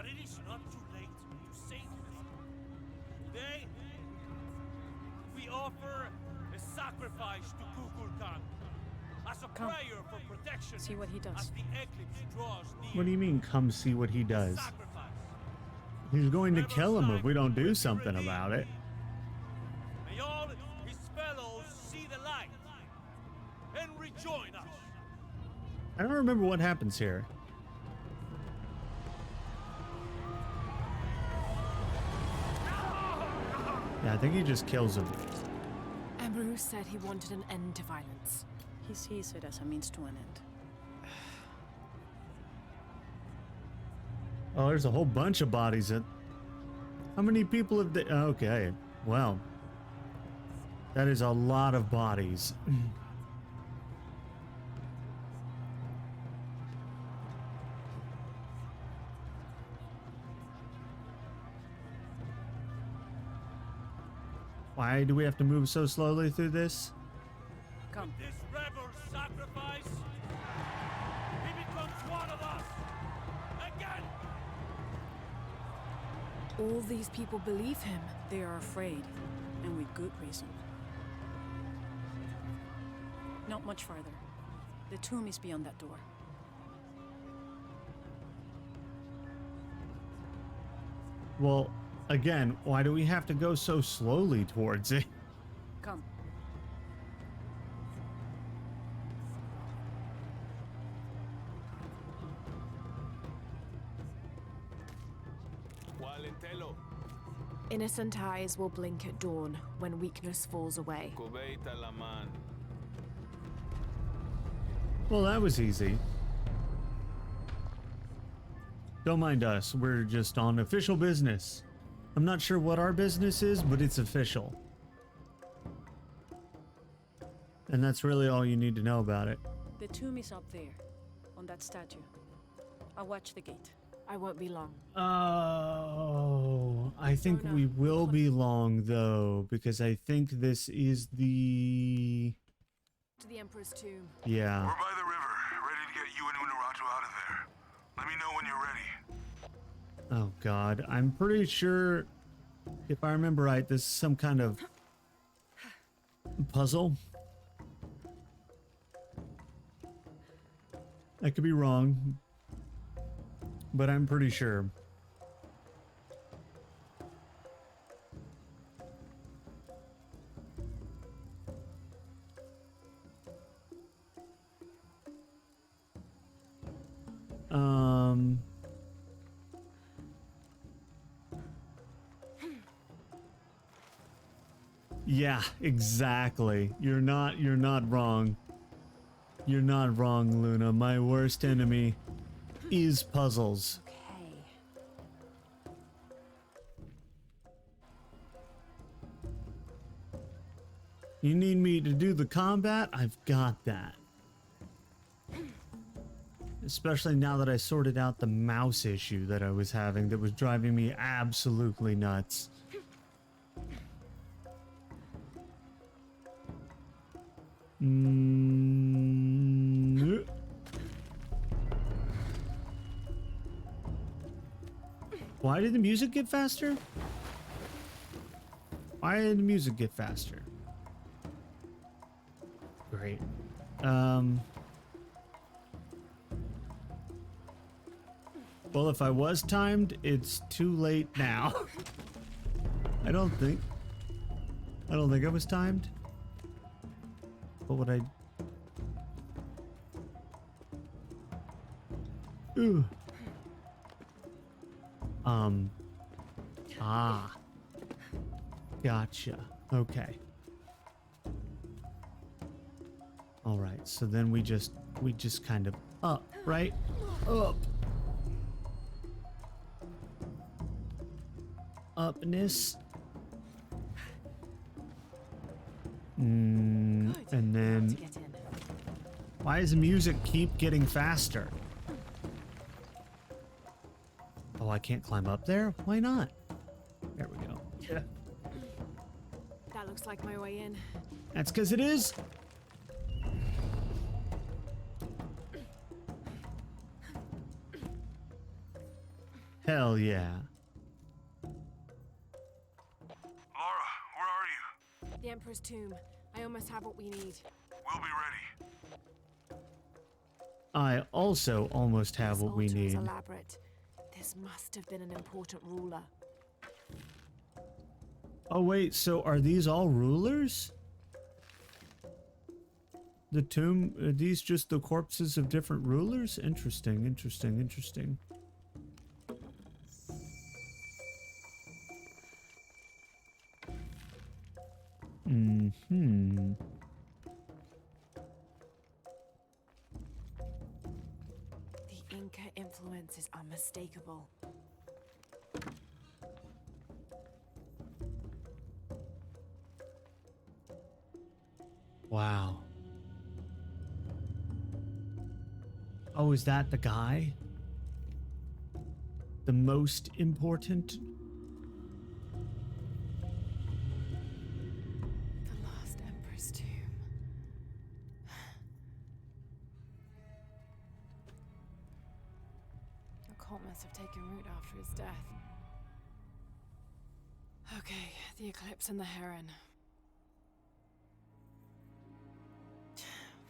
But it is not too late to save them. Today, we offer a sacrifice to Kukulkan as a Come. prayer for protection. See what he does. As the eclipse draws near. What do you mean, come see what he does? Sacrifice. He's going to kill him if we don't do something about it. May all his fellows see the light and rejoin us. I don't remember what happens here. Yeah, I think he just kills him. Emperor said he wanted an end to violence. He sees it as a means to an end. Oh, there's a whole bunch of bodies. How many people have they... Okay, well. That is a lot of bodies. Why do we have to move so slowly through this? Come. This rebel sacrifice, he becomes one of us again. All these people believe him. They are afraid, and with good reason. Not much farther. The tomb is beyond that door. Well, again, why do we have to go so slowly towards it? Come. Innocent eyes will blink at dawn when weakness falls away. Well, that was easy. Don't mind us. We're just on official business. I'm not sure what our business is, but it's official. And that's really all you need to know about it. The tomb is up there, on that statue. I'll watch the gate. I won't be long. Oh, I think we will be long, though, because I think this is the... To the Emperor's tomb. Yeah. We're by the river, ready to get you and Unuratu out of there. Let me know when you're ready. Oh, God. I'm pretty sure, if I remember right, this is some kind of puzzle. I could be wrong, but I'm pretty sure. Yeah, exactly. You're not wrong. You're not wrong, Luna. My worst enemy is puzzles. Okay. You need me to do the combat? I've got that. Especially now that I sorted out the mouse issue that I was having that was driving me absolutely nuts. Why did the music get faster? Why did the music get faster? Great. Well, if I was timed, it's too late now. I don't think I was timed. What would I... Ooh. Gotcha. Okay. All right. So then we just kind of up, right? Up. Upness. And then why does the music keep getting faster? Oh, I can't climb up there? Why not? There we go. Yeah. That looks like my way in. That's because it is. Hell yeah. Lara, where are you? The Emperor's tomb. I almost have what we need. We'll be ready. I also almost have This what we altar is need. elaborate. This must have been an important ruler. Oh wait, so are these all rulers? The tomb, are these just the corpses of different rulers? Interesting, interesting, interesting. Mm-hmm. The Inca influence is unmistakable. Wow. Oh, is that the guy? The most important? The last Emperor's tomb. The cult must have taken root after his death. Okay, the Eclipse and the Heron.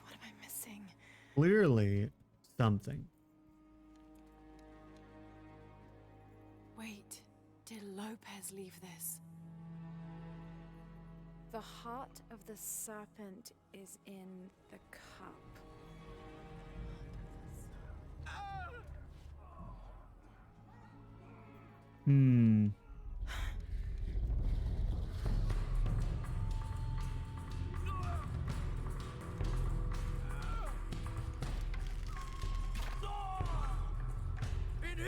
What am I missing? Clearly something. Wait, did Lopez leave this? The heart of the serpent is in the cup. Hmm. In here!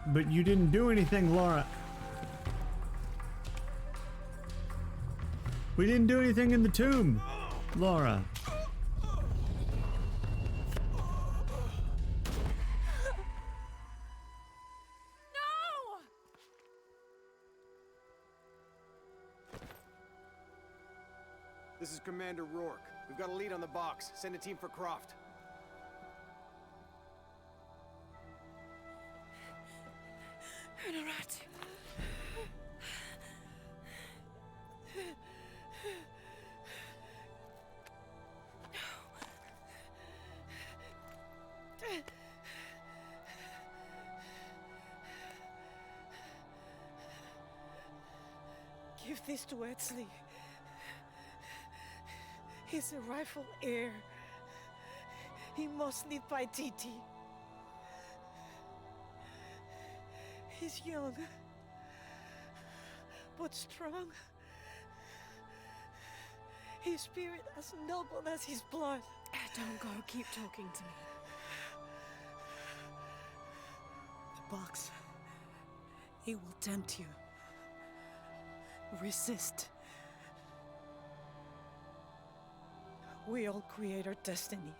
But you didn't do anything, Laura. We didn't do anything in the tomb, Laura. This is Commander Rourke. We've got a lead on the box. Send a team for Croft. Honorat. Give this to Etzli. He's a rightful heir. He must live by Titi. He's young, but strong. His spirit as noble as his blood. Don't go, keep talking to me. The box. It will tempt you. Resist. We all create our destiny.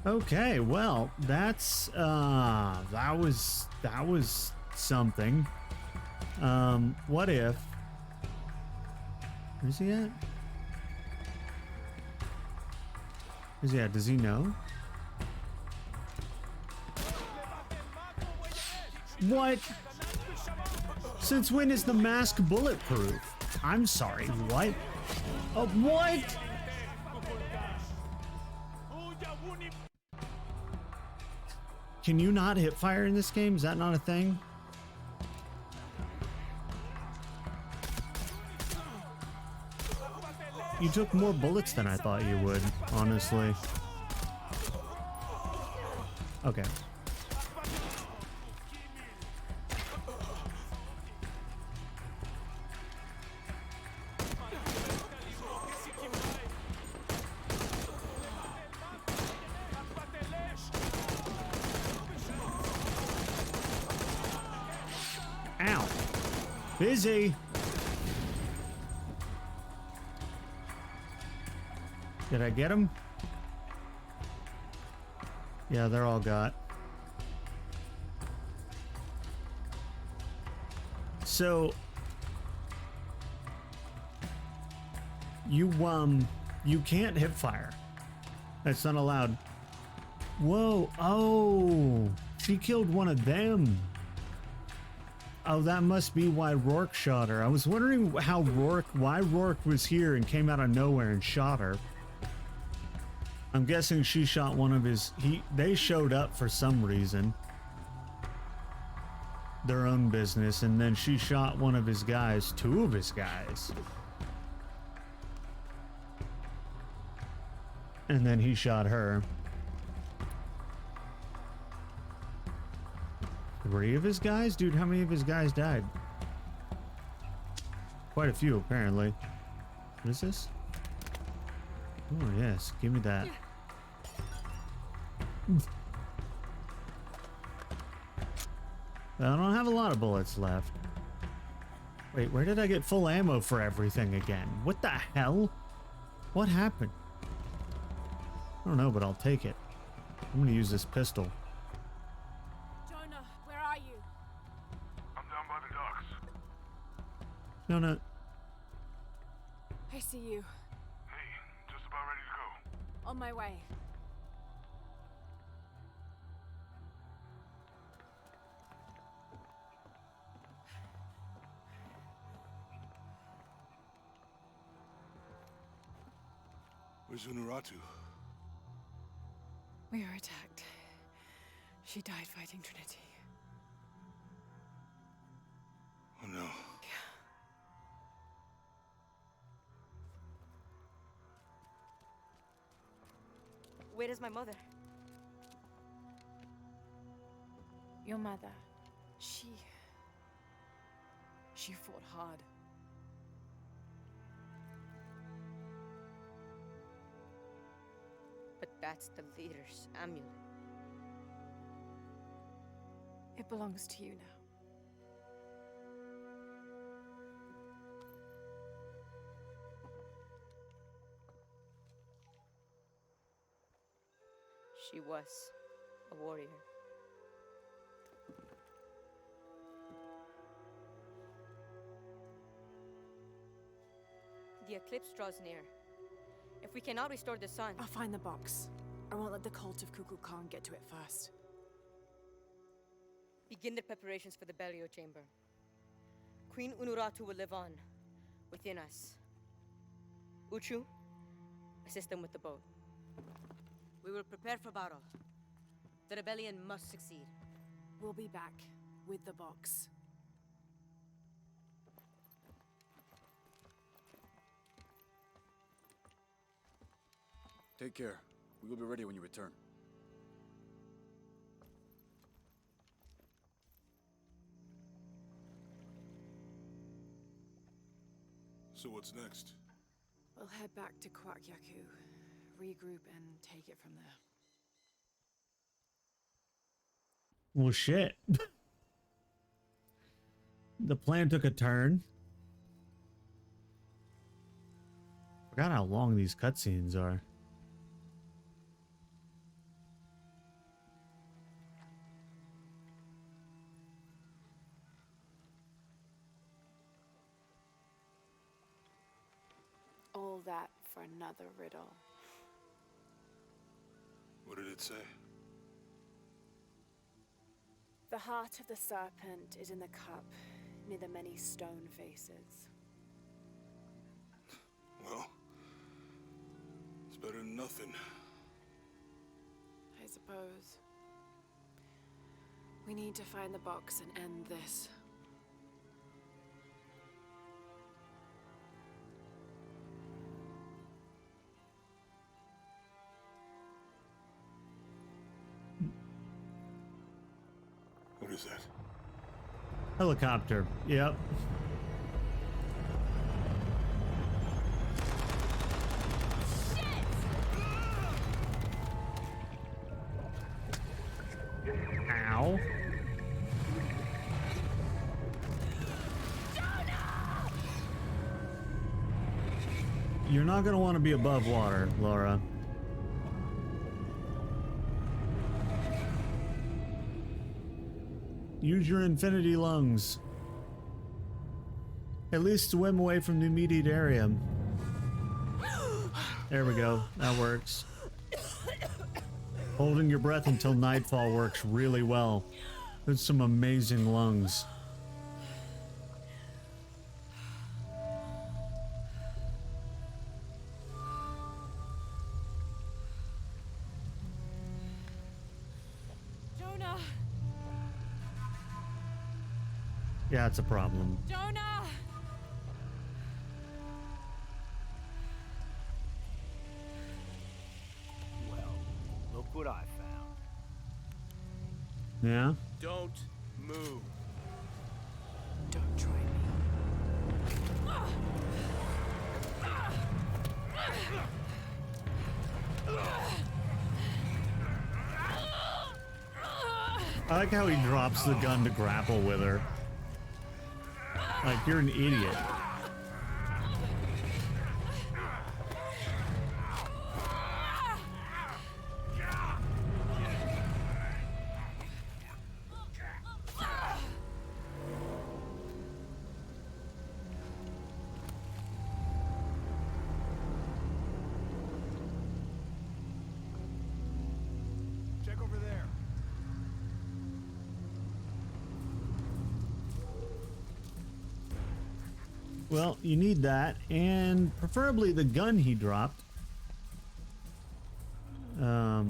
Okay, well, that's that was something. What if? Where's he at? Where's he at? Does he know? What? Since when is the mask bulletproof? I'm sorry, what? Oh, what? Can you not hit fire in this game? Is that not a thing? you took more bullets than I thought you would, honestly. Okay. Ow. Busy. Did I get him? Yeah, they're all got. So you can't hip fire. That's not allowed. Whoa. Oh, she killed one of them. Oh, that must be why Rourke shot her. I was wondering why Rourke was here and came out of nowhere and shot her. I'm guessing she shot one of his... They showed up for some reason. Their own business, and then she shot one of his guys, two of his guys. And then he shot her. 3 of his guys? Dude, how many of his guys died? Quite a few, apparently. What is this? Oh, yes. Give me that. I don't have a lot of bullets left. Wait, where did I get full ammo for everything again? What the hell? What happened? I don't know, but I'll take it. I'm gonna use this pistol. Jonah, where are you? I'm down by the docks. No. I see you. Hey, just about ready to go. On my way. Where's Unuratu? We were attacked. She died fighting Trinity. Oh no. Where is my mother? Your mother. She fought hard. But that's the leader's amulet. It belongs to you now. She was a warrior. The eclipse draws near. If we cannot restore the sun... I'll find the box. I won't let the cult of Kukulkan Khan get to it first. Begin the preparations for the burial chamber. Queen Unuratu will live on, within us. Uchu, assist them with the boat. We will prepare for battle. The rebellion must succeed. We'll be back with the box. Take care. We will be ready when you return. So what's next? We'll head back to Kwakyaku, regroup and take it from there. Well, shit. The plan took a turn. Forgot how long these cutscenes are. All that for another riddle. What did it say? The heart of the serpent is in the cup, near the many stone faces. Well, it's better than nothing. I suppose. We need to find the box and end this. What is that? Helicopter. Yep. Ow. You're not going to want to be above water, Laura. Use your infinity lungs. At least swim away from the immediate area. There we go. That works. Holding your breath until nightfall works really well. There's some amazing lungs. Jonah! Yeah, it's a problem. Jonah! Well, look what I found. Yeah? Don't move. Don't try me. I like how he drops the gun to grapple with her. Like, you're an idiot. Check over there. Well, you need that, and preferably the gun he dropped. Anything?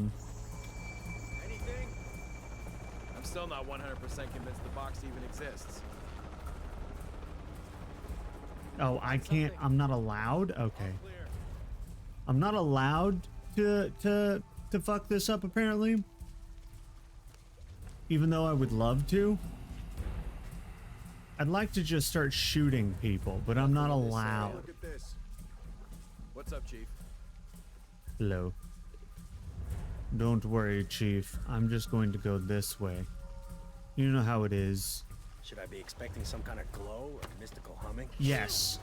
I'm still not 100% convinced the box even exists. Oh, I can't. I'm not allowed. Okay, I'm not allowed to fuck this up. Apparently, even though I would love to. I'd like to just start shooting people, but I'm not allowed. Look at this. What's up, Chief? Hello. Don't worry, Chief. I'm just going to go this way. You know how it is. Should I be expecting some kind of glow or mystical humming? Yes.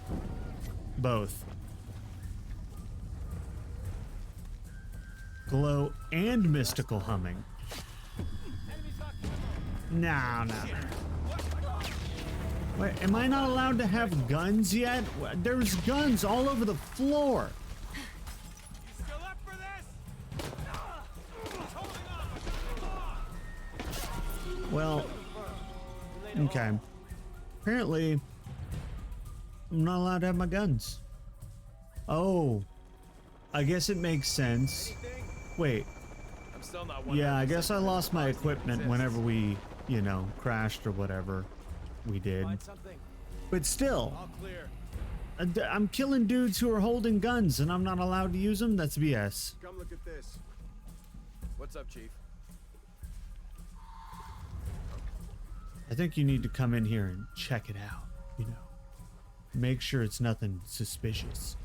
Both. Glow and mystical humming. No. Wait, am I not allowed to have guns yet? There's guns all over the floor. You still up for this? Well, okay. Apparently, I'm not allowed to have my guns. Oh, I guess it makes sense. Wait. I'm still not Yeah, I guess I lost my equipment whenever we, you know, crashed or whatever we did. But still, All clear. I'm killing dudes who are holding guns and I'm not allowed to use them? That's BS. Come look at this. What's up, Chief? I think you need to come in here and check it out, you know. Make sure it's nothing suspicious.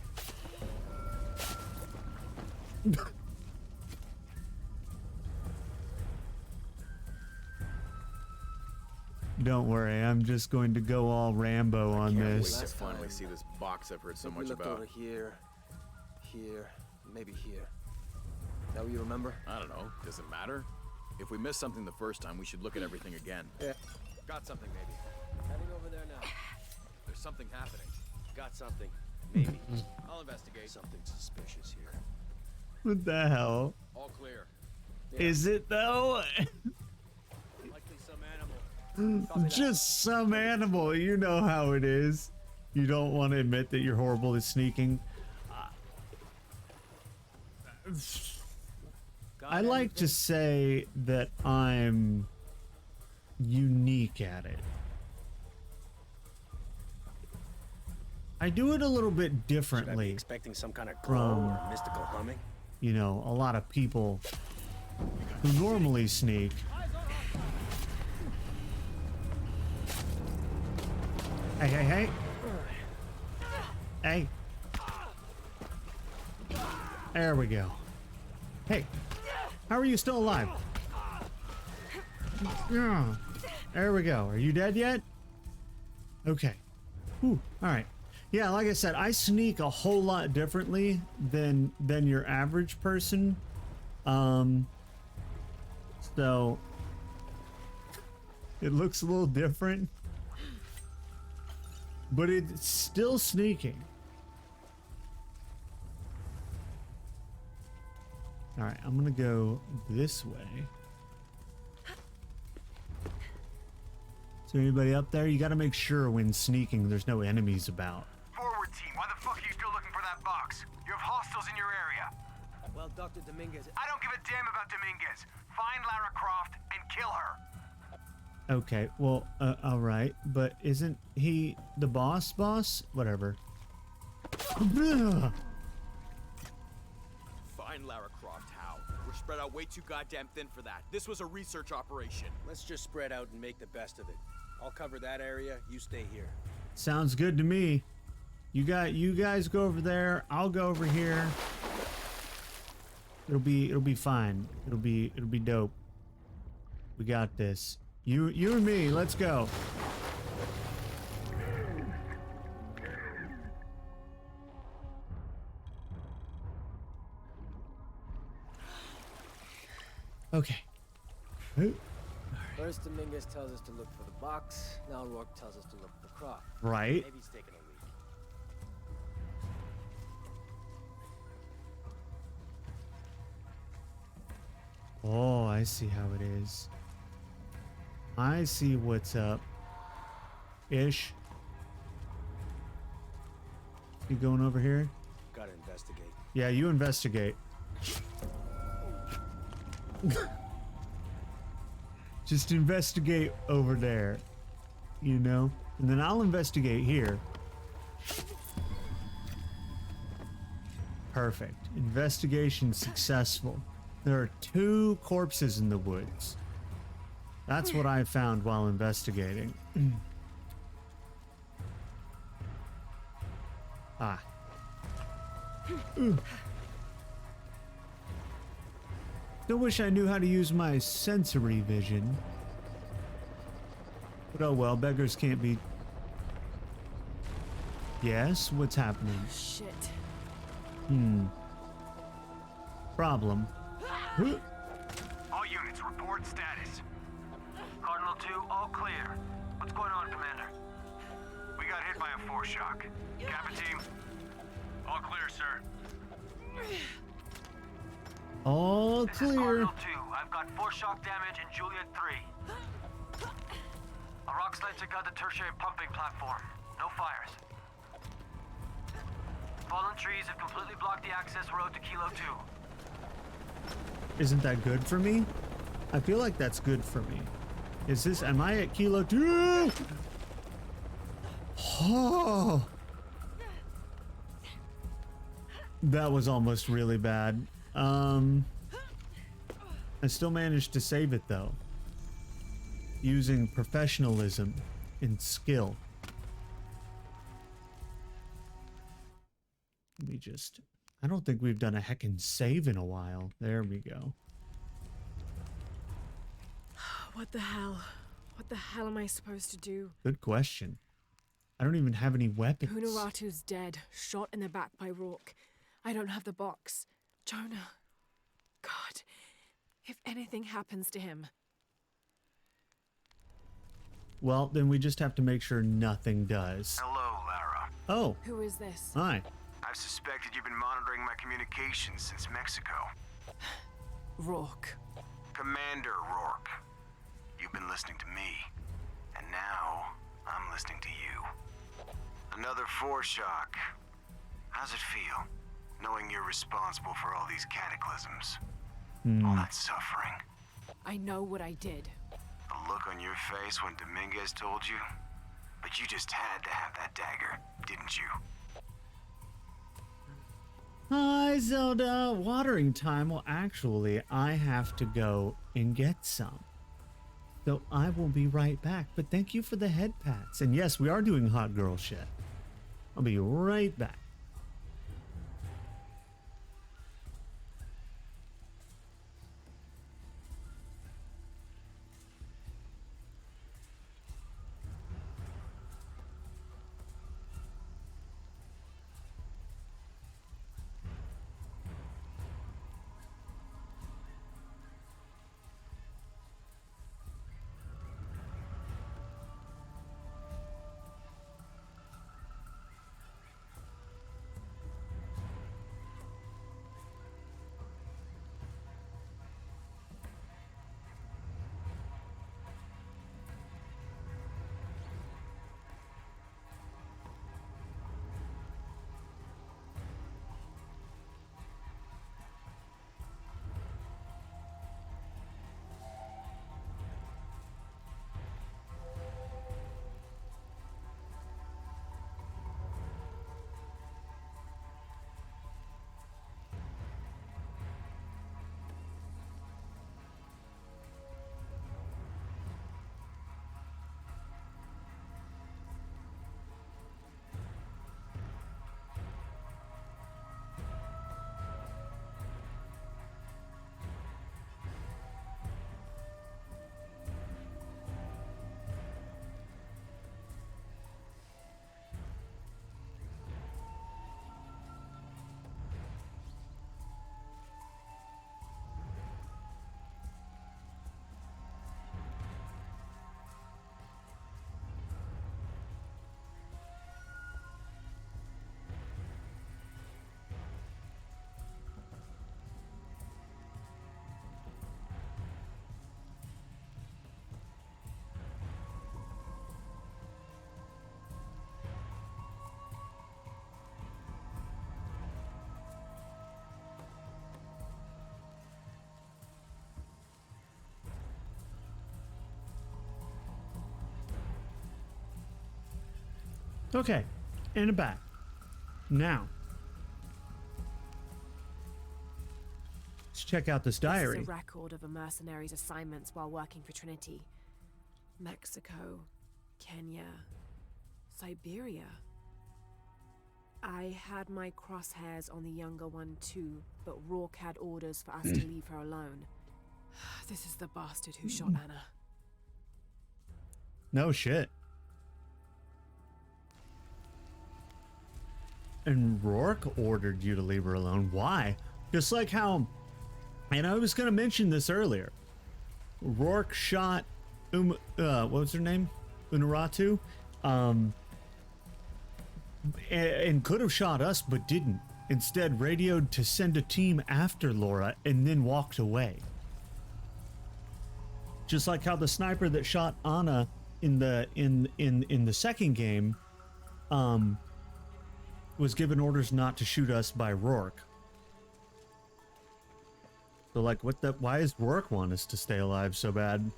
Don't worry, I'm just going to go all Rambo on this. Wait to finally see this box I've heard so much about. Over here, maybe here. That what you remember? I don't know. Does it matter? If we missed something the first time, we should look at everything again. Yeah. Got something, maybe. Heading over there now. There's something happening. Got something. Maybe. I'll investigate. Something suspicious here. What the hell? All clear. Is it though? Likely some animal. Just some animal. You know how it is. You don't want to admit that you're horrible at sneaking. I like to say that I'm unique at it. I do it a little bit Should I be differently expecting some kind of glow from, or mystical humming? you know, a lot of people who normally sneak. Hey, hey, hey. Hey. There we go. Hey, how are you still alive? Yeah. There we go. Are you dead yet? Okay. Whew. All right. Yeah, like I said, I sneak a whole lot differently than your average person. So it looks a little different, but it's still sneaking. All right, I'm gonna go this way. Is there anybody up there? You gotta make sure when sneaking there's no enemies about. Forward team, why the fuck are you still looking for that box? You have hostiles in your area. Well, Dr. Dominguez... I don't give a damn about Dominguez. Find Lara Croft and kill her. Okay, well, all right, but isn't he the boss? Whatever. Find Lara Croft, how? We're spread out way too goddamn thin for that. This was a research operation. Let's just spread out and make the best of it. I'll cover that area, you stay here. Sounds good to me. You guys go over there. I'll go over here. It'll be fine. It'll be dope. We got this. You and me. Let's go. Okay. First, Dominguez tells us to look for the box. Now Rourke tells us to look for Croft. Right. Maybe he's taking a leak. Oh, I see how it is. I see what's up. Ish. You going over here? Gotta investigate. Yeah, you investigate. Just investigate over there, you know? And then I'll investigate here. Perfect. Investigation successful. There are 2 corpses in the woods. That's what I found while investigating. Ah. Still wish I knew how to use my sensory vision. But oh well, beggars can't be... Yes? What's happening? Shit. Problem. All units, report status. Cardinal 2, all clear. What's going on, Commander? We got hit by a force shock. Kappa team? All clear, sir. All This is clear. Cardinal 2. I've got force shock damage in Juliet 3. A rock slide took out the tertiary pumping platform. No fires. Fallen trees have completely blocked the access road to Kilo 2. Isn't that good for me? I feel like that's good for me. Is this... Am I at Kilo 2? Oh! That was almost really bad. I still managed to save it though. Using professionalism and skill. Let me just... I don't think we've done a heckin' save in a while. There we go. What the hell? What the hell am I supposed to do? Good question. I don't even have any weapons. Unuratu's dead, shot in the back by Rourke. I don't have the box. Jonah. God. If anything happens to him. Well, then we just have to make sure nothing does. Hello, Lara. Oh. Who is this? Hi. I've suspected you've been monitoring my communications since Mexico. Rourke. Commander Rourke. You've been listening to me. And now, I'm listening to you. Another force shock. How's it feel, knowing you're responsible for all these cataclysms? All that suffering. I know what I did. The look on your face when Dominguez told you? But you just had to have that dagger, didn't you? Hi, Zelda. Watering time. Well, actually, I have to go and get some. So I will be right back. But thank you for the head pats. And yes, we are doing hot girl shit. I'll be right back. Okay, and I'm back. Now, let's check out this diary. This is a record of a mercenary's assignments while working for Trinity. Mexico, Kenya, Siberia. I had my crosshairs on the younger one too, but Rourke had orders for us to leave her alone. This is the bastard who shot Anna. No shit. And Rourke ordered you to leave her alone. Why? Just like how, and I was going to mention this earlier, Rourke shot, what was her name? Unuratu? And could have shot us, but didn't. Instead, radioed to send a team after Laura and then walked away. Just like how the sniper that shot Anna in the second game, was given orders not to shoot us by Rourke. So like, why does Rourke want us to stay alive so bad?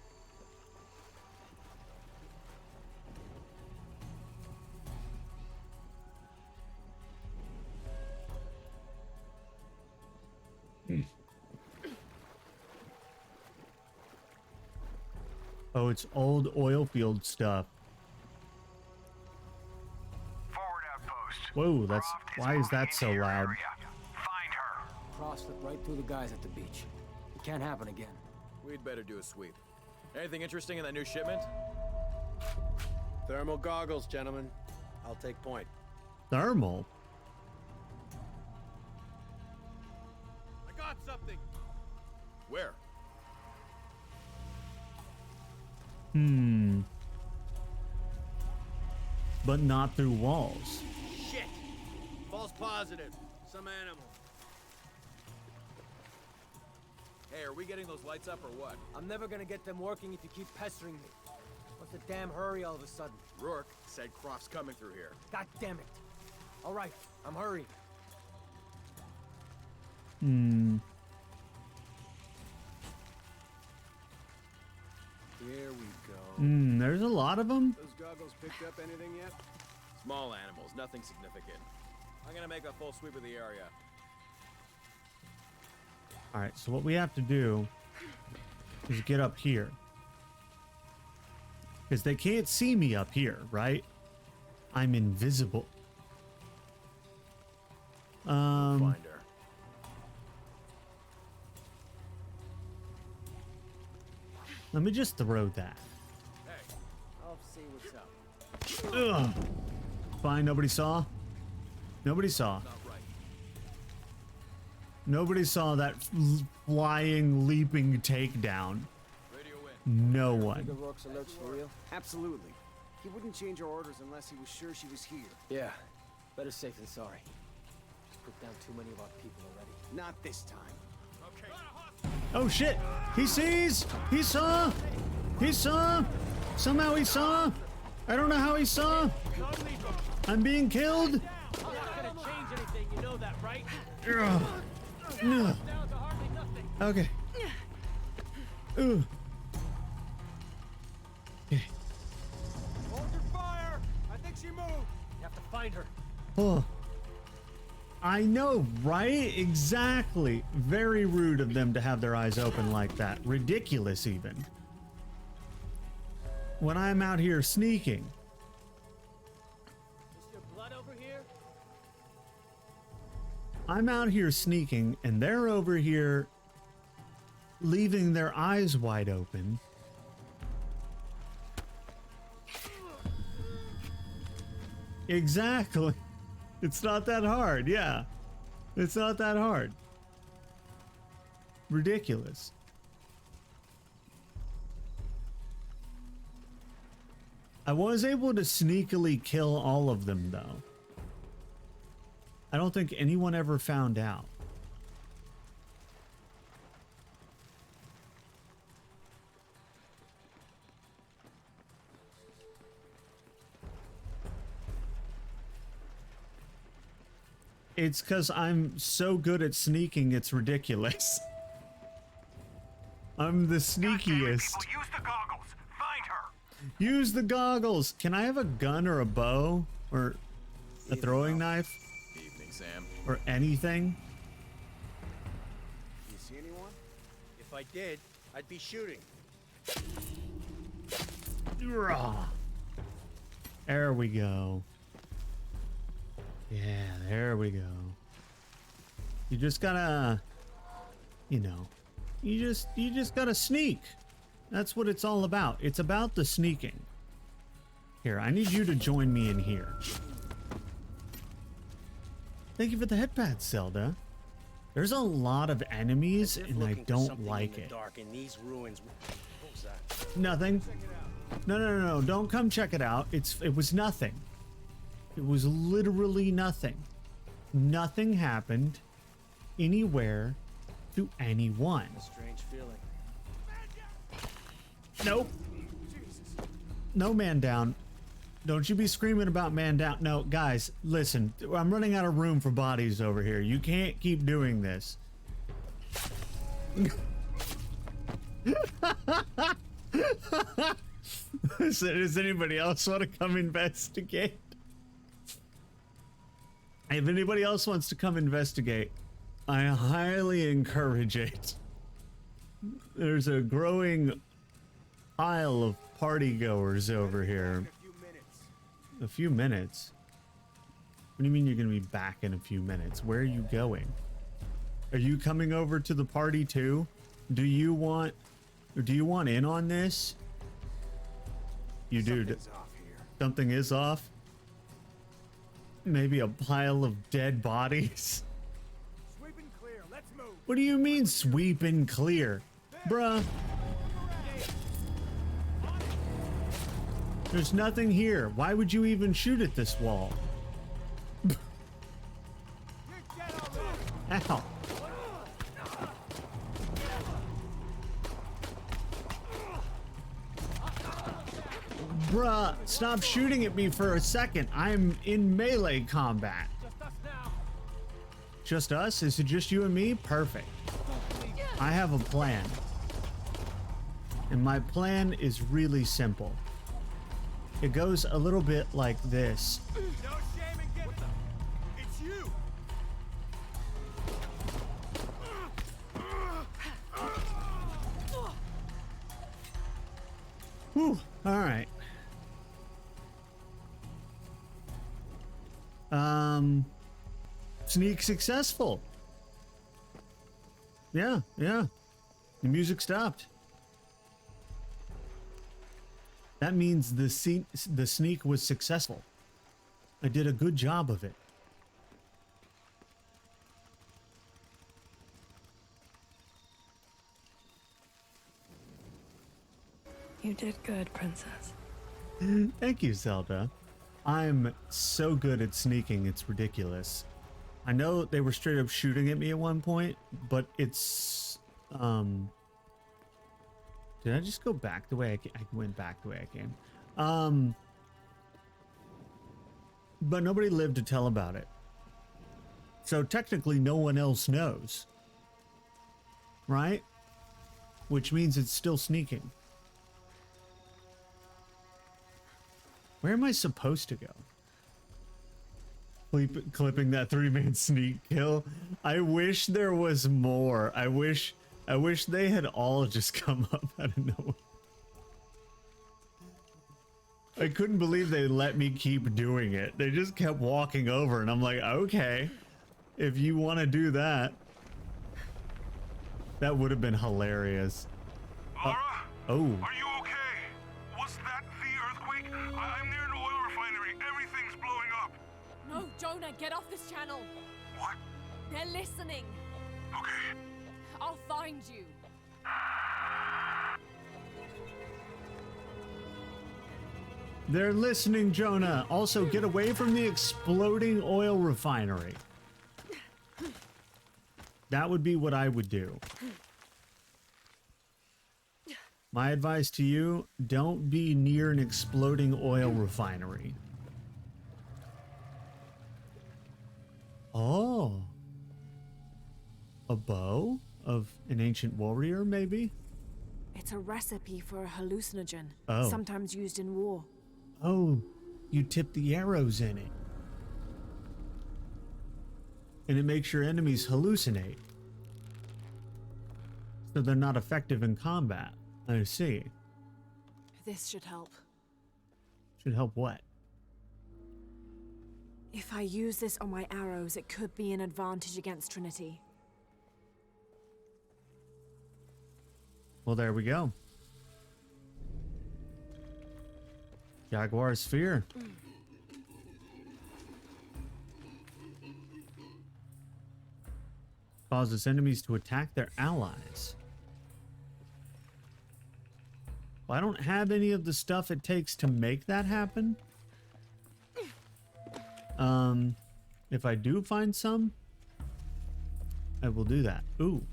Oh, it's old oil field stuff. Whoa, that's, why is that so loud? Cross slipped right through the guys at the beach. It can't happen again. We'd better do a sweep. Anything interesting in that new shipment? Thermal goggles, gentlemen. I'll take point. Thermal? I got something. Where? But not through walls. Shit! False positive. Some animal. Hey, are we getting those lights up or what? I'm never gonna get them working if you keep pestering me. What's the damn hurry all of a sudden? Rourke said Croft's coming through here. God damn it. All right, I'm hurrying. Here we go. There's a lot of them. Those goggles picked up anything yet? Small animals, nothing significant. I'm gonna make a full sweep of the area. All right, so what we have to do is get up here. Because they can't see me up here, right? I'm invisible. Find her. Let me just throw that. Hey, I'll see what's up. Ugh. Fine, nobody saw. Nobody saw. Nobody saw that flying, leaping takedown. No one. The Rourke's alerts for real? Absolutely. He wouldn't change our orders unless he was sure she was here. Yeah. Better safe than sorry. Just put down too many of our people already. Not this time. Oh shit! He sees! He saw! He saw! Somehow he saw! I don't know how he saw! I'm being killed! I'm not gonna change anything, you know that, right? Ugh. Ugh. Okay. Ooh. Okay. Hold your fire! I think she moved! You have to find her. Oh. I know, right? Exactly. Very rude of them to have their eyes open like that. Ridiculous, even. When I'm out here sneaking. Is your blood over here? I'm out here sneaking, and they're over here leaving their eyes wide open. Exactly. It's not that hard, yeah. It's not that hard. Ridiculous. I was able to sneakily kill all of them, though. I don't think anyone ever found out. It's because I'm so good at sneaking, it's ridiculous. I'm the sneakiest. Use the goggles. Find her. Use the goggles. Can I have a gun or a bow? Or a throwing knife? Evening, Sam. Or anything? You see anyone? If I did, I'd be shooting. Rah. There we go. Yeah, there we go. You just gotta, you know, you just gotta sneak. That's what it's all about. It's about the sneaking. Here, I need you to join me in here. Thank you for the headpad, Zelda. There's a lot of enemies, and I don't like it. Dark in these ruins. What was that? Nothing. No. Don't come check it out. It was nothing. It was literally nothing. Nothing happened anywhere to anyone. A strange feeling. Nope. No man down. Don't you be screaming about man down. No, guys, listen. I'm running out of room for bodies over here. You can't keep doing this. Does anybody else want to come investigate? If anybody else wants to come investigate, I highly encourage it. There's a growing pile of party goers over here. A few minutes? What do you mean you're gonna be back in a few minutes? Where are you going? Are you coming over to the party too? Do you want in on this? You do. Something is off. Maybe a pile of dead bodies. Sweep and clear. Let's move. What do you mean sweep and clear? Bruh. There's nothing here. Why would you even shoot at this wall? Ow. Bruh, stop shooting at me for a second. I'm in melee combat. Just us? Is it just you and me? Perfect. I have a plan. And my plan is really simple. It goes a little bit like this. No shame in getting them. It's you. Whew. All right. Sneak successful. Yeah. The music stopped. That means the sneak was successful. I did a good job of it. You did good, Princess. Thank you, Zelda. I'm so good at sneaking, it's ridiculous. I know they were straight up shooting at me at one point, but it's... Did I just go back the way I went back the way I came? But nobody lived to tell about it. So technically no one else knows. Right? Which means it's still sneaking. Where am I supposed to go? Clipping that 3-man sneak kill. I wish there was more. I wish they had all just come up out of nowhere. I couldn't believe they let me keep doing it. They just kept walking over and I'm like, okay, if you want to do that. That would have been hilarious. Lara? Oh. Are you okay? Was that the earthquake? I'm near an oil refinery. Everything's blowing up. No, Jonah, get off this channel. What? They're listening. Okay. I'll find you. They're listening, Jonah. Also, get away from the exploding oil refinery. That would be what I would do. My advice to you, don't be near an exploding oil refinery. Oh. A bow of an ancient warrior, maybe? It's a recipe for a hallucinogen, Oh. sometimes used in war. Oh, you tip the arrows in it. And it makes your enemies hallucinate. So they're not effective in combat. I see. This should help. Should help what? If I use this on my arrows, it could be an advantage against Trinity. Well, there we go. Jaguar Sphere. Causes enemies to attack their allies. Well, I don't have any of the stuff it takes to make that happen. If I do find some, I will do that. Ooh.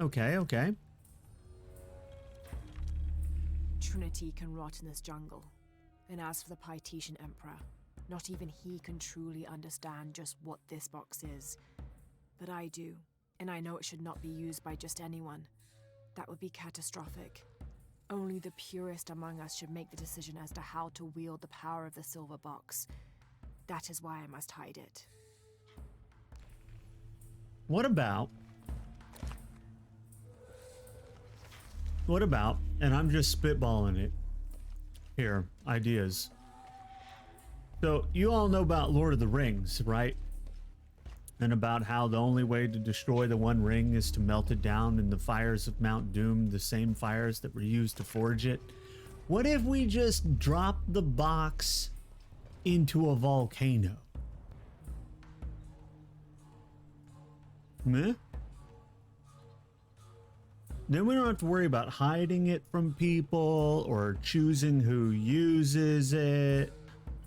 Okay. Trinity can rot in this jungle. And as for the Pytetian Emperor, not even he can truly understand just what this box is. But I do, and I know it should not be used by just anyone. That would be catastrophic. Only the purest among us should make the decision as to how to wield the power of the silver box. That is why I must hide it. What about, and I'm just spitballing it here, ideas. So you all know about Lord of the Rings, right? And about how the only way to destroy the One Ring is to melt it down in the fires of Mount Doom, the same fires that were used to forge it. What if we just drop the box into a volcano? Meh? Then we don't have to worry about hiding it from people or choosing who uses it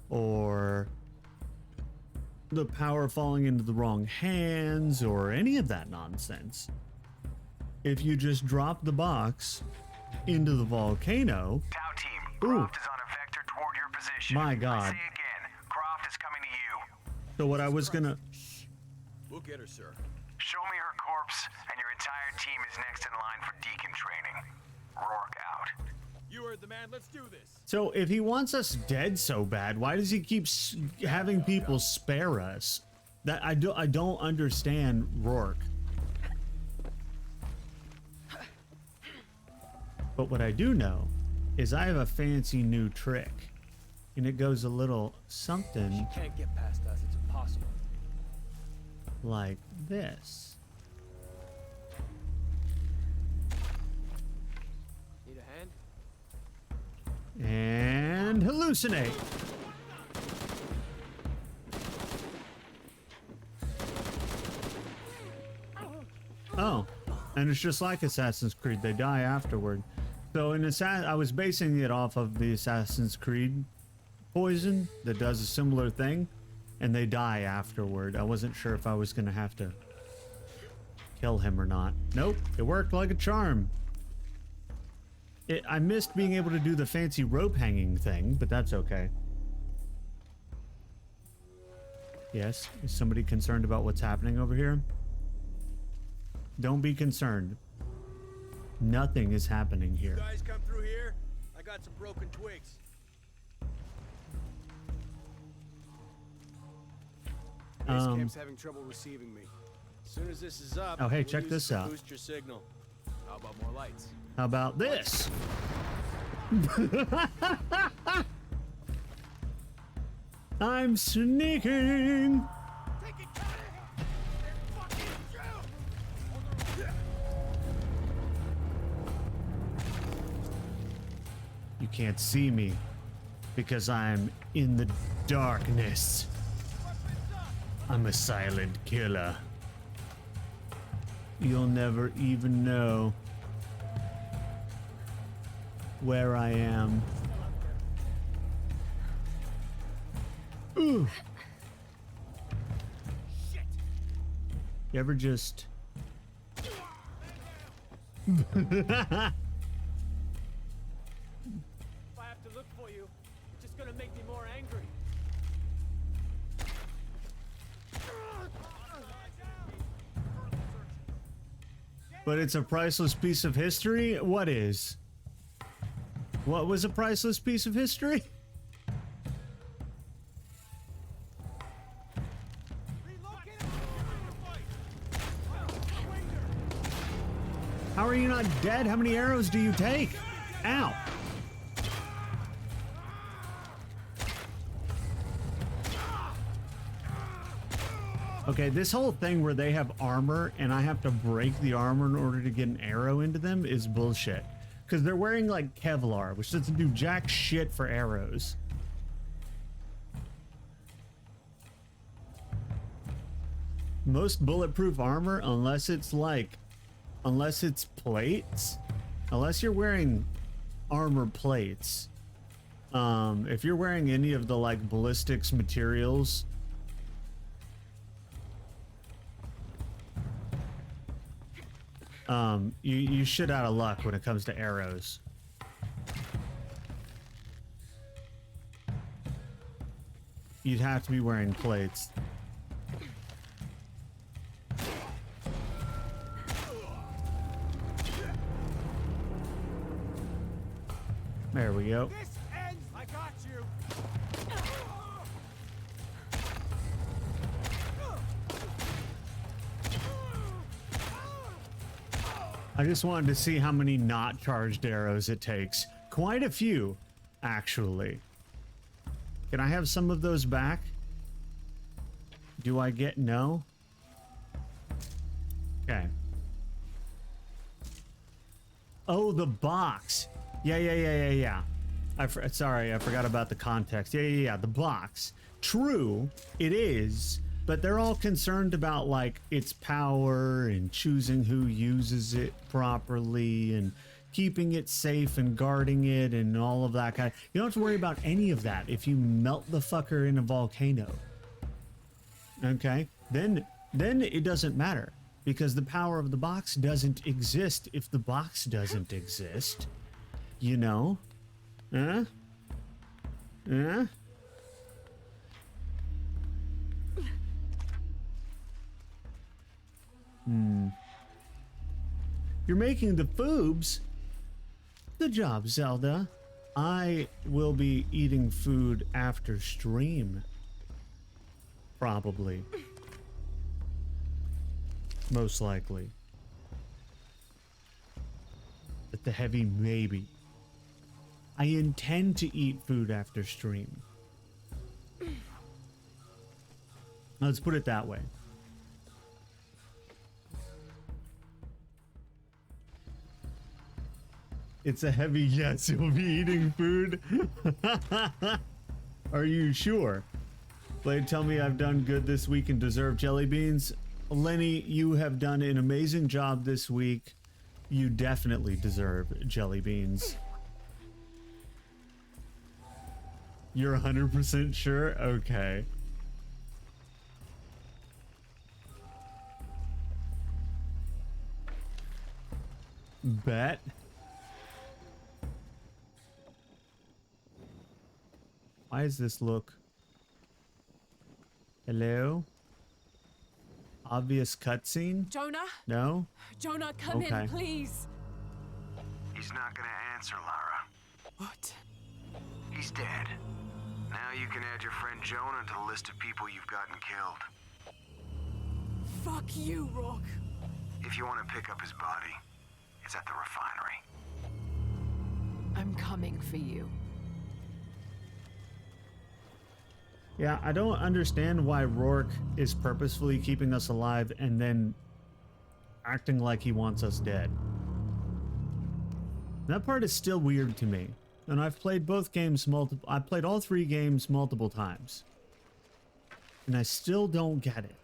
or the power falling into the wrong hands or any of that nonsense. If you just drop the box into the volcano. Tau team, Croft is on a vector toward your position. My God. Say again, Croft is coming to you. So what I was gonna... We'll get her, sir. Show me her corpse, and your entire team is next in line for Deacon training. Rourke out. You heard the man. Let's do this. So if he wants us dead so bad, why does he keep having people spare us? That I don't understand Rourke. But what I do know is I have a fancy new trick. And it goes a little something She can't get past us. It's impossible. like this. Need a hand? And hallucinate. Oh, and it's just like Assassin's Creed. They die afterward. So in I was basing it off of the Assassin's Creed poison that does a similar thing, and they die afterward. I wasn't sure if I was gonna have to kill him or not. Nope, it worked like a charm. I missed being able to do the fancy rope hanging thing, but that's okay. Yes, is somebody concerned about what's happening over here? Don't be concerned. Nothing is happening here. You guys come through here? I got some broken twigs. Base camp's having trouble receiving me. As soon as this is up, Oh, hey, we'll check use this it to out. Boost your signal. How about more lights? How about this? I'm sneaking. You can't see me because I'm in the darkness. I'm a silent killer. You'll never even know where I am. Ooh. You ever just... If I have to look for you, it's just gonna make me more angry. But it's a priceless piece of history? What is? What was a priceless piece of history? How are you not dead? How many arrows do you take? Ow. Okay, this whole thing where they have armor and I have to break the armor in order to get an arrow into them is bullshit. Because they're wearing like Kevlar, which doesn't do jack shit for arrows. Most bulletproof armor, unless it's plates, unless you're wearing armor plates, if you're wearing any of the like ballistics materials, you shit out of luck when it comes to arrows. You'd have to be wearing plates. There we go. This ends. I got you. I just wanted to see how many not charged arrows it takes. Quite a few, actually. Can I have some of those back? Do I get no? Okay. Oh, the box. Yeah. Sorry, I forgot about the context. Yeah. The box. True, it is. But they're all concerned about like its power and choosing who uses it properly and keeping it safe and guarding it and all of that kind of. You don't have to worry about any of that if you melt the fucker in a volcano. Okay? Then it doesn't matter because the power of the box doesn't exist if the box doesn't exist. You know? Huh? Huh? You're making the foobs. Good job, Zelda. I will be eating food after stream. Probably. Most likely. But the heavy maybe. I intend to eat food after stream. Let's put it that way. It's a heavy yes, you'll be eating food. Are you sure? Blade, tell me I've done good this week and deserve jelly beans. Lenny, you have done an amazing job this week. You definitely deserve jelly beans. You're 100% sure? Okay. Bet. Why does this look? Hello? Obvious cutscene? Jonah? No? Jonah, come in, please. He's not gonna answer, Lara. What? He's dead. Now you can add your friend Jonah to the list of people you've gotten killed. Fuck you, Rourke. If you want to pick up his body, it's at the refinery. I'm coming for you. Yeah, I don't understand why Rourke is purposefully keeping us alive and then acting like he wants us dead. That part is still weird to me. And I've played both games I played all 3 games multiple times. And I still don't get it.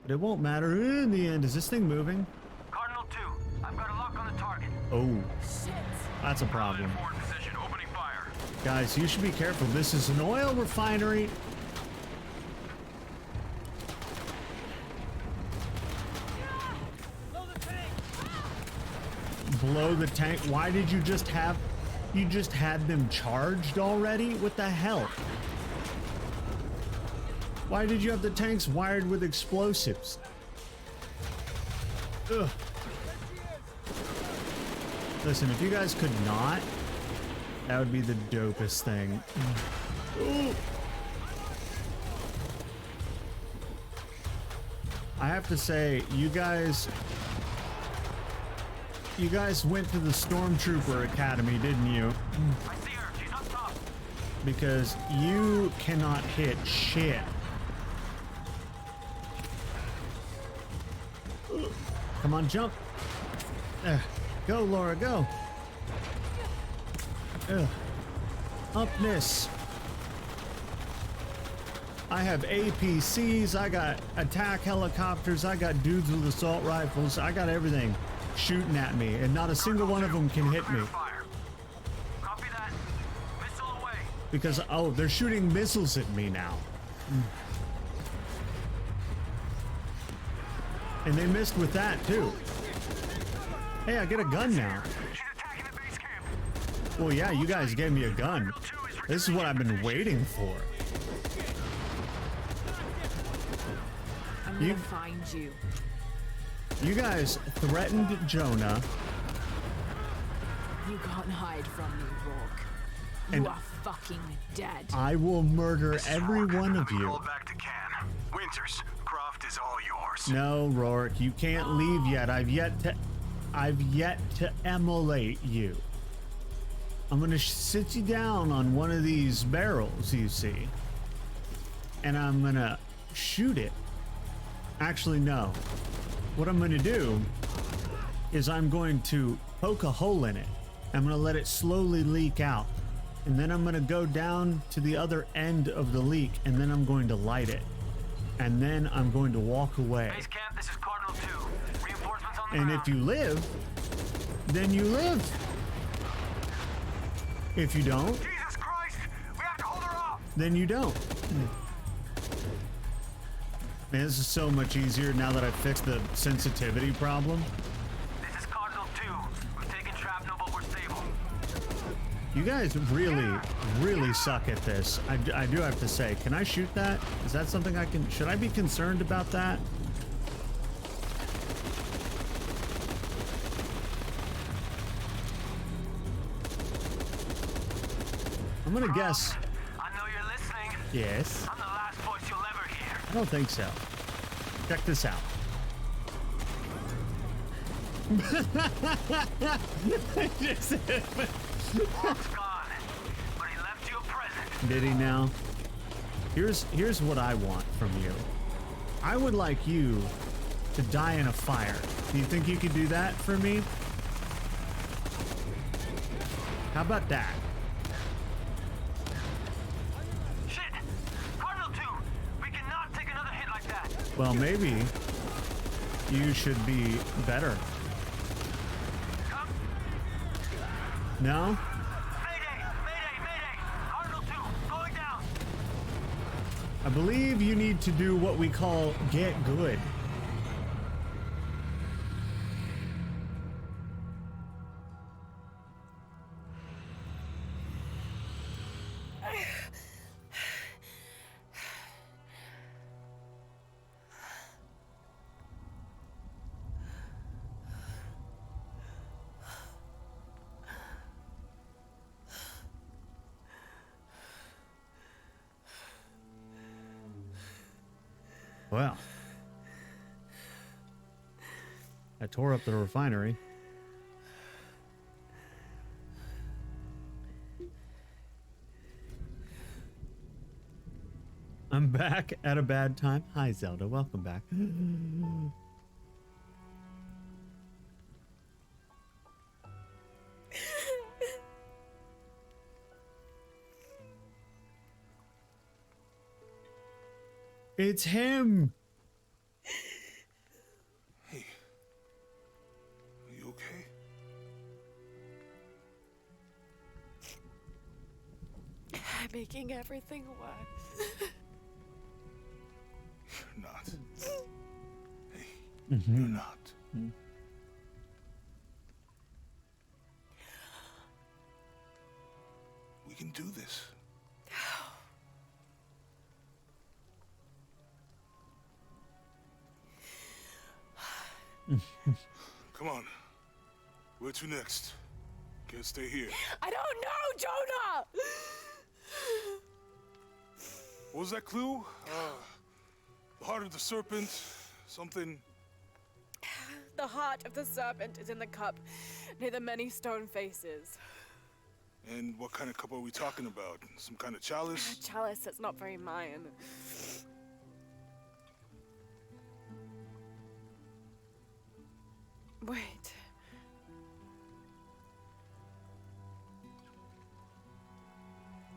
But it won't matter in the end. Is this thing moving? Cardinal 2, I've got a lock on the target. Oh. Shit. That's a problem. Forward position, opening fire. Guys, you should be careful. This is an oil refinery. Blow the tank. Why did you just have... You just had them charged already? What the hell? Why did you have the tanks wired with explosives? Ugh. Listen, if you guys could not, that would be the dopest thing. Ooh. I have to say, you guys went to the Stormtrooper Academy, didn't you? I see her. She's up top. Because you cannot hit shit. Come on, jump. Go, Laura, go. Upness. I have APCs, I got attack helicopters, I got dudes with assault rifles, I got everything shooting at me, and not a single one of them can hit me. Copy that. Missile away. Because, oh, they're shooting missiles at me now. And they missed with that, too. Hey, I get a gun now. Well, yeah, you guys gave me a gun. This is what I've been waiting for. I'm gonna find you. You guys threatened Jonah. You can't hide from me, Rourke. You And are fucking dead. I will murder every one of you. Back to Can. Winters, Croft is all yours. No, Rourke, you can't leave yet. I've yet to emulate you. I'm gonna sit you down on one of these barrels, you see, and I'm gonna shoot it. Actually, no. What I'm gonna do is I'm going to poke a hole in it. I'm gonna let it slowly leak out, and then I'm gonna go down to the other end of the leak, and then I'm going to light it, and then I'm going to walk away. Base camp, this is Cardinal 2. Reinforcements on the And ground. if you live, then you live. If you don't, Jesus Christ! We have to hold her off! then you don't. Man, this is so much easier now that I fixed the sensitivity problem. This is Cardinal 2. We've taken shrapnel, but we're stable. You guys really, really suck at this. I do have to say. Can I shoot that? Is that something I can... Should I be concerned about that? I'm gonna guess. I know you're listening. Yes. I'm the last voice you'll ever hear. I don't think so. Check this out. I just hit him. Rock's gone, but he left you a present. Did he now? Here's what I want from you. I would like you to die in a fire. Do you think you could do that for me? How about that? Shit! Cardinal 2! We cannot take another hit like that! Well, maybe you should be better. No? Mayday! Mayday! Mayday! Cardinal 2! Going down! I believe you need to do what we call get good. Well, I tore up the refinery. I'm back at a bad time. Hi, Zelda. Welcome back. It's him. Hey. Are you okay? I'm making everything worse. You're not. Hey, Mm-hmm. you're not. We can do this. Come on. Where to next? Can't stay here. I don't know, Jonah! What was that clue? The heart of the serpent, something. The heart of the serpent is in the cup near the many stone faces. And what kind of cup are we talking about? Some kind of chalice? A chalice that's not very Mayan. Wait.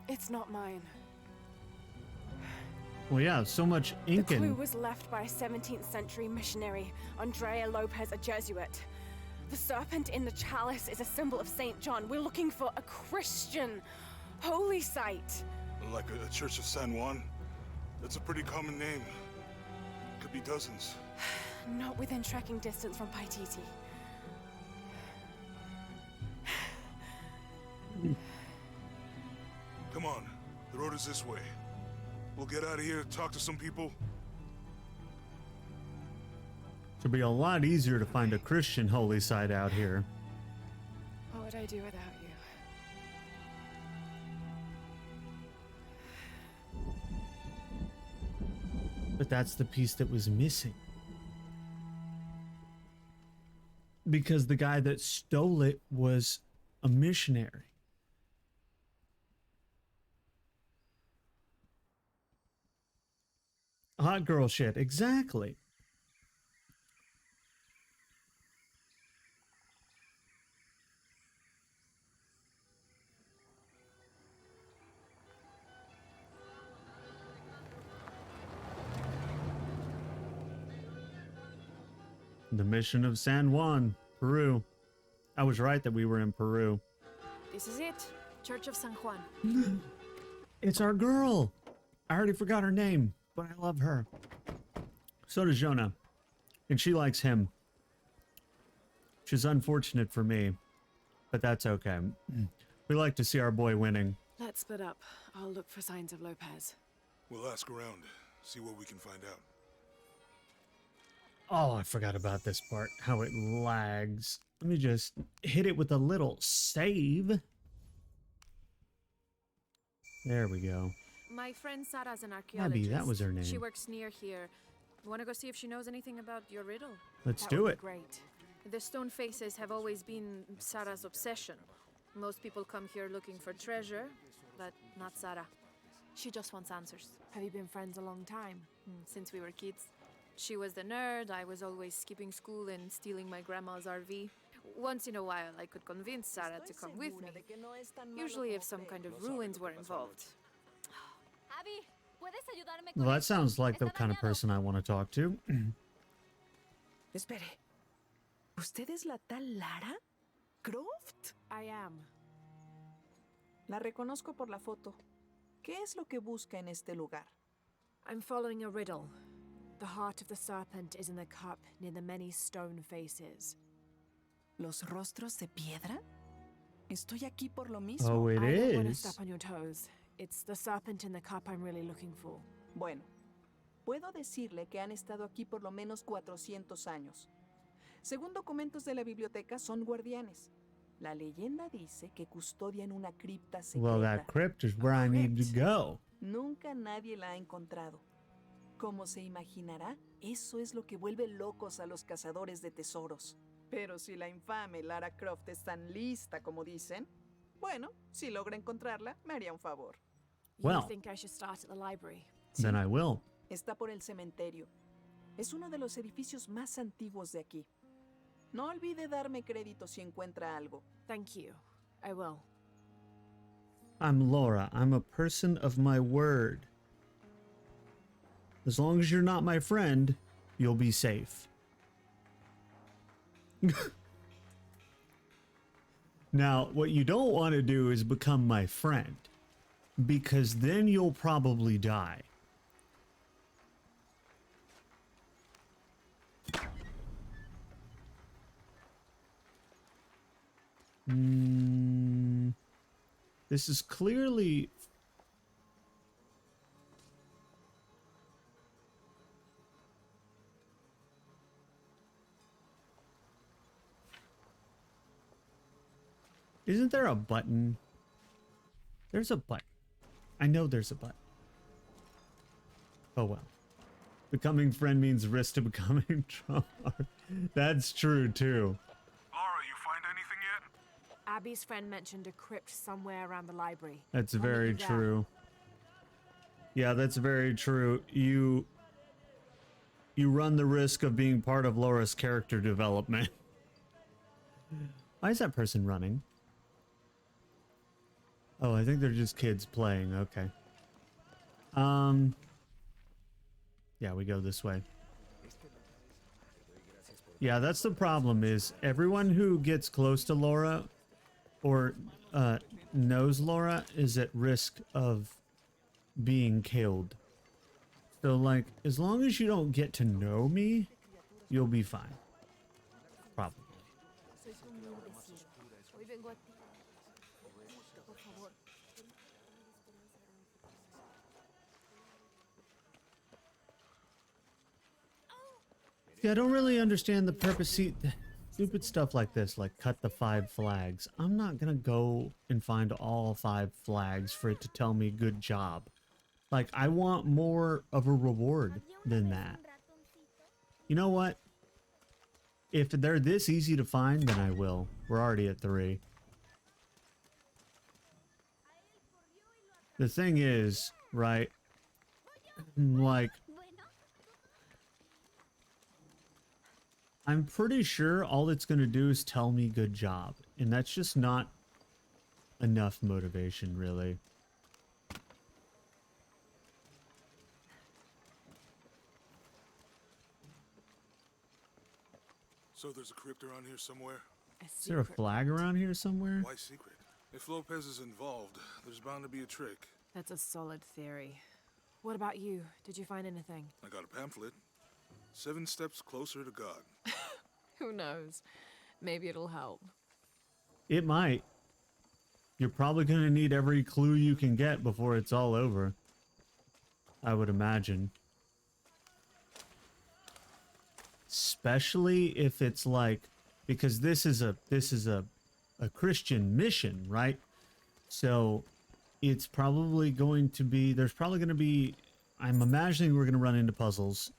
It's not mine. Well, yeah, so much The clue Incan. was left by a 17th century missionary, Andrea Lopez, a Jesuit. The serpent in the chalice is a symbol of St. John. We're looking for a Christian holy site. Like a Church of San Juan? That's a pretty common name. Could be dozens. Not within trekking distance from Paititi. Come on, the road is this way. We'll get out of here, talk to some people. It'll be a lot easier to find a Christian holy site out here. What would I do without you? But that's the piece that was missing. Because the guy that stole it was a missionary. Hot girl shit, exactly. The mission of San Juan, Peru. I was right that we were in Peru. This is it. Church of San Juan. It's our girl. I already forgot her name, but I love her. So does Jonah. And she likes him. Which is unfortunate for me, but that's okay. We like to see our boy winning. Let's split up. I'll look for signs of Lopez. We'll ask around, see what we can find out. Oh, I forgot about this part, how it lags. Let me just hit it with a little save. There we go. My friend Sarah's an Abby, archaeologist. that was her name. She works near here. Want to go see if she knows anything about your riddle? Let's do it. Great. The stone faces have always been Sarah's obsession. Most people come here looking for treasure, but not Sarah. She just wants answers. Have you been friends a long time? Since we were kids. She was the nerd, I was always skipping school and stealing my grandma's RV. Once in a while, I could convince Sarah to come with me. Usually if some kind of ruins were involved. Abby, ¿puedes ayudarme con Well, that sounds like the kind of person I want to talk to. Espere. ¿Usted es la tal Lara Croft? I am. La reconozco por la foto. ¿Qué es lo que busca en este lugar? I'm following a riddle. The heart of the serpent is in the cup near the many stone faces. ¿Los rostros de piedra? Estoy aquí por lo mismo. Oh, it I don't want to is. step on your toes. It's the serpent in the cup I'm really looking for. Bueno, puedo decirle que han estado aquí por lo menos 400 años. Según documentos de la biblioteca, son guardianes. La leyenda dice que custodian una cripta secreta. Well, that crypt is where I need to go. Nunca nadie la ha encontrado. Como se imaginará, eso es lo que vuelve locos a los cazadores de tesoros. Pero si la infame Lara Croft es tan lista como dicen, bueno, si logra encontrarla, me haría un favor. Well, You think I should start at the library? then I will. Está por el cementerio. Es uno de los edificios más antiguos de aquí. No olvide darme crédito si encuentra algo. Thank you. I will. I'm Laura. I'm a person of my word. As long as you're not my friend, you'll be safe. Now, what you don't want to do is become my friend, because then you'll probably die. This is clearly... Isn't there a button? There's a button. I know there's a button. Oh well. Becoming friend means risk to becoming drunk. That's true too. Laura, you find anything yet? Abby's friend mentioned a crypt somewhere around the library. That's I'll meet very you there. true. Yeah, that's very true. You run the risk of being part of Laura's character development. Why is that person running? Oh, I think they're just kids playing. Okay. Yeah, we go this way. Yeah, that's the problem is everyone who gets close to Laura or knows Laura is at risk of being killed. So, like, as long as you don't get to know me, you'll be fine. Probably. Yeah, I don't really understand the purpose. See, stupid stuff like this, like cut the 5 flags. I'm not gonna go and find all 5 flags for it to tell me good job. Like, I want more of a reward than that. You know what? If they're this easy to find, then I will. We're already at 3. The thing is, right? Like, I'm pretty sure all it's going to do is tell me good job. And that's just not enough motivation, really. So there's a crypt around here somewhere? Is there a flag around here somewhere? Why secret? If Lopez is involved, there's bound to be a trick. That's a solid theory. What about you? Did you find anything? I got a pamphlet. 7 steps closer to God. Who knows? Maybe it'll help. It might. You're probably going to need every clue you can get before it's all over. I would imagine. Especially if it's like, because this is a Christian mission, right? So it's probably going to be, there's probably going to be, I'm imagining we're going to run into puzzles.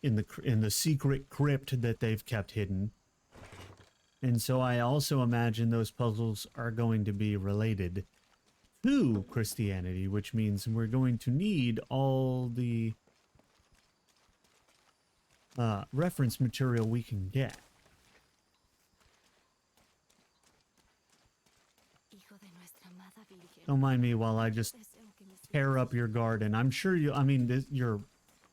in the secret crypt that they've kept hidden. And so I also imagine those puzzles are going to be related to Christianity, which means we're going to need all the reference material we can get. Don't mind me while I just tear up your garden. I'm sure you, I mean, this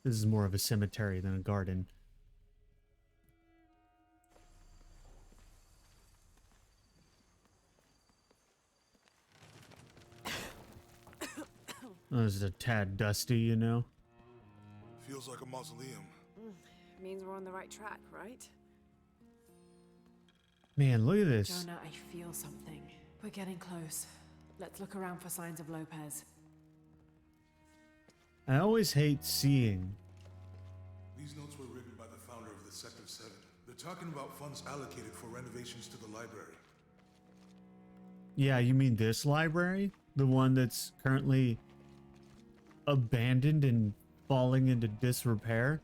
is more of a cemetery than a garden. Oh, this is a tad dusty, you know? Feels like a mausoleum. Means we're on the right track, right? Man, look at this. Jonah, I feel something. We're getting close. Let's look around for signs of Lopez. I always hate seeing. These notes were written by the founder of the Sect of Seven. They're talking about funds allocated for renovations to the library. Yeah, you mean this library? The one that's currently abandoned and falling into disrepair?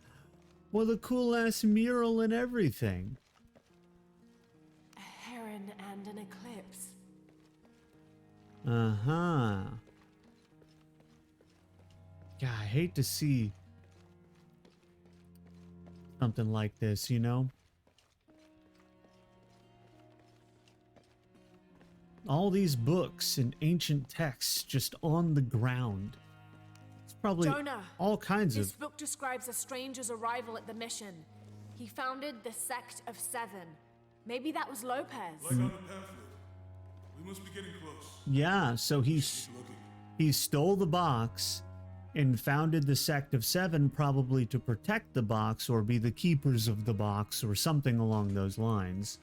Well, the cool-ass mural and everything. A heron and an eclipse. Uh-huh. Yeah, I hate to see something like this, you know? All these books and ancient texts just on the ground. It's probably Jonah, all kinds this of... book describes a stranger's arrival at the mission. He founded the Sect of Seven. Maybe that was Lopez. Like on the pamphlet. We must be getting close. Yeah, so he stole the box and founded the Sect of Seven, probably to protect the box or be the keepers of the box or something along those lines.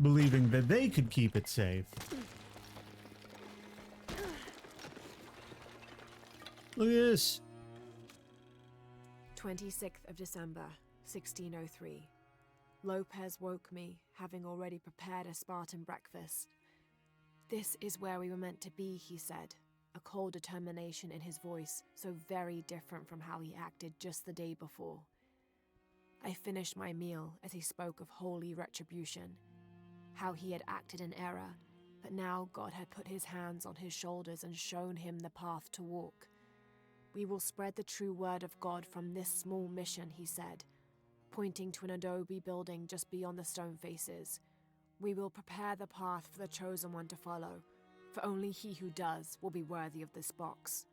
Believing that they could keep it safe. Look at this. 26th of December, 1603. Lopez woke me, having already prepared a Spartan breakfast. This is where we were meant to be, he said, a cold determination in his voice, so very different from how he acted just the day before. I finished my meal as he spoke of holy retribution, how he had acted in error, but now God had put his hands on his shoulders and shown him the path to walk. We will spread the true word of God from this small mission, he said, pointing to an adobe building just beyond the stone faces. We will prepare the path for the chosen one to follow, for only he who does will be worthy of this box.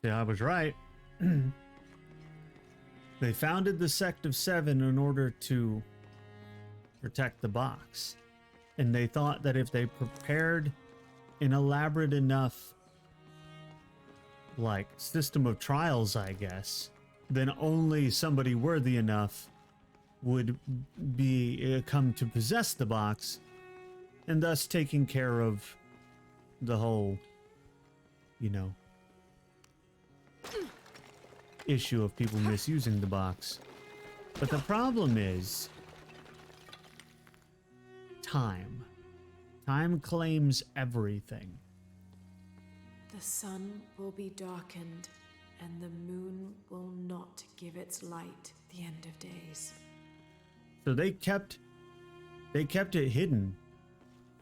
Yeah, I was right. They founded the Sect of Seven in order to protect the box. And they thought that if they prepared an elaborate enough, like, system of trials, I guess, then only somebody worthy enough would be come to possess the box, and thus taking care of the whole, you know, issue of people misusing the box. But the problem is time. Time claims everything. The sun will be darkened, and the moon will not give its light the end of days. So they kept it hidden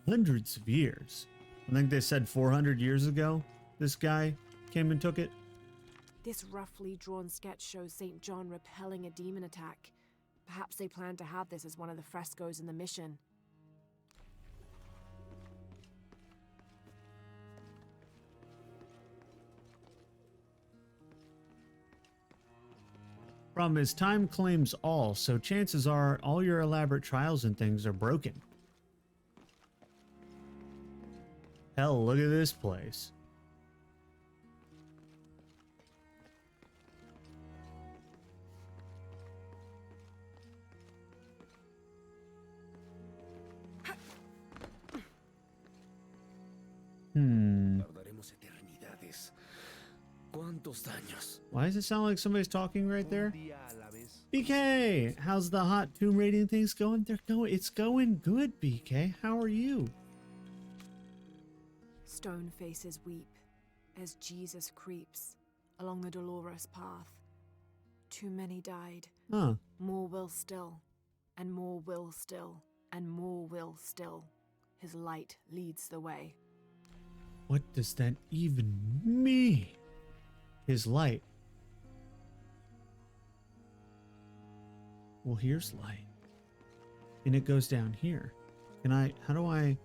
hundreds of years. I think they said 400 years ago this guy came and took it. This roughly drawn sketch shows St. John repelling a demon attack. Perhaps they planned to have this as one of the frescoes in the mission. Problem is, time claims all, so chances are all your elaborate trials and things are broken. Hell, look at this place. Tardaremos eternidades. ¿Cuántos años? Why does it sound like somebody's talking right there? BK, how's the hot tomb raiding things going? It's going good, BK. How are you? Stone faces weep. as Jesus creeps along the dolorous path. Too many died. Huh. More will still, and more will still, and more will still. His light leads the way. What does that even mean? His light. Well, here's light. And it goes down here. Can I, how do I...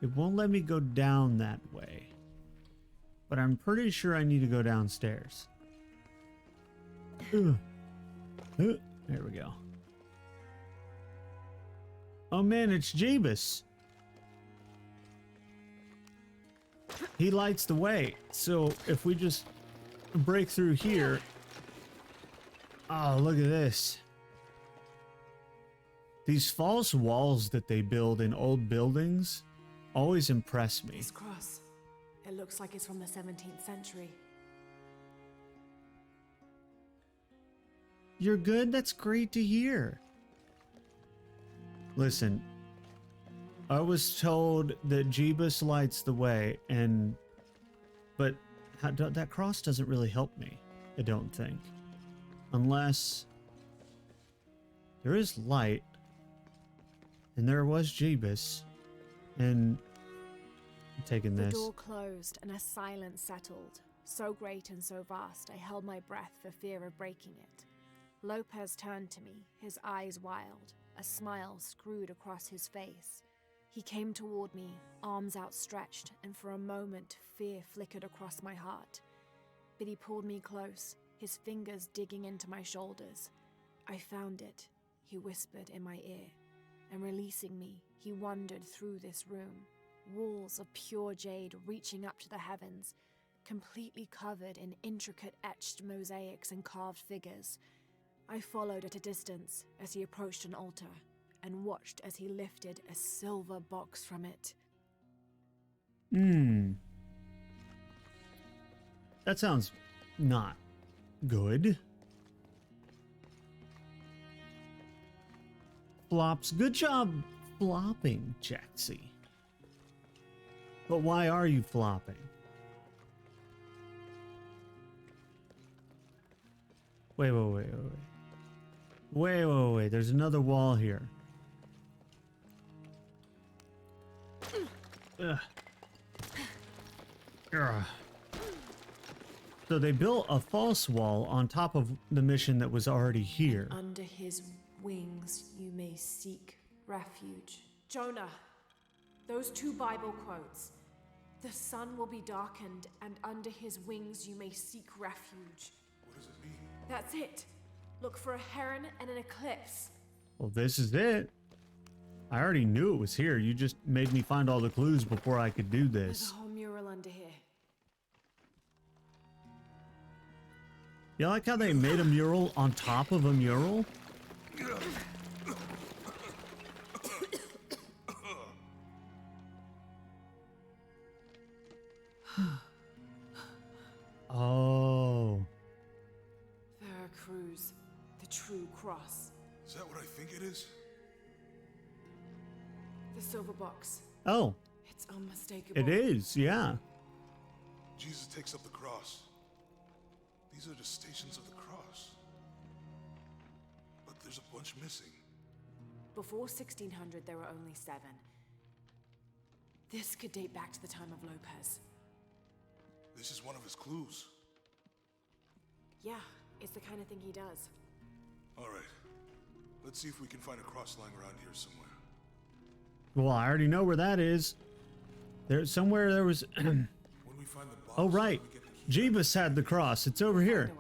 It won't let me go down that way. But I'm pretty sure I need to go downstairs. Ugh. Ugh. There we go. Oh man, it's Jeebus. He lights the way. So if we just break through here. Oh, look at this. These false walls that they build in old buildings always impress me. This cross. It looks like it's from the 17th century. You're good? That's great to hear. Listen, I was told that Jeebus lights the way, but that cross doesn't really help me, I don't think. Unless there is light, and there was Jeebus, and I'm taking this. The door closed and a silence settled, so great and so vast I held my breath for fear of breaking it. Lopez turned to me, his eyes wild, a smile screwed across his face. He came toward me, arms outstretched, and for a moment fear flickered across my heart. But he pulled me close, his fingers digging into my shoulders. I found it, he whispered in my ear, and releasing me, he wandered through this room, walls of pure jade reaching up to the heavens, completely covered in intricate etched mosaics and carved figures. I followed at a distance as he approached an altar, and watched as he lifted a silver box from it. That sounds not good. Flops. Good job flopping, Jaxie. But why are you flopping? Wait. Wait. There's another wall here. Ugh. Ugh. So they built a false wall on top of the mission that was already here. Under his wings you may seek refuge. Jonah, those two Bible quotes. The sun will be darkened, and under his wings you may seek refuge. What does it mean? That's it. Look for a heron and an eclipse. Well, this is it. I already knew it was here. You just made me find all the clues before I could do There's this. a whole mural under here. You like how they made a mural on top of a mural? Oh. Veracruz, the true cross. Is that what I think it is? The silver box. Oh. It's unmistakable. It is, yeah. Jesus takes up the cross. These are the stations of the cross. But there's a bunch missing. Before 1600, there were only 7. This could date back to the time of Lopez. This is one of his clues. Yeah, it's the kind of thing he does. All right. Let's see if we can find a cross lying around here somewhere. Well, I already know where that is. There's somewhere there was... When we find the box, oh, right. Jeebus had the cross. It's over here.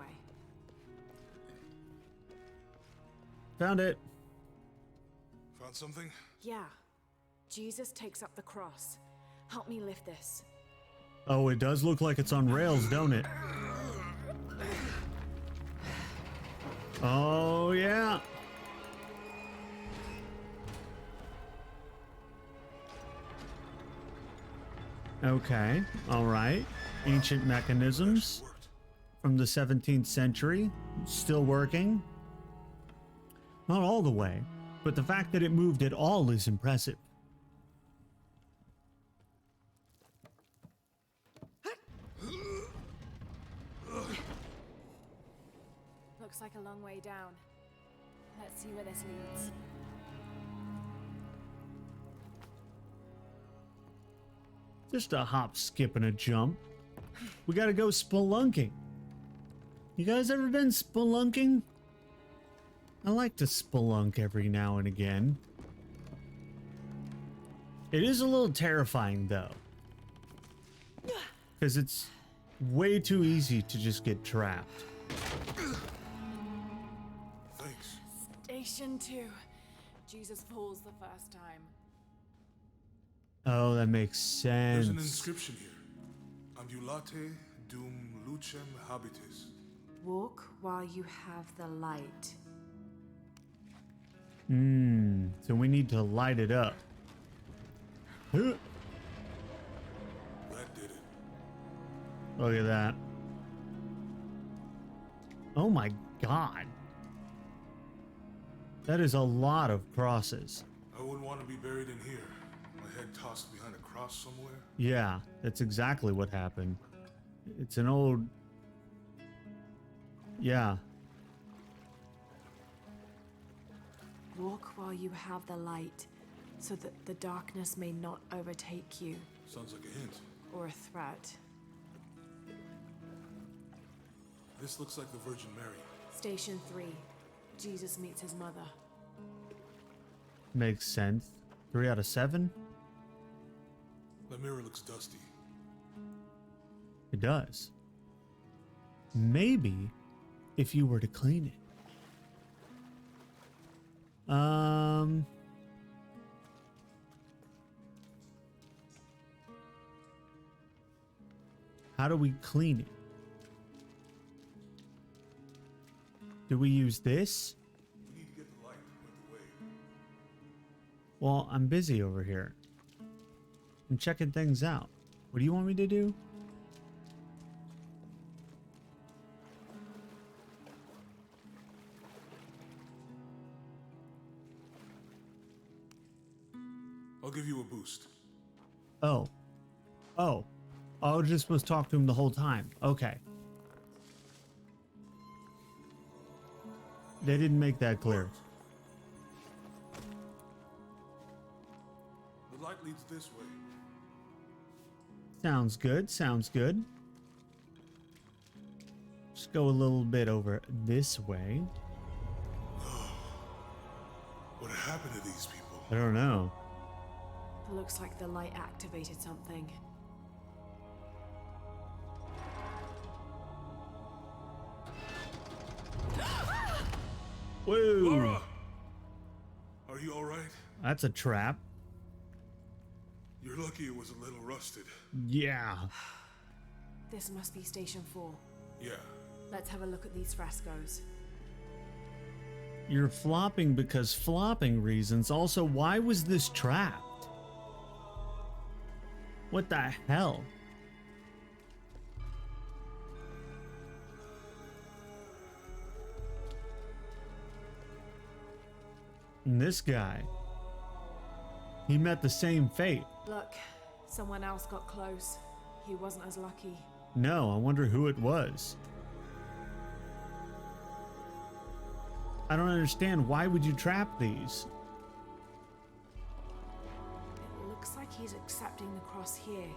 Found it. Found something? Yeah. Jesus takes up the cross. Help me lift this. Oh, it does look like it's on rails, don't it? Oh, yeah. Okay, all right. Ancient mechanisms from the 17th century, still working. Not all the way. but the fact that it moved at all is impressive. Looks like a long way down. Let's see where this leads. Just a hop, skip, and a jump. We gotta go spelunking. You guys ever been spelunking? I like to spelunk every now and again. It is a little terrifying though, because it's way too easy to just get trapped. Thanks. Station 2. Jesus falls the first time. Oh, that makes sense. There's an inscription here. Ambulate dum lucem habitis. Walk while you have the light. So we need to light it up. Huh. That did it. Look at that. Oh my god. That is a lot of crosses. I wouldn't want to be buried in here. My head tossed behind a cross somewhere. Yeah, that's exactly what happened. It's an old... Yeah. Walk while you have the light, so that the darkness may not overtake you. Sounds like a hint. Or a threat. This looks like the Virgin Mary. Station 3. Jesus meets his mother. Makes sense. 3 out of 7? The mirror looks dusty. It does. Maybe if you were to clean it. How do we clean it? Do we use this? We need to get the light and point the way. Well, I'm busy over here. I'm checking things out. What do you want me to do? I'll give you a boost. Oh. Oh. I was just supposed to talk to him the whole time. Okay. They didn't make that clear. The light leads this way. Sounds good. Sounds good. Just go a little bit over this way. What happened to these people? I don't know. It looks like the light activated something. Whoa! Laura! Are you alright? That's a trap. You're lucky it was a little rusted. Yeah. This must be Station 4. Yeah. Let's have a look at these frescoes. You're flopping because flopping reasons. Also, why was this trapped? What the hell? And this guy, he met the same fate. Look, someone else got close. He wasn't as lucky. No, I wonder who it was. I don't understand. Why would you trap these? It looks like he's accepting the cross here.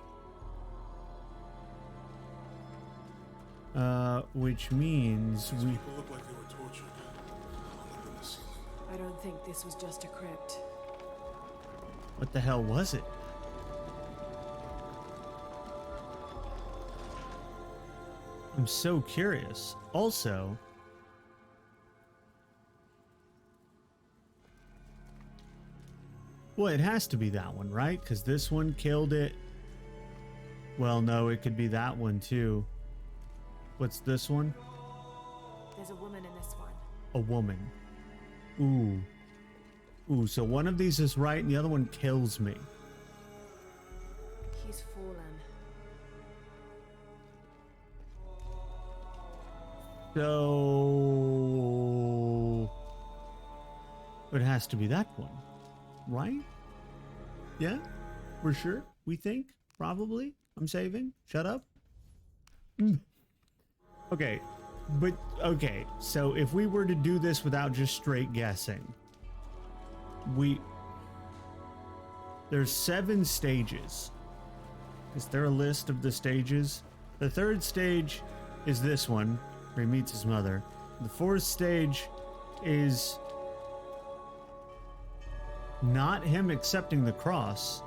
Which means These we... people look like they were tortured. Hung up in the ceiling. I don't think this was just a crypt. What the hell was it? I'm so curious. Also, well, it has to be that one, right? Because this one killed it. Well, no, it could be that one too. What's this one? There's a woman in this one. A woman. Ooh. Ooh, so one of these is right and the other one kills me. He's fallen. So... It has to be that one, right? Yeah? We're sure? We think? Probably? I'm saving? Shut up? Okay. But, okay. So if we were to do this without just straight guessing, there's 7 stages. Is there a list of the stages? The 3rd stage is this one, where he meets his mother. The 4th stage is not him accepting the cross.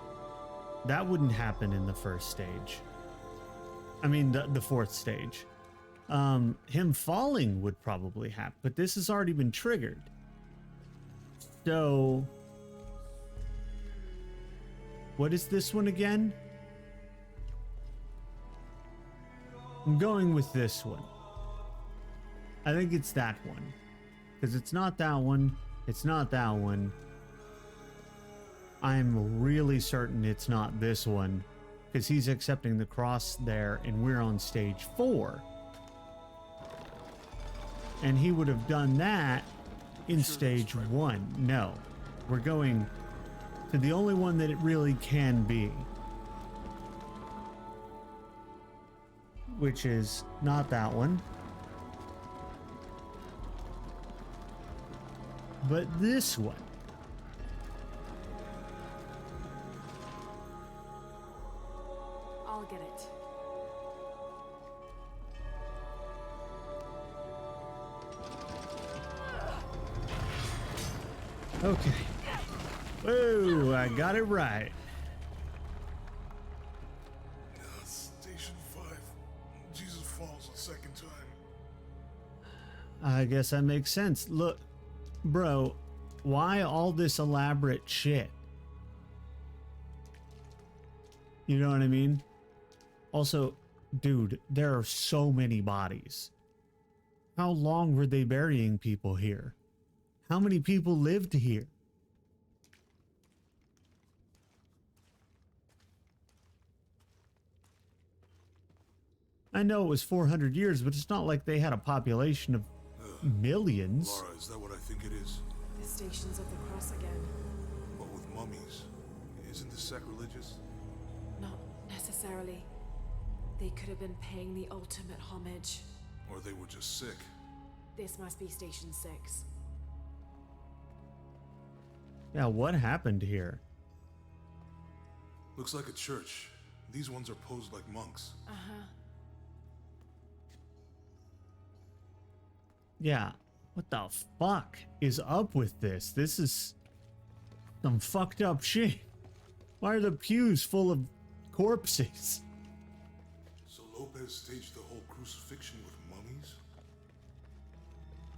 That wouldn't happen in the 1st stage. I mean, the 4th stage. Him falling would probably happen, but this has already been triggered. So, what is this one again? I'm going with this one. I think it's that one. Because it's not that one. It's not that one. I'm really certain it's not this one. Because he's accepting the cross there and we're on stage 4. And he would have done that in stage 1. No. We're going to the only one that it really can be. Which is not that one. But this one. I'll get it. Okay. Whoa, I got it right. Station 5. Jesus falls a second time. I guess that makes sense. Look, bro, why all this elaborate shit? You know what I mean? Also, dude, there are so many bodies. How long were they burying people here? How many people lived here? I know it was 400 years, but it's not like they had a population of millions. Laura, is that what I think it is? The Stations of the Cross again. But with mummies. Isn't this sacrilegious? Not necessarily. They could have been paying the ultimate homage. Or they were just sick. This must be Station 6. Yeah, what happened here? Looks like a church. These ones are posed like monks. Uh-huh. Yeah, what the fuck is up with this? This is some fucked up shit. Why are the pews full of corpses? So Lopez staged the whole crucifixion with mummies?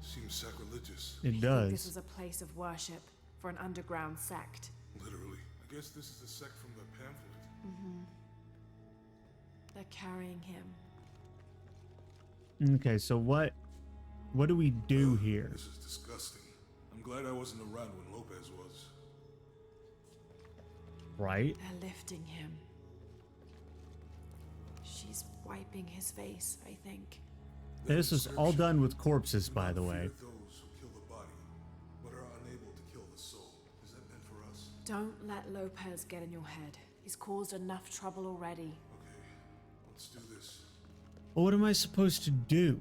Seems sacrilegious. It I does. think this was a place of worship for an underground sect. Literally. I guess this is a sect from the pamphlet. Mm-hmm. They're carrying him. Okay, so what do we do here? This is disgusting. I'm glad I wasn't around when Lopez was. Right? They're lifting him. She's wiping his face, I think. This is all done with corpses, by the way. Those who kill the body, but are unable to kill the soul. Is that meant for us? Don't let Lopez get in your head. He's caused enough trouble already. Okay, let's do this. Well, what am I supposed to do?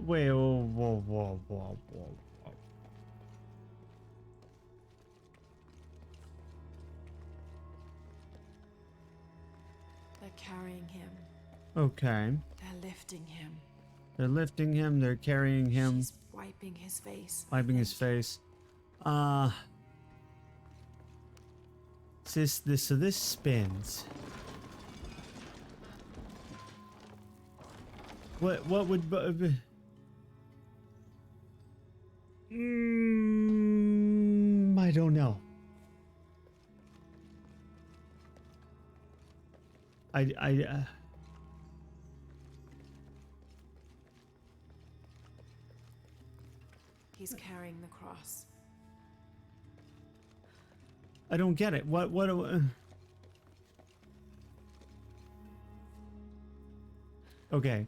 Wait, whoa. They're carrying him. Okay. They're lifting him. They're lifting him, they're carrying him. She's wiping his face. Wiping his face. So this spins. What would I don't know. He's carrying the cross. I don't get it. What Okay.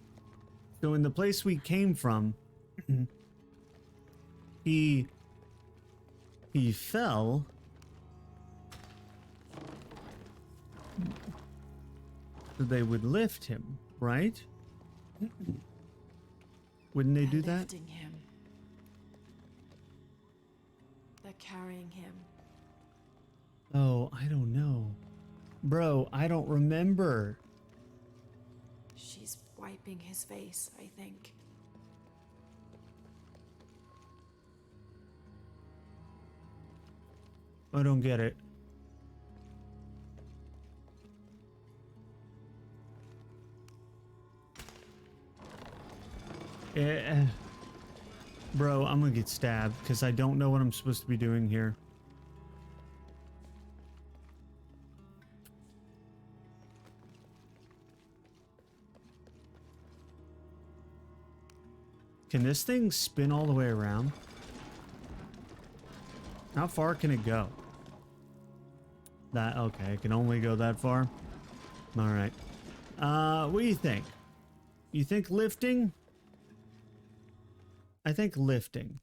So in the place we came from, he fell. So they would lift him, right? Wouldn't they do that? Lifting him. They're carrying him. Oh, I don't know. Bro, I don't remember. She's wiping his face, I think. I don't get it. Bro, I'm gonna get stabbed because I don't know what I'm supposed to be doing here. Can this thing spin all the way around? How far can it go? That, okay, it can only go that far. All right. What do you think? You think lifting? I think lifting.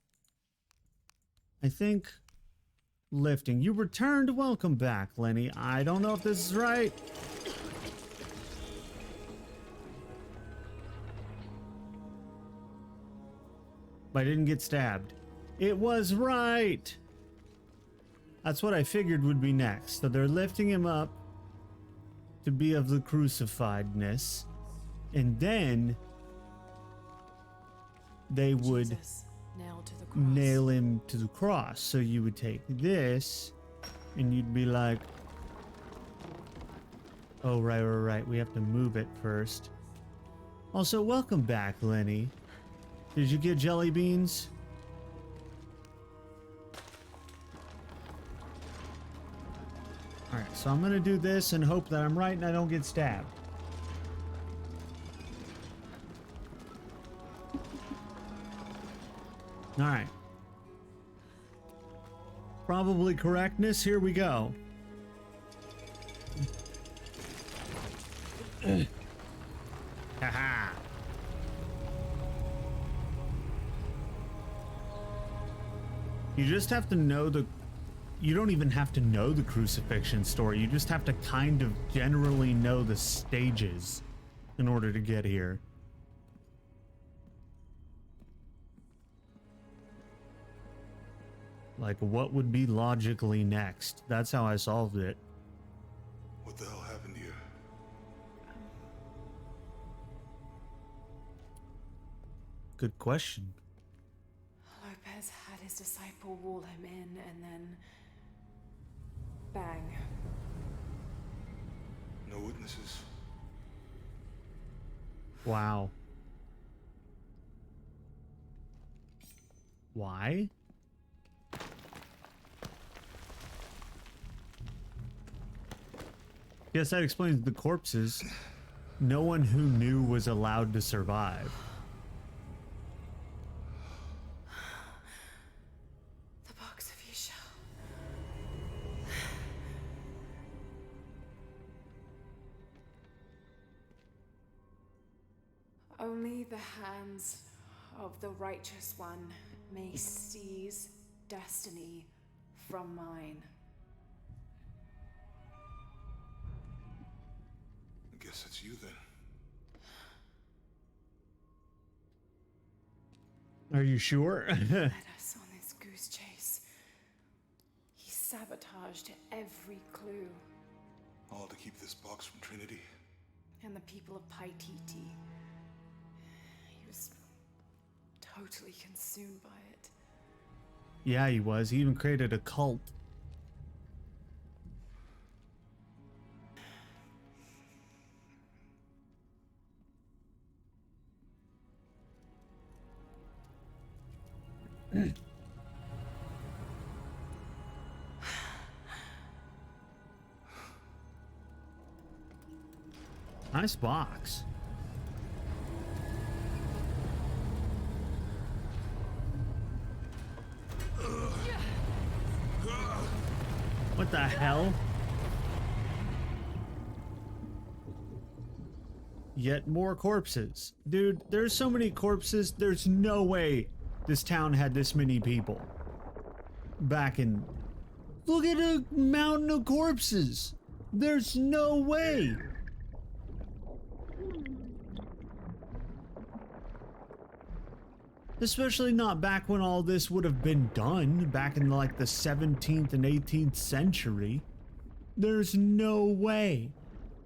I think lifting. You returned. Welcome back, Lenny. I don't know if this is right. But I didn't get stabbed. It was right. That's what I figured would be next. So they're lifting him up to be of the crucifiedness. And then they would nailed to the cross. Nail him to the cross. So you would take this and you'd be like, oh, right. We have to move it first. Also, welcome back, Lenny. Did you get jelly beans? Alright, so I'm gonna do this and hope that I'm right and I don't get stabbed. Alright. Probably correctness, here we go. Haha. You just have to know the... You don't even have to know the crucifixion story. You just have to kind of generally know the stages in order to get here. Like, what would be logically next? That's how I solved it. What the hell happened here? Good question. Lopez had his disciple wall him in and then... bang. No witnesses. Wow. Why? Yes, that explains the corpses. No one who knew was allowed to survive. The box of Isha. Only the hands of the righteous one may seize destiny from mine. I guess it's you then. Are you sure? Led us on this goose chase. He sabotaged every clue. All to keep this box from Trinity. And the people of Paititi. He was totally consumed by it. Yeah, he was. He even created a cult. Nice box. What the hell? Yet more corpses. Dude, there's so many corpses, there's no way this town had this many people. Back in... Look at a mountain of corpses! There's no way! Especially not back when all this would have been done, back in like the 17th and 18th century. There's no way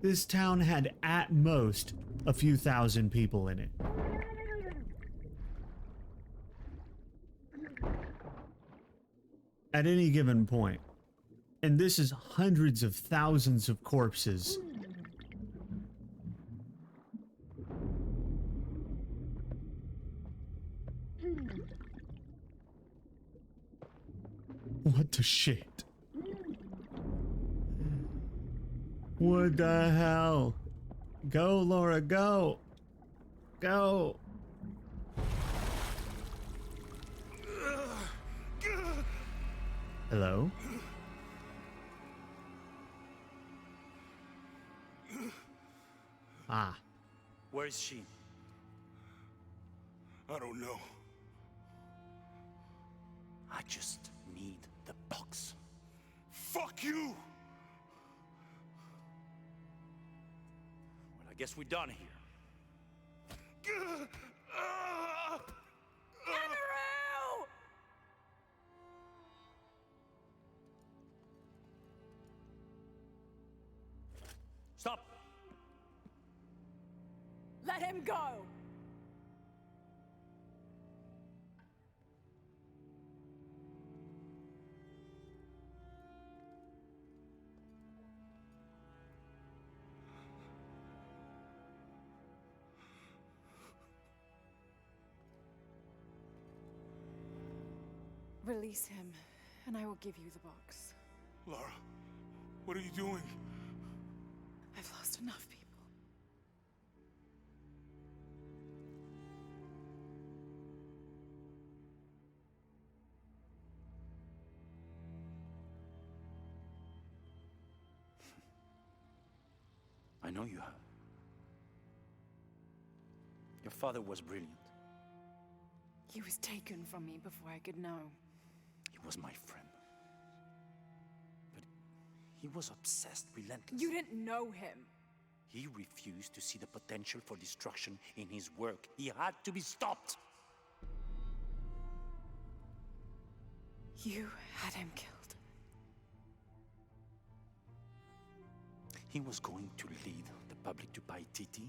this town had at most a few thousand people in it. At any given point. And this is hundreds of thousands of corpses. What the shit? What the hell? Go, Laura, go! Go! Hello? Ah. Where is she? I don't know. I just need the box. Fuck you! Well, I guess we're done here. Stop! Let him go! Release him, and I will give you the box. Lara, what are you doing? I've lost enough people. I know you have. Your father was brilliant. He was taken from me before I could know. He was my friend. But he was obsessed, relentless. You didn't know him. He refused to see the potential for destruction in his work. He had to be stopped. You had him killed. He was going to lead the public to Paititi.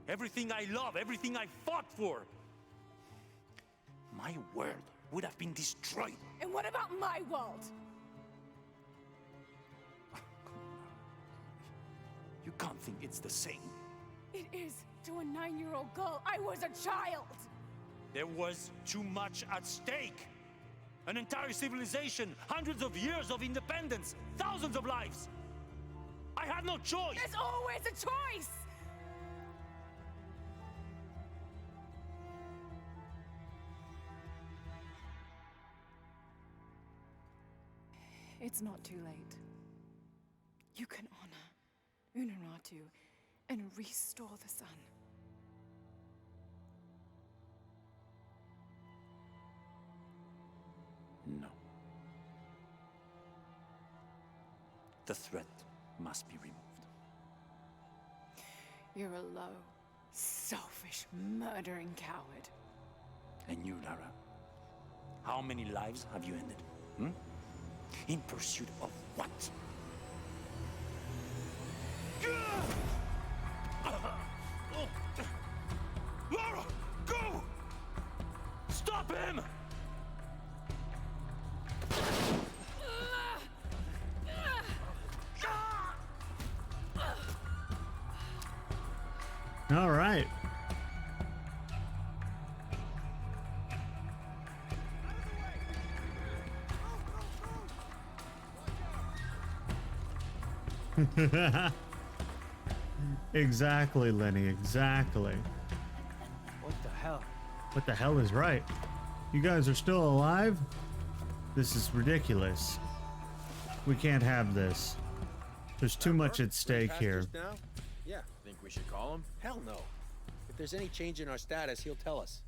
Everything I love, everything I fought for. My world would have been destroyed. And what about my world? You can't think it's the same. It is to a 9-year-old girl. I was a child. There was too much at stake. An entire civilization, hundreds of years of independence, thousands of lives. I had no choice. There's always a choice. It's not too late. You can honor Unuratu and restore the sun. No. The threat must be removed. You're a low, selfish, murdering coward. And you, Lara? How many lives have you ended? Hmm? In pursuit of what? Lara, go! Stop him! All right. Exactly, Lenny, exactly. What the hell? What the hell is right? You guys are still alive? This is ridiculous. We can't have this. There's too much at stake here. Now? Yeah. Think we should call him? Hell no. If there's any change in our status, he'll tell us.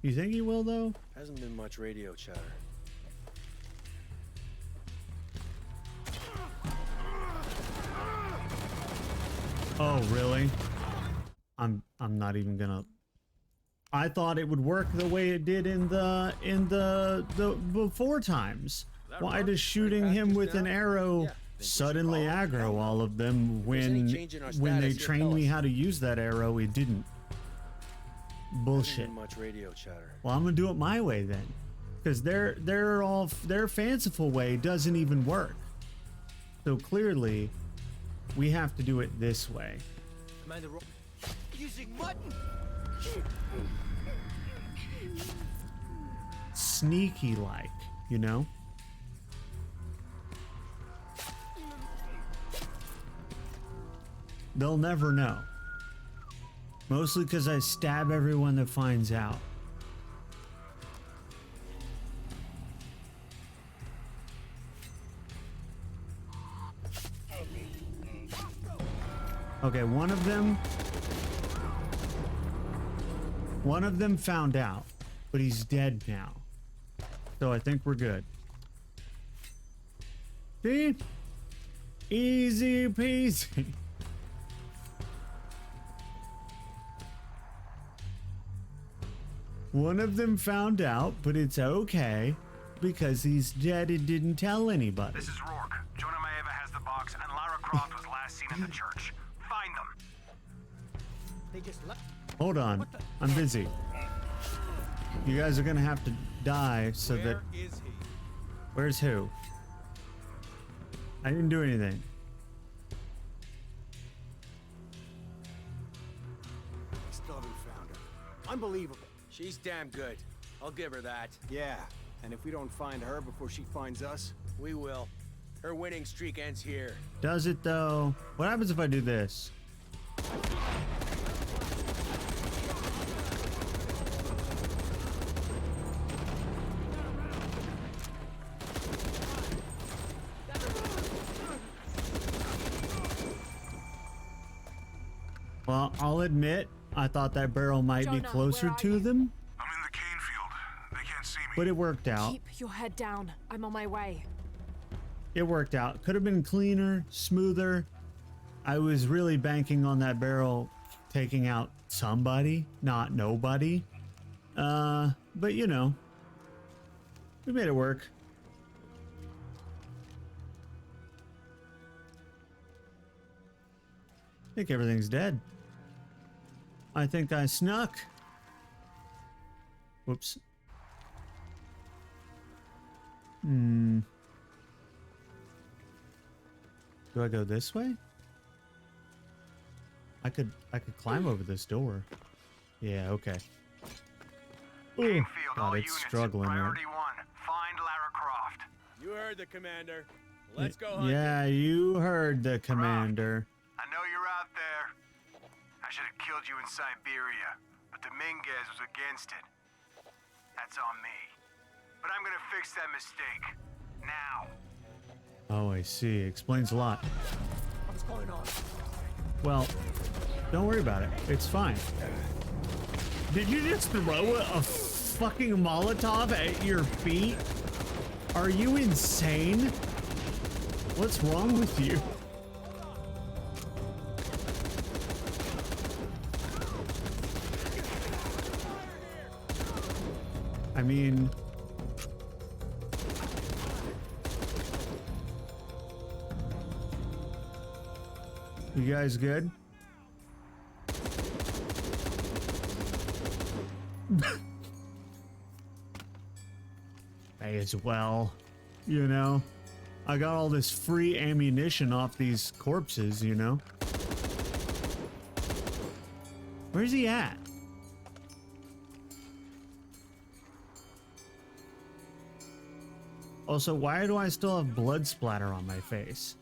You think he will, though? Hasn't been much radio chatter. Oh, really? I'm not even gonna. I thought it would work the way it did in the before times. Why does shooting him with an arrow suddenly aggro all of them when they trained me how to use that arrow? It didn't. Bullshit. Much radio chatter. Well, I'm gonna do it my way then, because their fanciful way doesn't even work. So clearly, we have to do it this way. Commander using mutton. Sneaky like, you know? They'll never know. Mostly because I stab everyone that finds out. Okay, one of them found out, but he's dead now. So I think we're good. See? Easy peasy. One of them found out, but it's okay because he's dead and didn't tell anybody. This is Rourke. Jonah Maeva has the box, and Lara Croft was last seen at the church. Find them. They just left. Hold on, I'm busy. You guys are gonna have to die so that. Where is he? Where's who? I didn't do anything. Still haven't found her. Unbelievable. She's damn good. I'll give her that. Yeah, and if we don't find her before she finds us, we will. Her winning streak ends here. Does it though? What happens if I do this? Well, I'll admit, I thought that barrel might be Jonah, closer where are to you? them, I'm in the cane field. They can't see me. but it worked out. Keep your head down. I'm on my way. It worked out. Could have been cleaner, smoother. I was really banking on that barrel taking out somebody, not nobody. But you know, we made it work. I think everything's dead. I think I snuck. Whoops. Do I go this way? I could climb over this door. Yeah, okay. Ooh, God, it's struggling there. Priority 1. Find Lara Croft. You heard the commander. Let's go hunting. Yeah, you heard the commander. I know you're out there. I should have killed you in Siberia, but Dominguez was against it. That's on me. But I'm gonna fix that mistake. Now. Oh, I see. Explains a lot. What's going on? Well, don't worry about it. It's fine. Did you just throw a fucking Molotov at your feet? Are you insane? What's wrong with you? I mean... You guys good? May as well, you know? I got all this free ammunition off these corpses, you know? Where's he at? Also, why do I still have blood splatter on my face?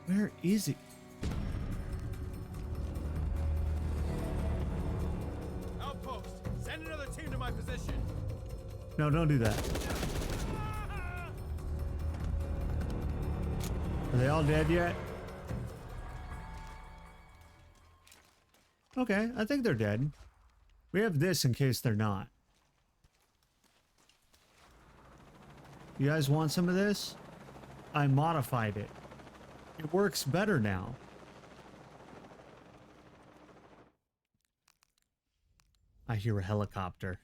Where is he? Outpost! Send another team to my position! No, don't do that. Are they all dead yet? Okay, I think they're dead. We have this in case they're not. You guys want some of this? I modified it. It works better now. I hear a helicopter.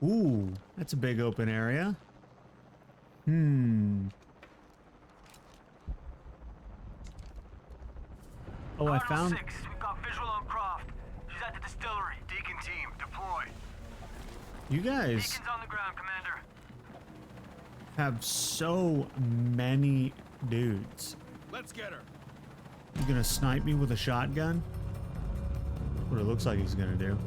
Ooh, that's a big open area. Oh, I found... 6, we've got visual on Croft. She's at the distillery. Deacon team, deploy. You guys Deacon's on the ground, Commander. have so many dudes. Let's get her. You gonna snipe me with a shotgun? That's what it looks like he's gonna do.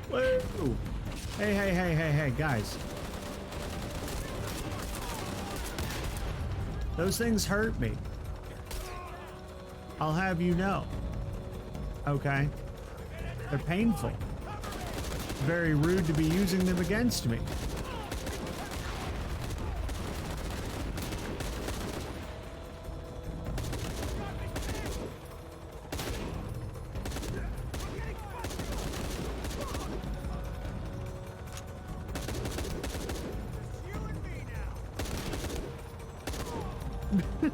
Whoa! Hey, guys. Those things hurt me. I'll have you know. Okay? They're painful. Very rude to be using them against me.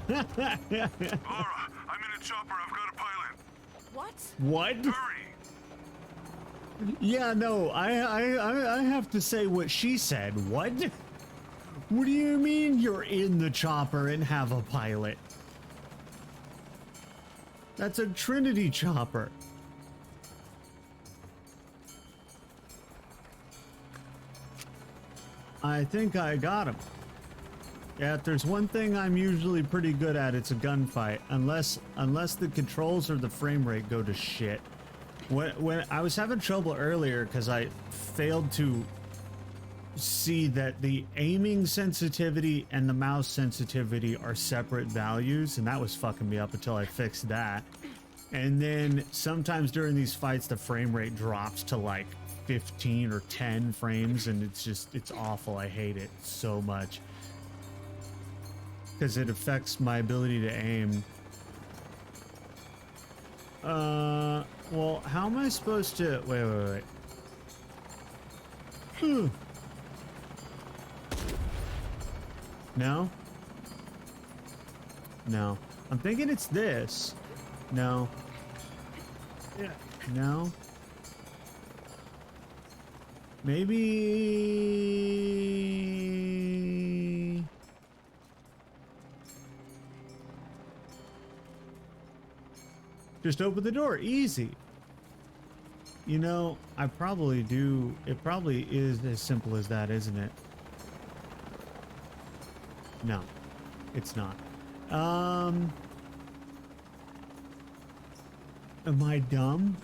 Lara, I'm in a chopper. I've got a pilot. What? What? Yeah, no, I have to say what she said. What? What do you mean you're in the chopper and have a pilot? That's a Trinity chopper. I think I got him. Yeah, if there's one thing I'm usually pretty good at, it's a gunfight. Unless the controls or the frame rate go to shit. When I was having trouble earlier because I failed to see that the aiming sensitivity and the mouse sensitivity are separate values, and that was fucking me up until I fixed that. And then sometimes during these fights the frame rate drops to like 15 or 10 frames, and it's awful. I hate it so much because it affects my ability to aim. Well, how am I supposed to... Wait. No? No. I'm thinking it's this. No. Yeah. No. Maybe... Just open the door. Easy. You know, I probably do. It probably is as simple as that, isn't it? No, it's not. Am I dumb?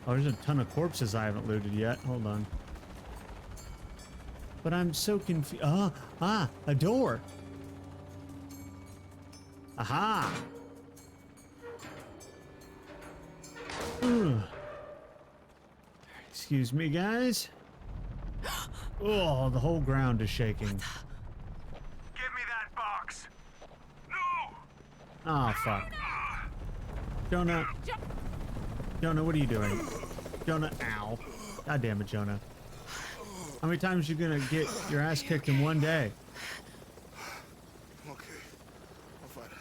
Oh, there's a ton of corpses I haven't looted yet. Hold on. But I'm so confused. A door. Aha. Excuse me, guys. Oh, the whole ground is shaking. Give me that box. No. Oh, fuck. Jonah. Jonah, what are you doing? Jonah, ow. God damn it, Jonah. How many times are you gonna get your ass kicked in one day? Okay. I'll find it.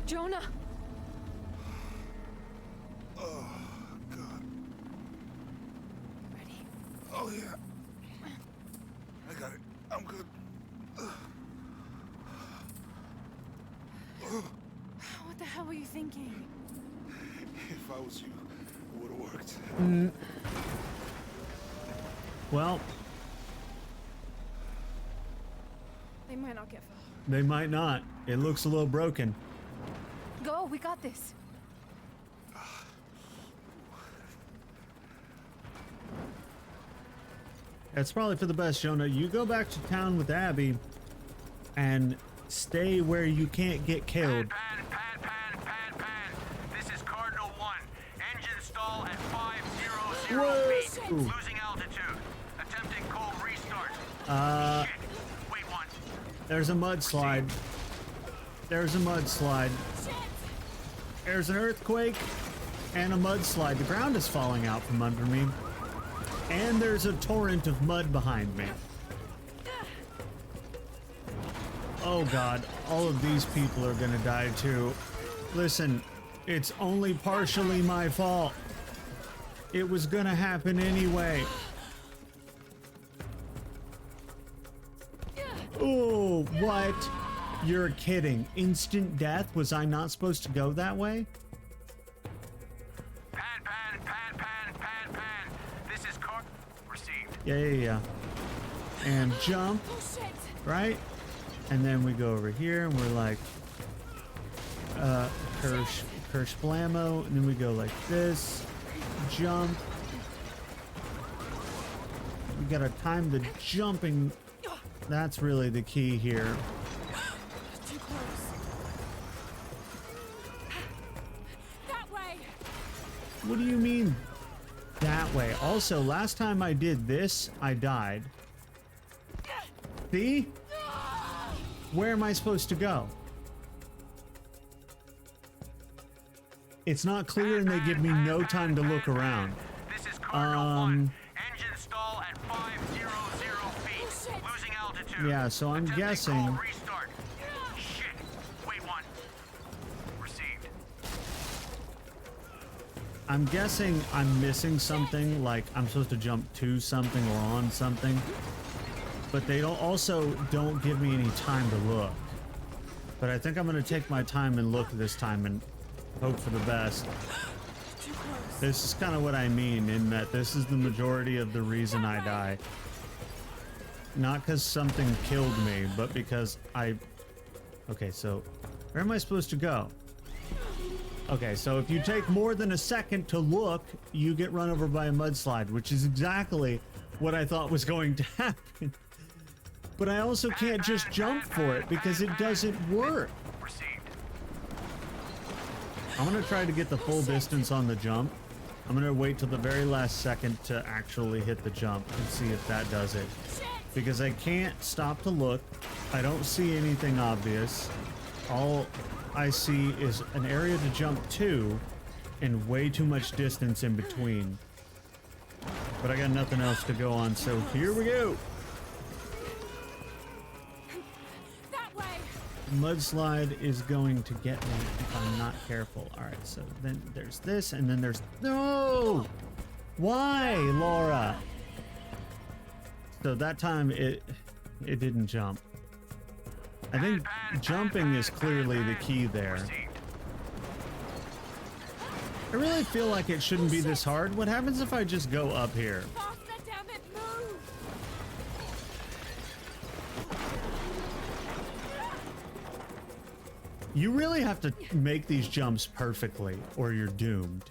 Jonah! Oh, God. Ready? Oh, yeah. I got it. I'm good. thinking? If I was you, it would have worked. Well, They might not get far. they might not. It looks a little broken. Go, we got this. It's probably for the best, Jonah. You go back to town with Abby and stay where you can't get killed. This is Cardinal 1. Engine stall at 500 Whoa. feet. Losing altitude. Attempting cold restart. Wait one. There's a mudslide. There's a mudslide. There's an earthquake and a mudslide. The ground is falling out from under me. And there's a torrent of mud behind me. Oh God, all of these people are gonna die too. Listen, it's only partially my fault. It was gonna happen anyway. Oh, what? You're kidding. Instant death? Was I not supposed to go that way? This is received. Yeah. And jump, right? And then we go over here and we're like, Kirsch Blammo, and then we go like this, jump. We gotta time the jumping. That's really the key here. Too close. That way. What do you mean that way? Also, last time I did this, I died. See? Where am I supposed to go? It's not clear and they give me no time to look around. This is Cardinal 1. Engine stall at 500 feet. Losing altitude. Yeah, so I'm guessing. Restart. Shit. Wait one. Received. I'm guessing I'm missing something, like I'm supposed to jump to something or on something. But they also don't give me any time to look. But I think I'm gonna take my time and look this time and hope for the best. This is kind of what I mean in that this is the majority of the reason I die. Not because something killed me, but because I... Okay, so where am I supposed to go? Okay, so if you take more than a second to look, you get run over by a mudslide, which is exactly what I thought was going to happen. But I also can't just jump for it because it doesn't work. I'm gonna try to get the full distance on the jump. I'm gonna wait till the very last second to actually hit the jump and see if that does it. Because I can't stop to look. I don't see anything obvious. All I see is an area to jump to and way too much distance in between. But I got nothing else to go on, so here we go. Mudslide is going to get me if I'm not careful. All right, so then there's this, and then there's... No! Why, Laura? So that time it didn't jump. I think jumping is clearly the key there. I really feel like it shouldn't be this hard. What happens if I just go up here? You really have to make these jumps perfectly or you're doomed.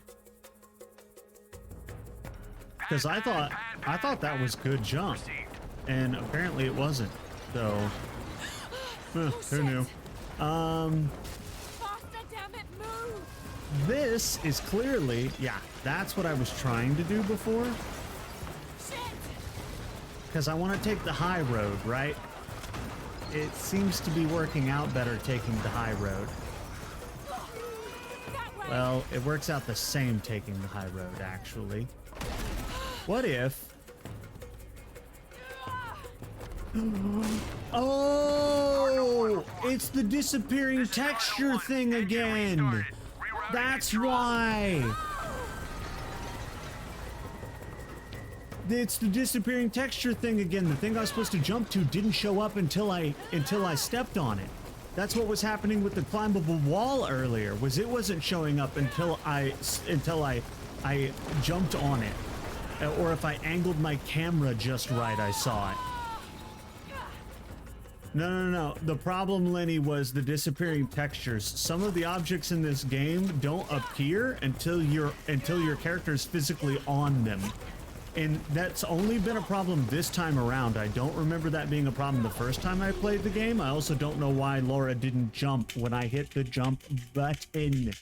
Because I thought that was good jump. And apparently it wasn't. So who knew? This is clearly, yeah, that's what I was trying to do before. Because I want to take the high road, right? It seems to be working out better taking the high road. Well, it works out the same taking the high road, actually. What if... Oh! It's the disappearing texture thing again! That's why! It's the disappearing texture thing again. The thing I was supposed to jump to didn't show up until I stepped on it. That's what was happening with the climbable wall earlier, was it wasn't showing up until I jumped on it. Or if I angled my camera just right, I saw it. No. The problem, Lenny, was the disappearing textures. Some of the objects in this game don't appear until your character's physically on them. And that's only been a problem this time around. I don't remember that being a problem the first time I played the game. I also don't know why Laura didn't jump when I hit the jump button.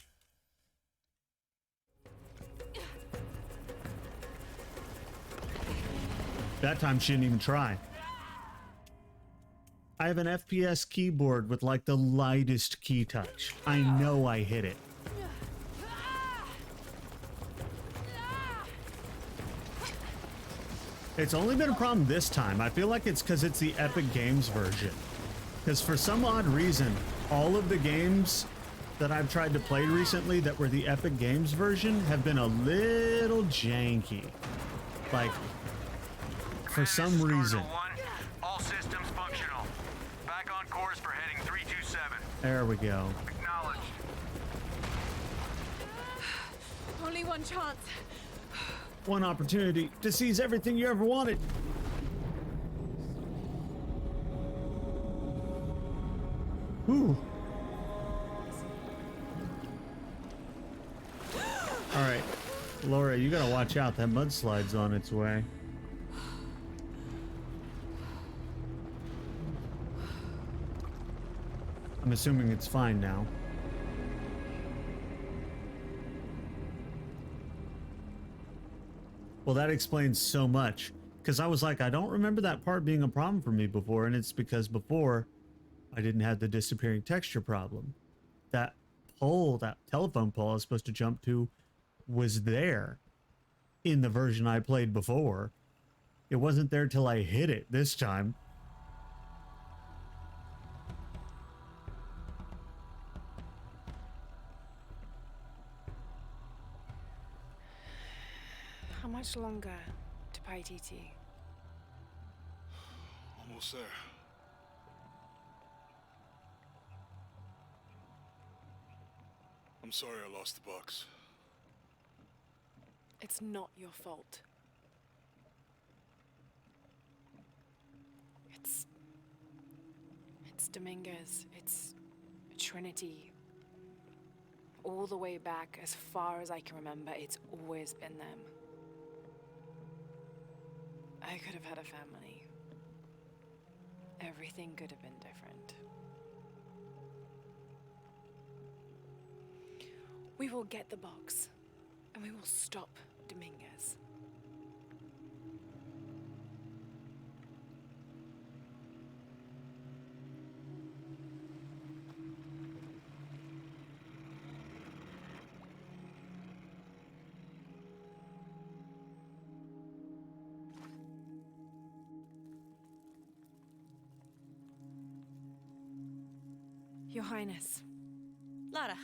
That time she didn't even try. I have an FPS keyboard with like the lightest key touch. I know I hit it. It's only been a problem this time. I feel like it's because it's the Epic Games version. Because for some odd reason, all of the games that I've tried to play recently that were the Epic Games version have been a little janky. Like, for some reason. All systems functional. Back on course for heading 327. There we go. Acknowledged. Only one chance. One opportunity to seize everything you ever wanted. Ooh. All right, Laura, you gotta watch out. That mudslide's on its way. I'm assuming it's fine now. Well, that explains so much, because I was like, I don't remember that part being a problem for me before, and it's because before I didn't have the disappearing texture problem. That pole, that telephone pole I was supposed to jump to, was there in the version I played before. It wasn't there till I hit it this time. How much longer to Paititi? Almost there. I'm sorry I lost the box. It's not your fault. It's Dominguez. It's Trinity. All the way back, as far as I can remember, it's always been them. I could have had a family. Everything could have been different. We will get the box, and we will stop Dominguez. Your Highness. Lara.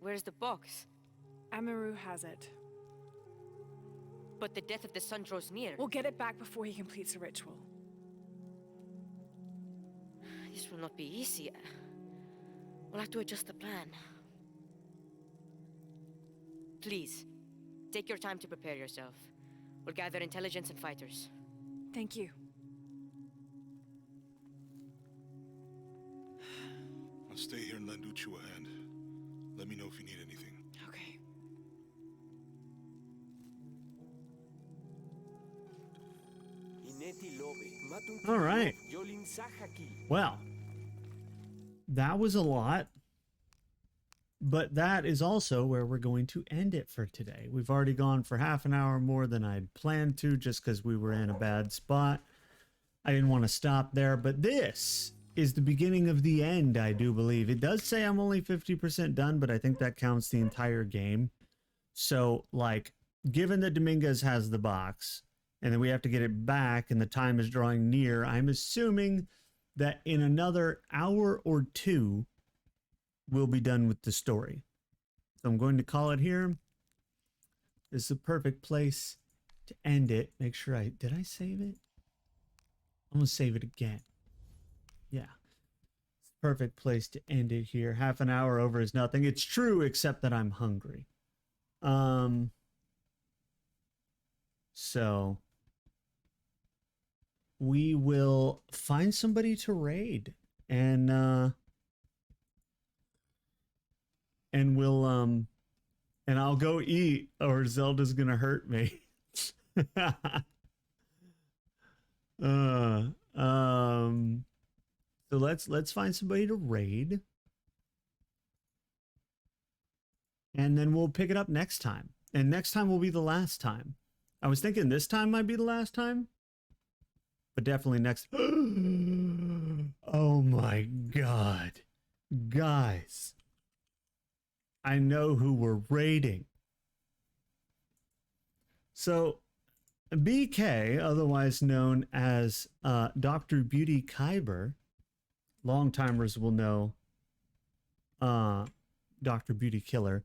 Where's the box? Amaru has it. But the death of the sun draws near. We'll get it back before he completes the ritual. This will not be easy. We'll have to adjust the plan. Please, take your time to prepare yourself. We'll gather intelligence and fighters. Thank you. I'll stay here and lend Uchu a hand. Let me know if you need anything. Okay. All right. Well, that was a lot. But that is also where we're going to end it for today. We've already gone for half an hour more than I'd planned to, just because we were in a bad spot. I didn't want to stop there, but this is the beginning of the end, I do believe. It does say I'm only 50% done, but I think that counts the entire game. So, like, given that Dominguez has the box, and then we have to get it back, and the time is drawing near, I'm assuming that in another hour or two, we'll be done with the story. So I'm going to call it here. This is a perfect place to end it. Make sure did I save it? I'm going to save it again. Yeah. Perfect place to end it here. Half an hour over is nothing. It's true, except that I'm hungry. So we will find somebody to raid, and we'll and I'll go eat, or Zelda's gonna hurt me. So let's find somebody to raid, and then we'll pick it up next time. And next time will be the last time. I was thinking this time might be the last time, but definitely next. Oh my God, guys! I know who we're raiding. So, BK, otherwise known as Dr. Beauty Kyber, long-timers will know Dr. Beauty Killer.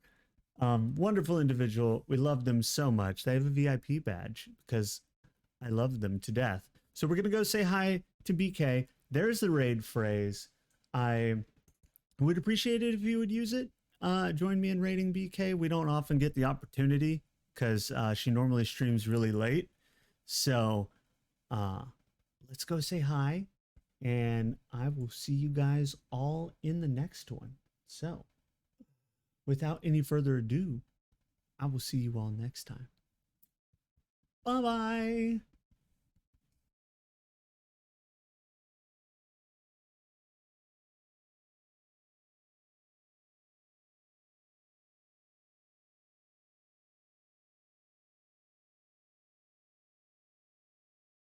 Wonderful individual. We love them so much. They have a VIP badge because I love them to death. So we're going to go say hi to BK. There's the raid phrase. I would appreciate it if you would use it. Join me in raiding BK. We don't often get the opportunity because she normally streams really late. So let's go say hi, and I will see you guys all in the next one. So without any further ado, I will see you all next time. Bye-bye.